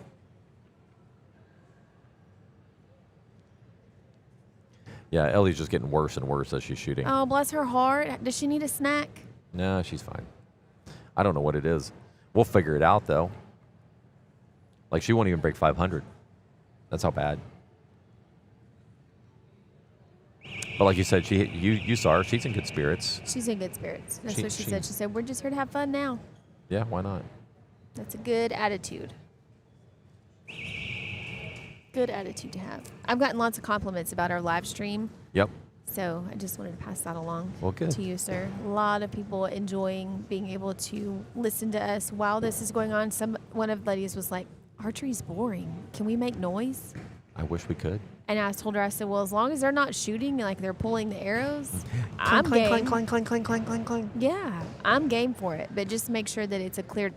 Speaker 4: Yeah, Ellie's just getting worse and worse as she's shooting.
Speaker 5: Oh, bless her heart. Does she need a snack?
Speaker 4: No, she's fine. I don't know what it is. We'll figure it out, though. Like, she won't even break 500. That's how bad. But like you said, you saw her. She's in good spirits.
Speaker 5: She's in good spirits. That's what she said. She said, we're just here to have fun now.
Speaker 4: Yeah, why not?
Speaker 5: That's a good attitude. Good attitude to have. I've gotten lots of compliments about our live stream.
Speaker 4: Yep.
Speaker 5: So I just wanted to pass that along
Speaker 4: to
Speaker 5: you, sir. A lot of people enjoying being able to listen to us while this is going on. One of the ladies was like, archery's boring. Can we make noise?
Speaker 4: I wish we could.
Speaker 5: And I told her, I said, well, as long as they're not shooting, like they're pulling the arrows, I'm game.
Speaker 7: Clang, clang, clang, clang, clang, clang.
Speaker 5: Yeah, I'm game for it. But just make sure that it's a clear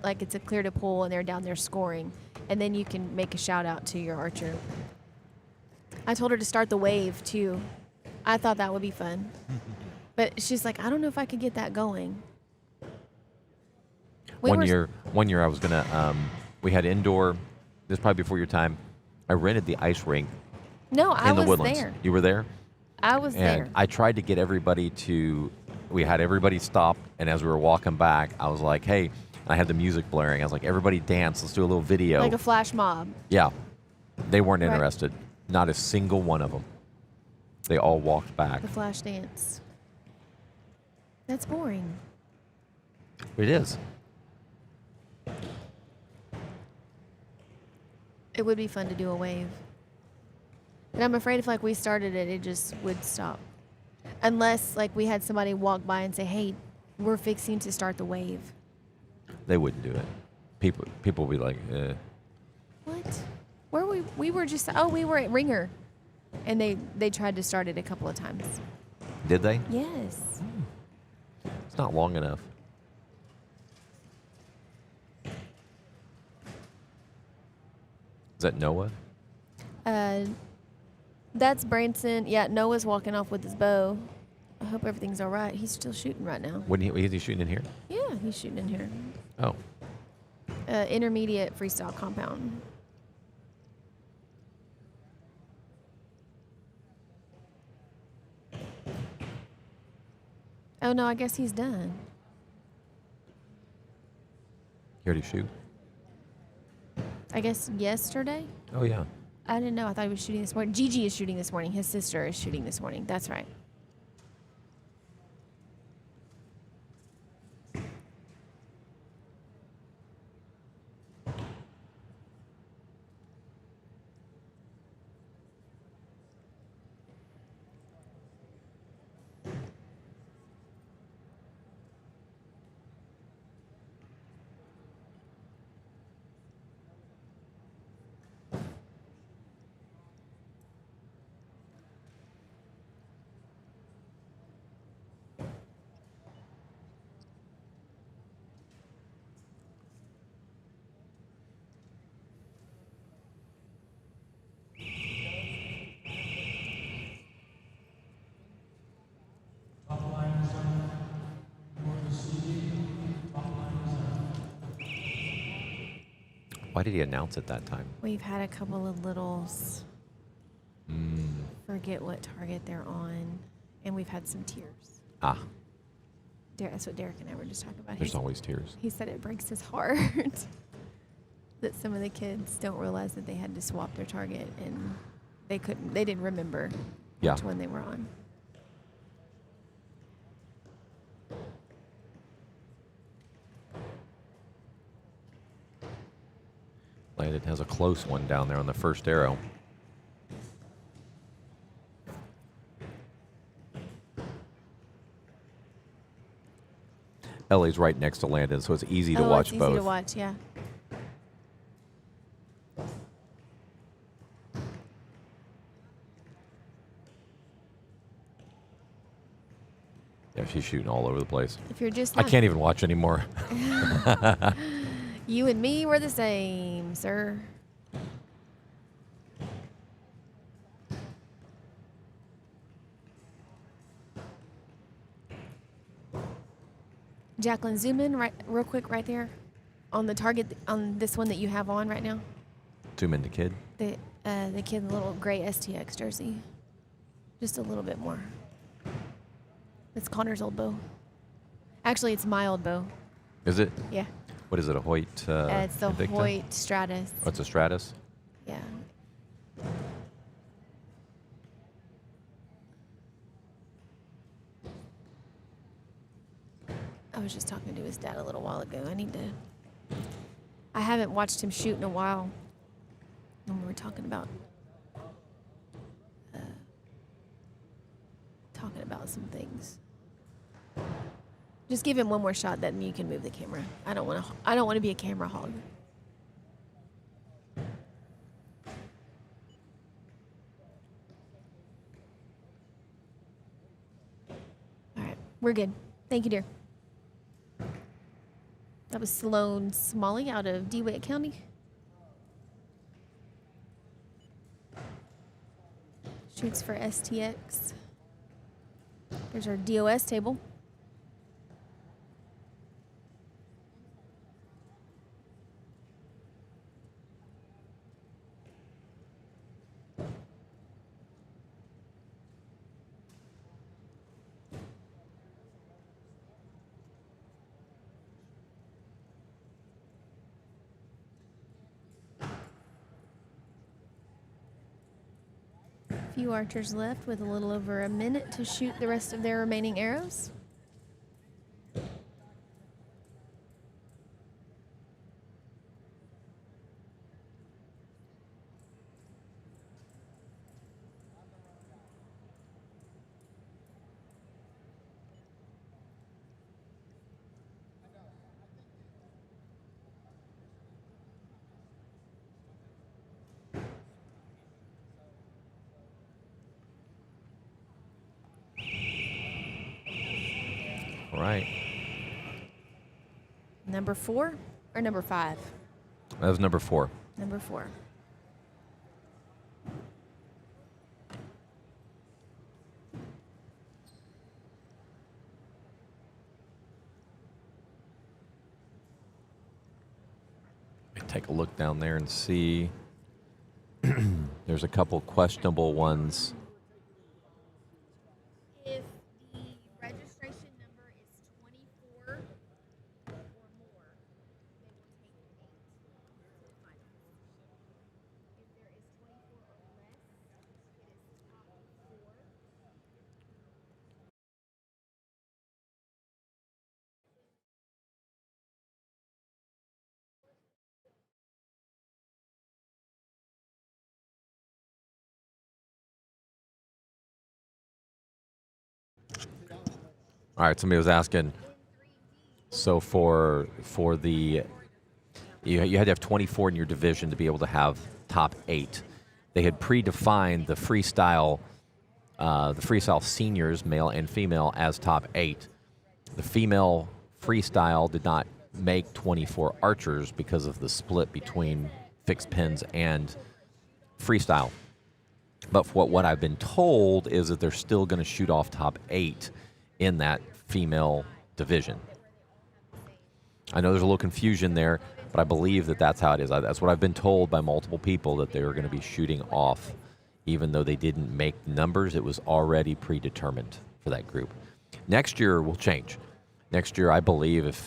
Speaker 5: to pull and they're down there scoring. And then you can make a shout out to your archer. I told her to start the wave too. I thought that would be fun. But she's like, I don't know if I could get that going.
Speaker 4: One year I was gonna we had indoor, this is probably before your time. I rented the ice rink.
Speaker 5: No, I
Speaker 4: in the
Speaker 5: was
Speaker 4: Woodlands.
Speaker 5: there.
Speaker 4: You were there?
Speaker 5: I was there.
Speaker 4: And I tried to get everybody we had everybody stop, and as we were walking back, I was like, hey, I had the music blaring. I was like, everybody dance, let's do a little video.
Speaker 5: Like a flash mob.
Speaker 4: Yeah. They weren't
Speaker 5: Right.
Speaker 4: interested. Not a single one of them. They all walked back.
Speaker 5: The flash dance. That's boring.
Speaker 4: It is.
Speaker 5: It would be fun to do a wave. But I'm afraid if like we started it, it just would stop. Unless like we had somebody walk by and say, hey, we're fixing to start the wave.
Speaker 4: They wouldn't do it. People would be like, eh.
Speaker 5: What? Where we were just, we were at Ringer. And they tried to start it a couple of times.
Speaker 4: Did they?
Speaker 5: Yes.
Speaker 4: It's not long enough. Is that Noah?
Speaker 5: That's Branson. Yeah, Noah's walking off with his bow. I hope everything's all right. He's still shooting right now.
Speaker 4: Is he shooting in here?
Speaker 5: Yeah, he's shooting in here.
Speaker 4: Oh.
Speaker 5: Intermediate freestyle compound. Oh, no, I guess he's done.
Speaker 4: You already shoot?
Speaker 5: I guess yesterday?
Speaker 4: Oh, yeah.
Speaker 5: I didn't know. I thought he was shooting this morning. Gigi is shooting this morning. His sister is shooting this morning. That's right.
Speaker 4: Why did he announce it that time?
Speaker 5: We've had a couple of littles forget what target they're on, and we've had some tears.
Speaker 4: Ah,
Speaker 5: That's what Derek and I were just talking about.
Speaker 4: there's always tears.
Speaker 5: He said it breaks his heart that some of the kids don't realize that they had to swap their target, and they didn't remember
Speaker 4: Yeah.
Speaker 5: which one they were on.
Speaker 4: Landon has a close one down there on the first arrow. Ellie's right next to Landon, so it's easy to watch
Speaker 5: it's
Speaker 4: both.
Speaker 5: easy to watch, yeah.
Speaker 4: Yeah, she's shooting all over the place.
Speaker 5: If you're just
Speaker 4: I
Speaker 5: not,
Speaker 4: can't even watch anymore.
Speaker 5: you and me were the same, sir. Jacqueline, zoom in real quick right there on the target on this one that you have on right now.
Speaker 4: Zoom in the kid.
Speaker 5: The kid in the little gray STX jersey. Just a little bit more. It's Connor's old bow. Actually, it's my old bow.
Speaker 4: Is it?
Speaker 5: Yeah.
Speaker 4: What is it, a Hoyt
Speaker 5: It's the
Speaker 4: Invicta?
Speaker 5: Hoyt Stratus.
Speaker 4: Oh, it's a Stratus?
Speaker 5: Yeah. I was just talking to his dad a little while ago. I haven't watched him shoot in a while. And we were talking about some things. Just give him one more shot, then you can move the camera. I don't want to be a camera hog. All right, we're good. Thank you, dear. That was Sloan Smalley out of DeWitt County. Shoots for STX. There's our DOS table. Few archers left with a little over a minute to shoot the rest of their remaining arrows.
Speaker 4: All right.
Speaker 5: Number 4 or number 5?
Speaker 4: That was number 4.
Speaker 5: Number 4.
Speaker 4: Take a look down there and see. There's a couple questionable ones.
Speaker 5: If the registration number is 24 or more, they will take 8 to the final. If there is 24 or less, it is top 4.
Speaker 4: All right, somebody was asking. So for the you had to have 24 in your division to be able to have top 8. They had predefined the freestyle seniors, male and female, as top 8. The female freestyle did not make 24 archers because of the split between fixed pins and freestyle. But what I've been told is that they're still going to shoot off top 8 in that female division. I know there's a little confusion there, but I believe that that's how it is. That's what I've been told by multiple people, that they were going to be shooting off. Even though they didn't make numbers, it was already predetermined for that group. Next year will change. Next year, I believe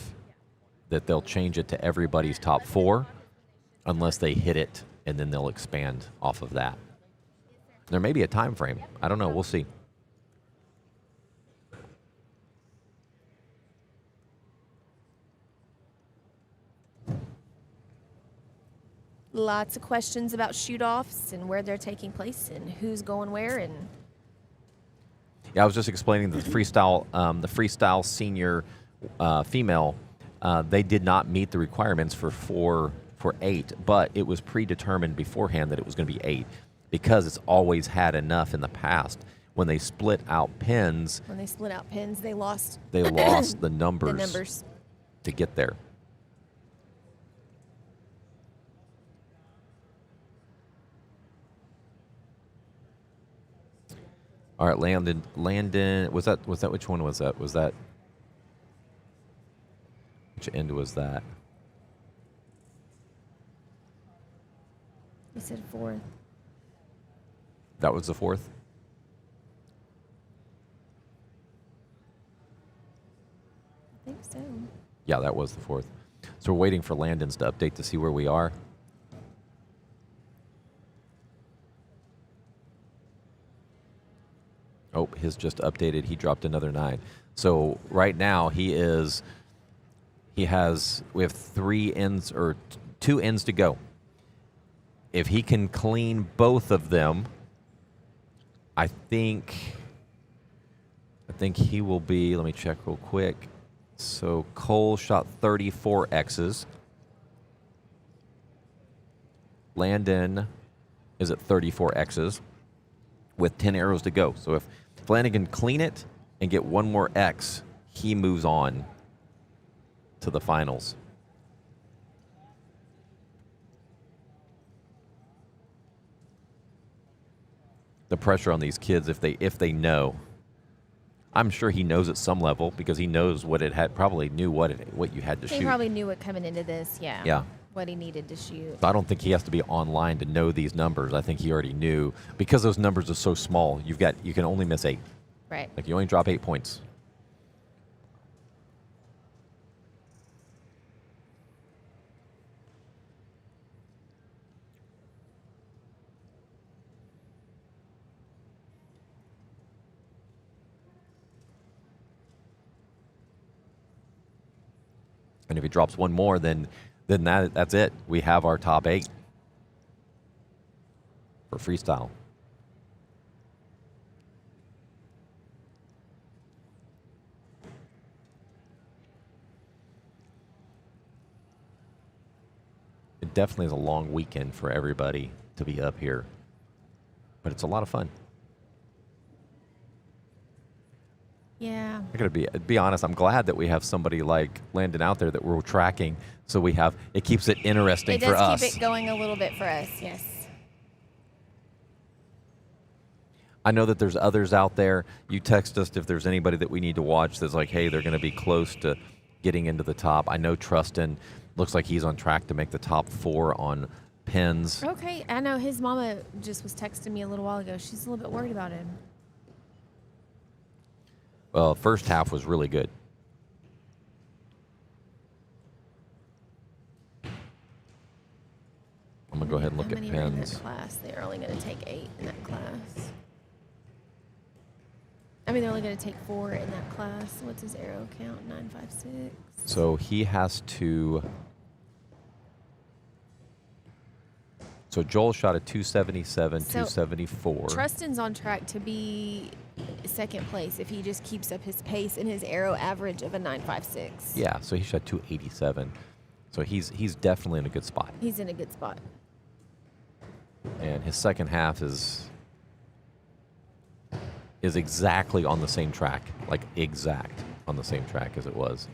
Speaker 4: that they'll change it to everybody's top 4 unless they hit it, and then they'll expand off of that. There may be a time frame. I don't know. We'll see.
Speaker 5: Lots of questions about shoot-offs and where they're taking place and who's going where. And
Speaker 4: yeah, I was just explaining the freestyle senior female. They did not meet the requirements for 8, but it was predetermined beforehand that it was going to be 8 because it's always had enough in the past when they split out pins,
Speaker 5: they lost
Speaker 4: they lost the numbers,
Speaker 5: the numbers
Speaker 4: to get there. All right, Landon, was that which one was that? Was that which end was that?
Speaker 5: You said 4th.
Speaker 4: That was the 4th?
Speaker 5: I think so.
Speaker 4: Yeah, that was the 4th. So we're waiting for Landon's to update to see where we are. Oh, his just updated. He dropped another 9. So right now we have 3 ends or 2 ends to go. If he can clean both of them, I think he will be, let me check real quick. So Cole shot 34 X's. Landon is at 34 X's with 10 arrows to go. So if Landon can clean it and get one more X, he moves on to the finals. The pressure on these kids, if they know, I'm sure he knows at some level because he knows what it had. Probably knew what you had to shoot.
Speaker 5: He probably knew it coming into this. Yeah.
Speaker 4: Yeah.
Speaker 5: What he needed to shoot.
Speaker 4: So I don't think he has to be online to know these numbers. I think he already knew because those numbers are so small. You can only miss 8.
Speaker 5: Right.
Speaker 4: Like you only drop 8 points. And if he drops one more, then that's it. We have our top 8 for freestyle. It definitely is a long weekend for everybody to be up here, but it's a lot of fun.
Speaker 5: Yeah.
Speaker 4: I gotta be honest. I'm glad that we have somebody like Landon out there that we're tracking, so it keeps it interesting for us.
Speaker 5: It does keep it going a little bit for us. Yes.
Speaker 4: I know that there's others out there. You text us if there's anybody that we need to watch that's like, hey, they're going to be close to getting into the top. I know Trustin looks like he's on track to make the top 4 on pins.
Speaker 5: Okay, I know his mama just was texting me a little while ago. She's a little bit worried about him.
Speaker 4: Well, first half was really good. I'm going to go ahead and look
Speaker 5: How
Speaker 4: at
Speaker 5: many are in
Speaker 4: pins.
Speaker 5: that class? They're only going to take 8 in that class. I mean, they're only going to take 4 in that class. What's his arrow count? 9, 5, 6.
Speaker 4: So he has to... So Joel shot a 277, 274.
Speaker 5: Trustin's on track to be second place if he just keeps up his pace and his arrow average of a 9.56.
Speaker 4: Yeah, so he shot 287. So he's definitely in a good spot.
Speaker 5: He's in a good spot.
Speaker 4: And his second half is exactly on the same track, like exact on the same track as it was.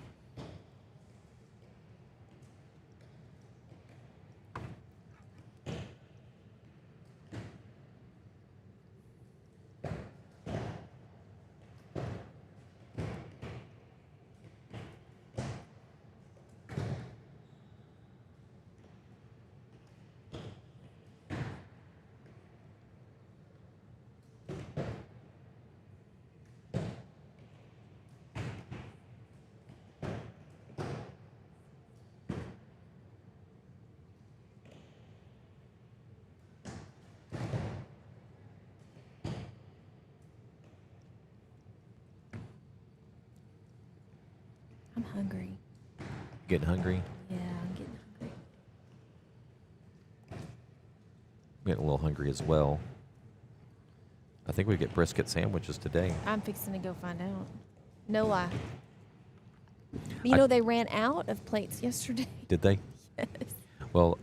Speaker 5: I'm hungry.
Speaker 4: Getting hungry?
Speaker 5: Yeah, I'm getting hungry.
Speaker 4: I'm getting a little hungry as well. I think we get brisket sandwiches today.
Speaker 5: I'm fixing to go find out. No lie. You know, they ran out of plates yesterday.
Speaker 4: Did they?
Speaker 5: Yes.
Speaker 4: Well,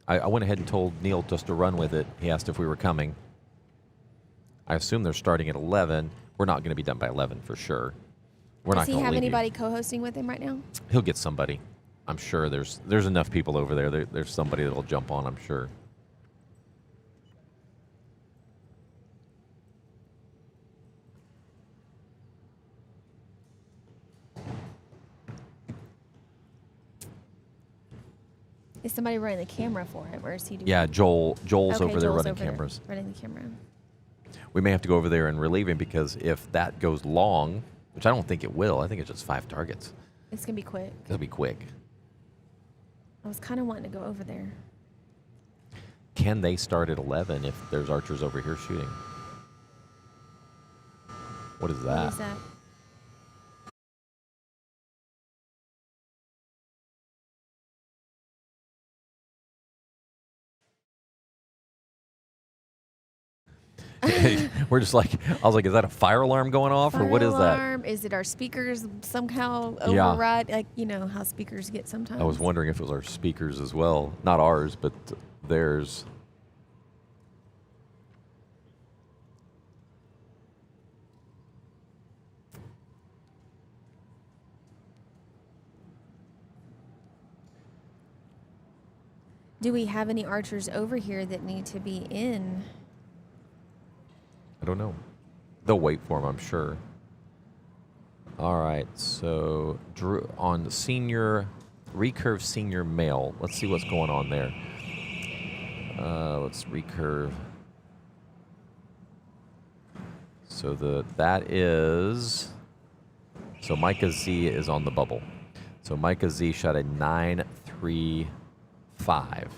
Speaker 4: I went ahead and told Neil just to run with it. He asked if we were coming. I assume they're starting at 11. We're not going to be done by 11 for sure. We're not
Speaker 5: Does he
Speaker 4: going to
Speaker 5: have
Speaker 4: leave you.
Speaker 5: anybody co-hosting with him right now?
Speaker 4: He'll get somebody. I'm sure there's enough people over there. There's somebody that'll jump on, I'm sure.
Speaker 5: Is somebody running the camera for him, or is he doing?
Speaker 4: Yeah, Joel's
Speaker 5: Okay,
Speaker 4: over there
Speaker 5: Joel's
Speaker 4: running
Speaker 5: over there
Speaker 4: cameras.
Speaker 5: running the camera.
Speaker 4: We may have to go over there and relieve him because if that goes long, which I don't think it will, I think it's just 5 targets.
Speaker 5: It's gonna be quick.
Speaker 4: It'll be quick.
Speaker 5: I was kind of wanting to go over there.
Speaker 4: Can they start at 11 if there's archers over here shooting? What is that?
Speaker 5: What is that?
Speaker 4: We're just like, I was like, is that a fire alarm going off or what is that?
Speaker 5: Alarm? Is it our speakers somehow
Speaker 4: Yeah.
Speaker 5: override? Like, you know how speakers get sometimes.
Speaker 4: I was wondering if it was our speakers as well. Not ours, but theirs.
Speaker 5: Do we have any archers over here that need to be in?
Speaker 4: I don't know. They'll wait for him, I'm sure. All right, so Drew on the senior, recurve senior male. Let's see what's going on there. Let's recurve. So that is, so Micah Z is on the bubble. So Micah Z shot a 9.35.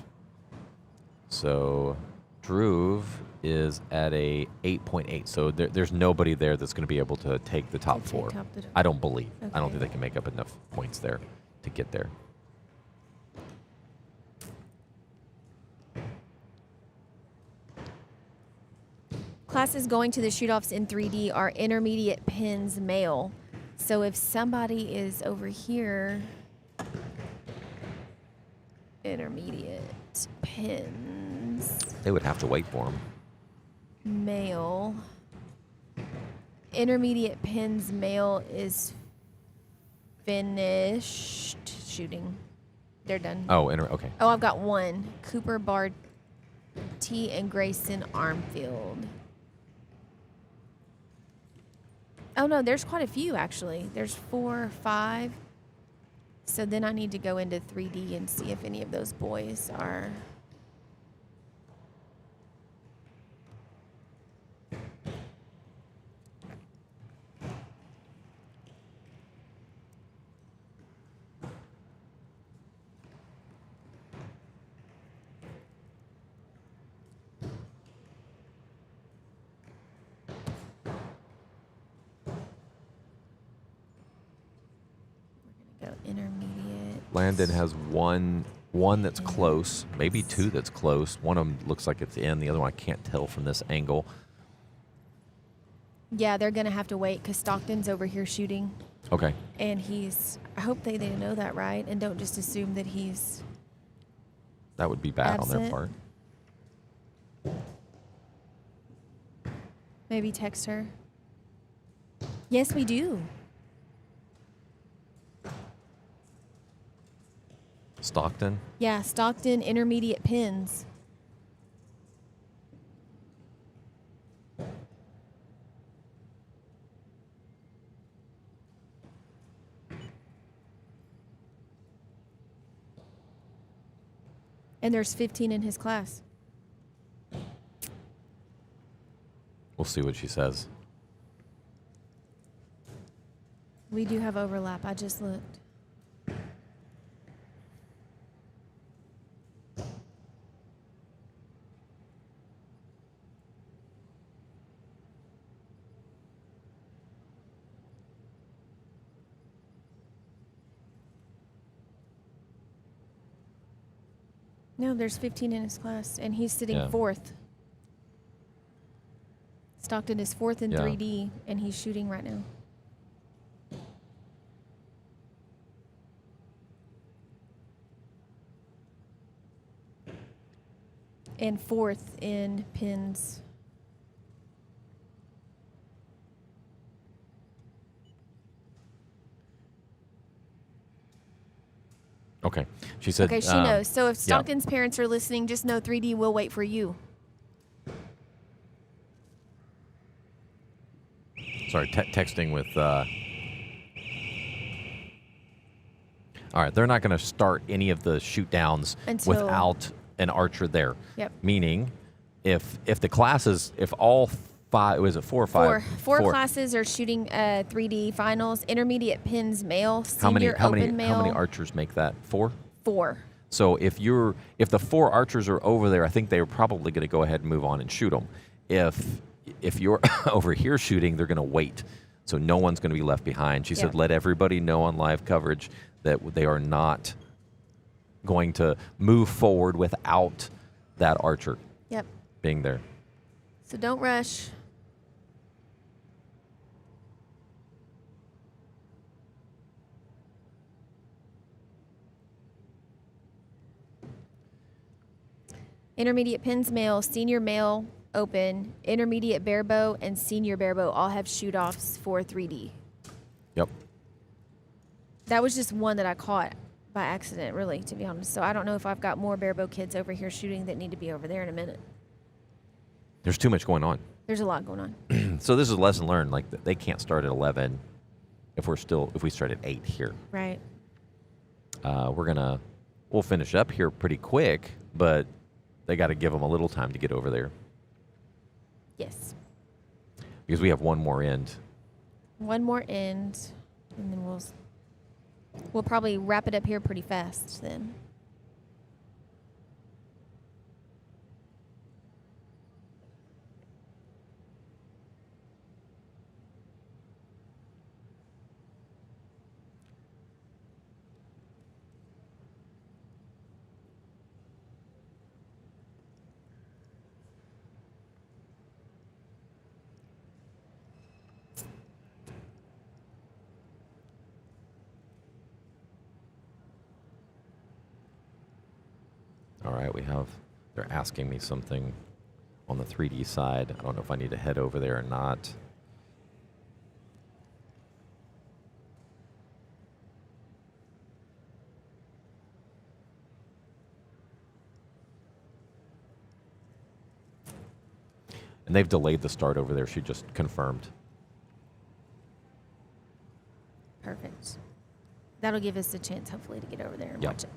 Speaker 4: So Drew is at a 8.8. So there's nobody there that's going to be able to take the top
Speaker 5: take
Speaker 4: four.
Speaker 5: top the-
Speaker 4: I don't believe. I don't
Speaker 5: Okay.
Speaker 4: think they can make up enough points there to get there.
Speaker 5: Classes going to the shoot-offs in 3D are intermediate pins male. So if somebody is over here, intermediate pins
Speaker 4: They would have to wait for him.
Speaker 5: male. Intermediate pins male is finished shooting. They're done.
Speaker 4: Okay.
Speaker 5: Oh, I've got one. Cooper Bard T and Grayson Armfield. Oh no, there's quite a few actually. There's 4 or 5. So then I need to go into 3D and see if any of those boys are. We're gonna go intermediate.
Speaker 4: Landon has one that's close, maybe 2 that's close. One of them looks like it's in. The other one I can't tell from this angle.
Speaker 5: Yeah, they're gonna have to wait because Stockton's over here shooting,
Speaker 4: Okay.
Speaker 5: and I hope they know that, right, and don't just assume that he's.
Speaker 4: That would be bad on their
Speaker 5: Absent.
Speaker 4: part.
Speaker 5: Maybe text her. Yes, we do.
Speaker 4: Stockton?
Speaker 5: Yeah, Stockton intermediate pins. And there's 15 in his class.
Speaker 4: We'll see what she says.
Speaker 5: We do have overlap. I just looked. No, there's 15 in his class, and he's sitting
Speaker 4: Yeah.
Speaker 5: 4th. Stockton is 4th in
Speaker 4: Yeah.
Speaker 5: 3D, and he's shooting right now. And 4th in pins.
Speaker 4: Okay. She said.
Speaker 5: Okay, she knows. So if
Speaker 4: yeah.
Speaker 5: Stockton's parents are listening, just know 3D will wait for you.
Speaker 4: Sorry, texting with. All right, they're not going to start any of the shoot downs without an archer there.
Speaker 5: Yep.
Speaker 4: Meaning, if the classes, if all five, was it 4 or 5?
Speaker 5: Four classes are shooting 3D finals. Intermediate pins male, senior
Speaker 4: how
Speaker 5: open male.
Speaker 4: many archers make that? 4?
Speaker 5: 4.
Speaker 4: So if the 4 archers are over there, I think they're probably going to go ahead and move on and shoot them. If you're over here shooting, they're going to wait. So no one's going to be left behind. She said, let everybody know on live coverage that they are not going to move forward without that archer being there.
Speaker 5: So don't rush. Intermediate pins male, senior male open, intermediate barebow, and senior barebow all have shoot-offs for 3D.
Speaker 4: Yep.
Speaker 5: That was just one that I caught by accident, really, to be honest. So I don't know if I've got more barebow kids over here shooting that need to be over there in a minute.
Speaker 4: There's too much going on.
Speaker 5: There's a lot going on.
Speaker 4: So this is a lesson learned. Like, they can't start at 11 if we start at 8 here.
Speaker 5: Right.
Speaker 4: We'll finish up here pretty quick, but they got to give them a little time to get over there.
Speaker 5: Yes.
Speaker 4: Because we have one more end.
Speaker 5: One more end, and then we'll probably wrap it up here pretty fast then.
Speaker 4: All right, they're asking me something on the 3D side. I don't know if I need to head over there or not. And they've delayed the start over there. She just confirmed.
Speaker 5: Perfect. That'll give us a chance, hopefully, to get over there and watch it.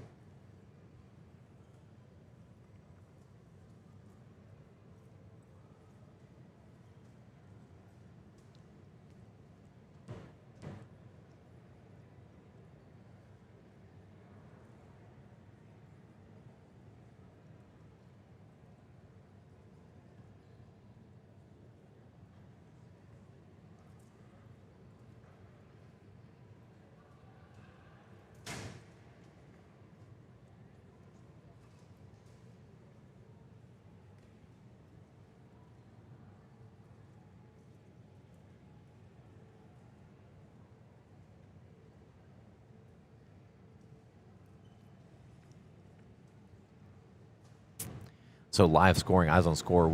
Speaker 4: So live scoring, eyes on score.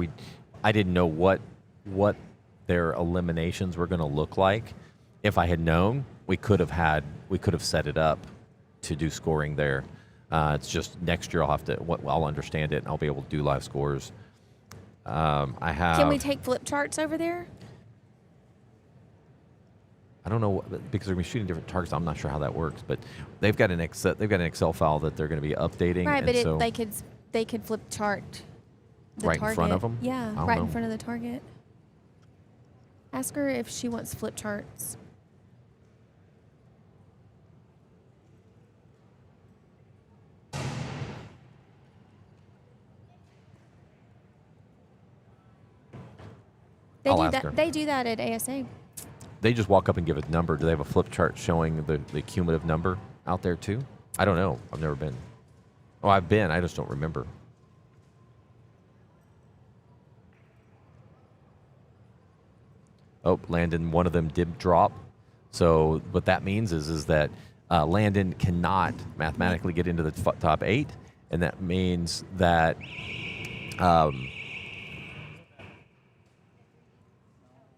Speaker 4: I didn't know what their eliminations were going to look like. If I had known, we could have set it up to do scoring there. It's just next year I'll understand it and I'll be able to do live scores.
Speaker 5: Can we take flip charts over there?
Speaker 4: I don't know because they're going to be shooting different targets. I'm not sure how that works, but they've got an Excel file that they're going to be updating.
Speaker 5: Right, but they could flip chart the
Speaker 4: right
Speaker 5: target.
Speaker 4: in front of them.
Speaker 5: Yeah, right in front of the target. Ask her if she wants flip charts.
Speaker 4: I'll ask her.
Speaker 5: They do that at ASA.
Speaker 4: They just walk up and give a number. Do they have a flip chart showing the cumulative number out there too? I don't know. I've never been. Oh, I've been. I just don't remember. Oh, Landon, one of them did drop. So what that means is that Landon cannot mathematically get into the top 8, and that means that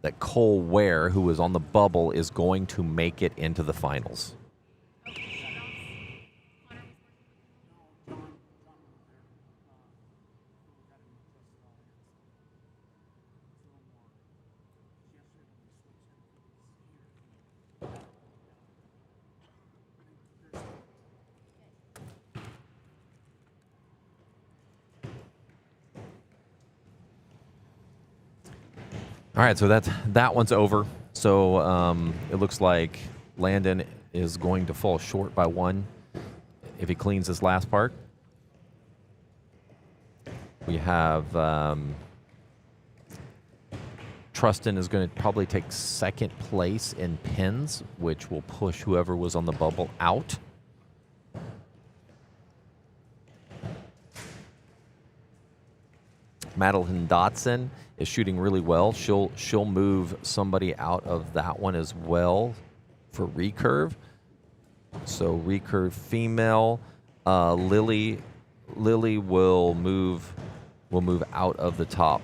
Speaker 4: that Cole Ware, who was on the bubble, is going to make it into the finals. All right, so that one's over. So it looks like Landon is going to fall short by 1 if he cleans this last part. We have Trustin is going to probably take 2nd place in pins, which will push whoever was on the bubble out. Madeline Dotson is shooting really well. She'll move somebody out of that one as well for recurve. So recurve female. Lily will move out of the top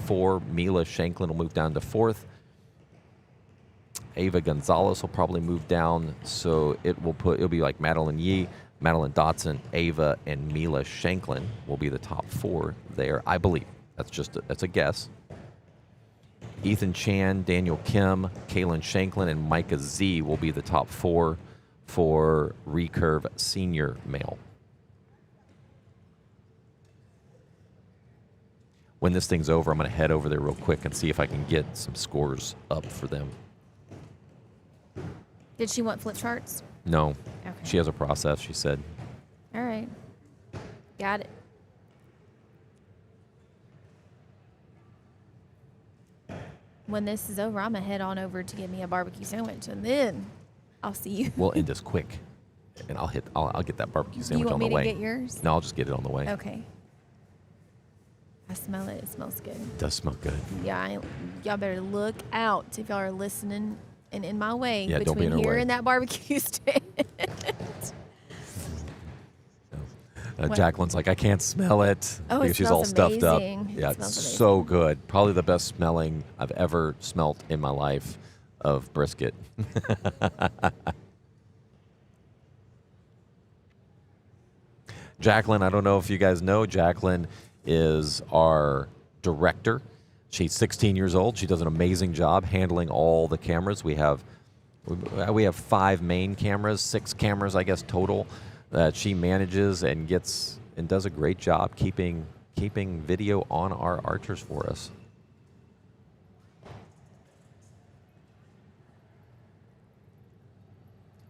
Speaker 4: 4. Mila Shanklin will move down to 4th. Ava Gonzalez will probably move down, so it'll be like Madeline Yee, Madeline Dotson, Ava, and Mila Shanklin will be the top 4 there, I believe. That's a guess. Ethan Chan, Daniel Kim, Kaylin Shanklin, and Micah Z will be the top 4 for recurve senior male. When this thing's over, I'm going to head over there real quick and see if I can get some scores up for them.
Speaker 5: Did she want flip charts?
Speaker 4: No.
Speaker 5: Okay.
Speaker 4: She has a process, she said.
Speaker 5: All right. Got it. When this is over, I'm going to head on over to get me a barbecue sandwich, and then I'll see you.
Speaker 4: We'll end this quick, and I'll get that barbecue sandwich on the way.
Speaker 5: You want me to get yours?
Speaker 4: No, I'll just get it on the way.
Speaker 5: Okay. I smell it. It smells good.
Speaker 4: It does smell good.
Speaker 5: Yeah, y'all better look out if y'all are listening and in my way
Speaker 4: Yeah, don't be in
Speaker 5: between
Speaker 4: her
Speaker 5: here
Speaker 4: way.
Speaker 5: and that barbecue stand.
Speaker 4: Jacqueline's like, I can't smell it.
Speaker 5: Oh, it
Speaker 4: because she's all
Speaker 5: smells
Speaker 4: stuffed up.
Speaker 5: amazing.
Speaker 4: Yeah,
Speaker 5: It
Speaker 4: it's
Speaker 5: smells
Speaker 4: so good. Probably the best smelling I've ever smelt in my life of brisket. Jacqueline, I don't know if you guys know, Jacqueline is our director. She's 16 years old. She does an amazing job handling all the cameras. We have 5 main cameras, 6 cameras, I guess, total that she manages and does a great job keeping video on our archers for us.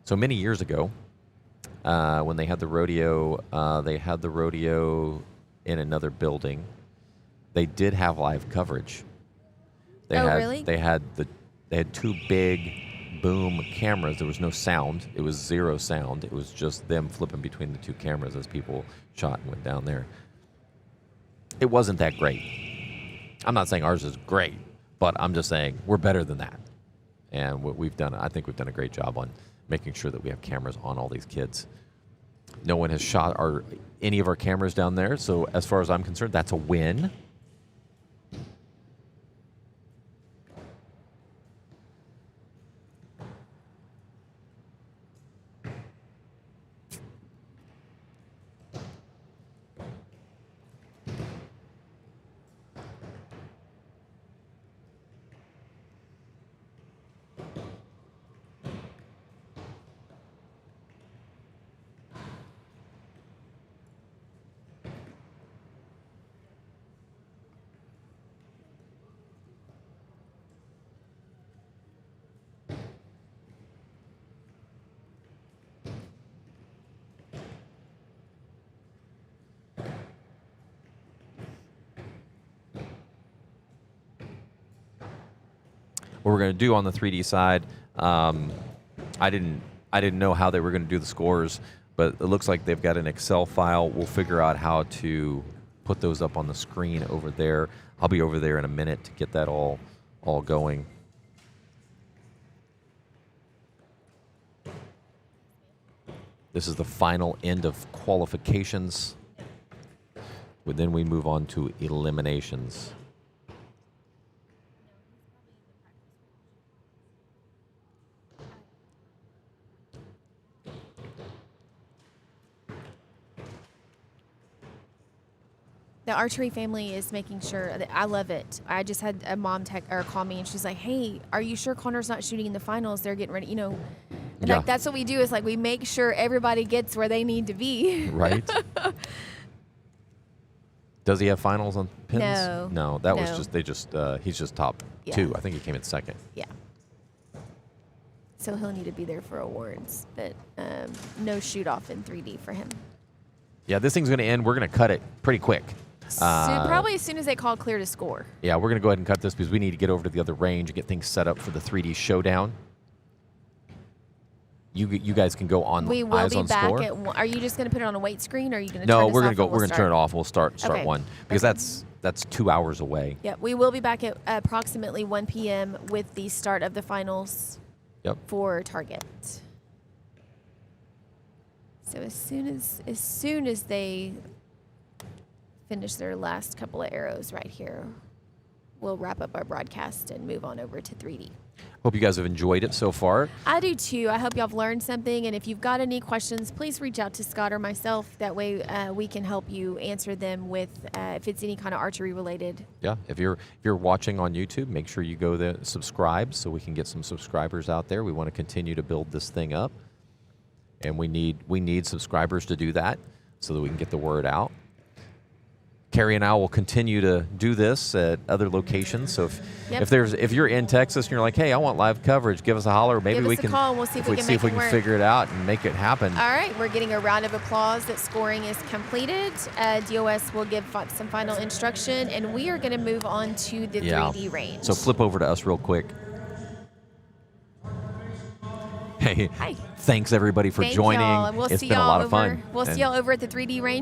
Speaker 4: So many years ago, when they had the rodeo in another building. They did have live coverage.
Speaker 5: Really?
Speaker 4: They had 2 big boom cameras. There was no sound. It was 0 sound. It was just them flipping between the 2 cameras as people shot and went down there. It wasn't that great. I'm not saying ours is great, but I'm just saying we're better than that. And what we've done, I think we've done a great job on making sure that we have cameras on all these kids. No one has shot any of our cameras down there, so as far as I'm concerned, that's a win. What we're going to do on the 3D side, I didn't know how they were going to do the scores, but it looks like they've got an Excel file. We'll figure out how to put those up on the screen over there. I'll be over there in a minute to get that all going. This is the final end of qualifications. Then we move on to eliminations.
Speaker 5: The archery family is making sure that I love it. I just had a mom call me and she's like, "Hey, are you sure Connor's not shooting in the finals? They're getting ready, And
Speaker 4: Yeah.
Speaker 5: like that's what we do. Is like we make sure everybody gets where they need to be.
Speaker 4: Right. Does he have finals on pins?
Speaker 5: No.
Speaker 4: That was
Speaker 5: No.
Speaker 4: just he's just top
Speaker 5: Yeah.
Speaker 4: 2. I think he came in second.
Speaker 5: Yeah. So he'll need to be there for awards, but no shoot off in 3D for him.
Speaker 4: Yeah, this thing's going to end. We're going to cut it pretty quick.
Speaker 5: Probably as soon as they call clear to score.
Speaker 4: Yeah, we're going to go ahead and cut this because we need to get over to the other range and get things set up for the 3D showdown. You guys can go on
Speaker 5: We will
Speaker 4: eyes
Speaker 5: be
Speaker 4: on
Speaker 5: back
Speaker 4: score.
Speaker 5: at. Are you just going to put it on a weight screen, or are you going to?
Speaker 4: No,
Speaker 5: turn this
Speaker 4: we're
Speaker 5: off
Speaker 4: going to go.
Speaker 5: and
Speaker 4: We're
Speaker 5: we'll
Speaker 4: going to turn it
Speaker 5: start?
Speaker 4: off. We'll start
Speaker 5: Okay.
Speaker 4: one because that's 2 hours away.
Speaker 5: Yeah, we will be back at approximately 1 p.m. with the start of the finals.
Speaker 4: Yep.
Speaker 5: For Target. So as soon as they finish their last couple of arrows right here, we'll wrap up our broadcast and move on over to 3D.
Speaker 4: Hope you guys have enjoyed it so far.
Speaker 5: I do too. I hope y'all have learned something. And if you've got any questions, please reach out to Scott or myself. That way we can help you answer them with if it's any kind of archery related.
Speaker 4: Yeah, if you're watching on YouTube, make sure you go there, subscribe, so we can get some subscribers out there. We want to continue to build this thing up, and we need subscribers to do that so that we can get the word out. Carrie and I will continue to do this at other locations. So if you're in Texas and you're like, hey, I want live coverage, give us a holler. Maybe
Speaker 5: give
Speaker 4: we
Speaker 5: us
Speaker 4: can
Speaker 5: a call and we'll see if we can
Speaker 4: see
Speaker 5: make
Speaker 4: if we
Speaker 5: it
Speaker 4: can
Speaker 5: work.
Speaker 4: figure it out and make it happen.
Speaker 5: All right, we're getting a round of applause that scoring is completed. DOS will give some final instruction, and we are going to move on to the 3D range.
Speaker 4: So flip over to us real quick. Hey,
Speaker 5: Hi.
Speaker 4: thanks everybody for
Speaker 5: Thank
Speaker 4: joining.
Speaker 5: y'all, and we'll
Speaker 4: It's
Speaker 5: see
Speaker 4: been a
Speaker 5: y'all
Speaker 4: lot of
Speaker 5: over.
Speaker 4: fun.
Speaker 5: We'll see y'all over at the 3D range.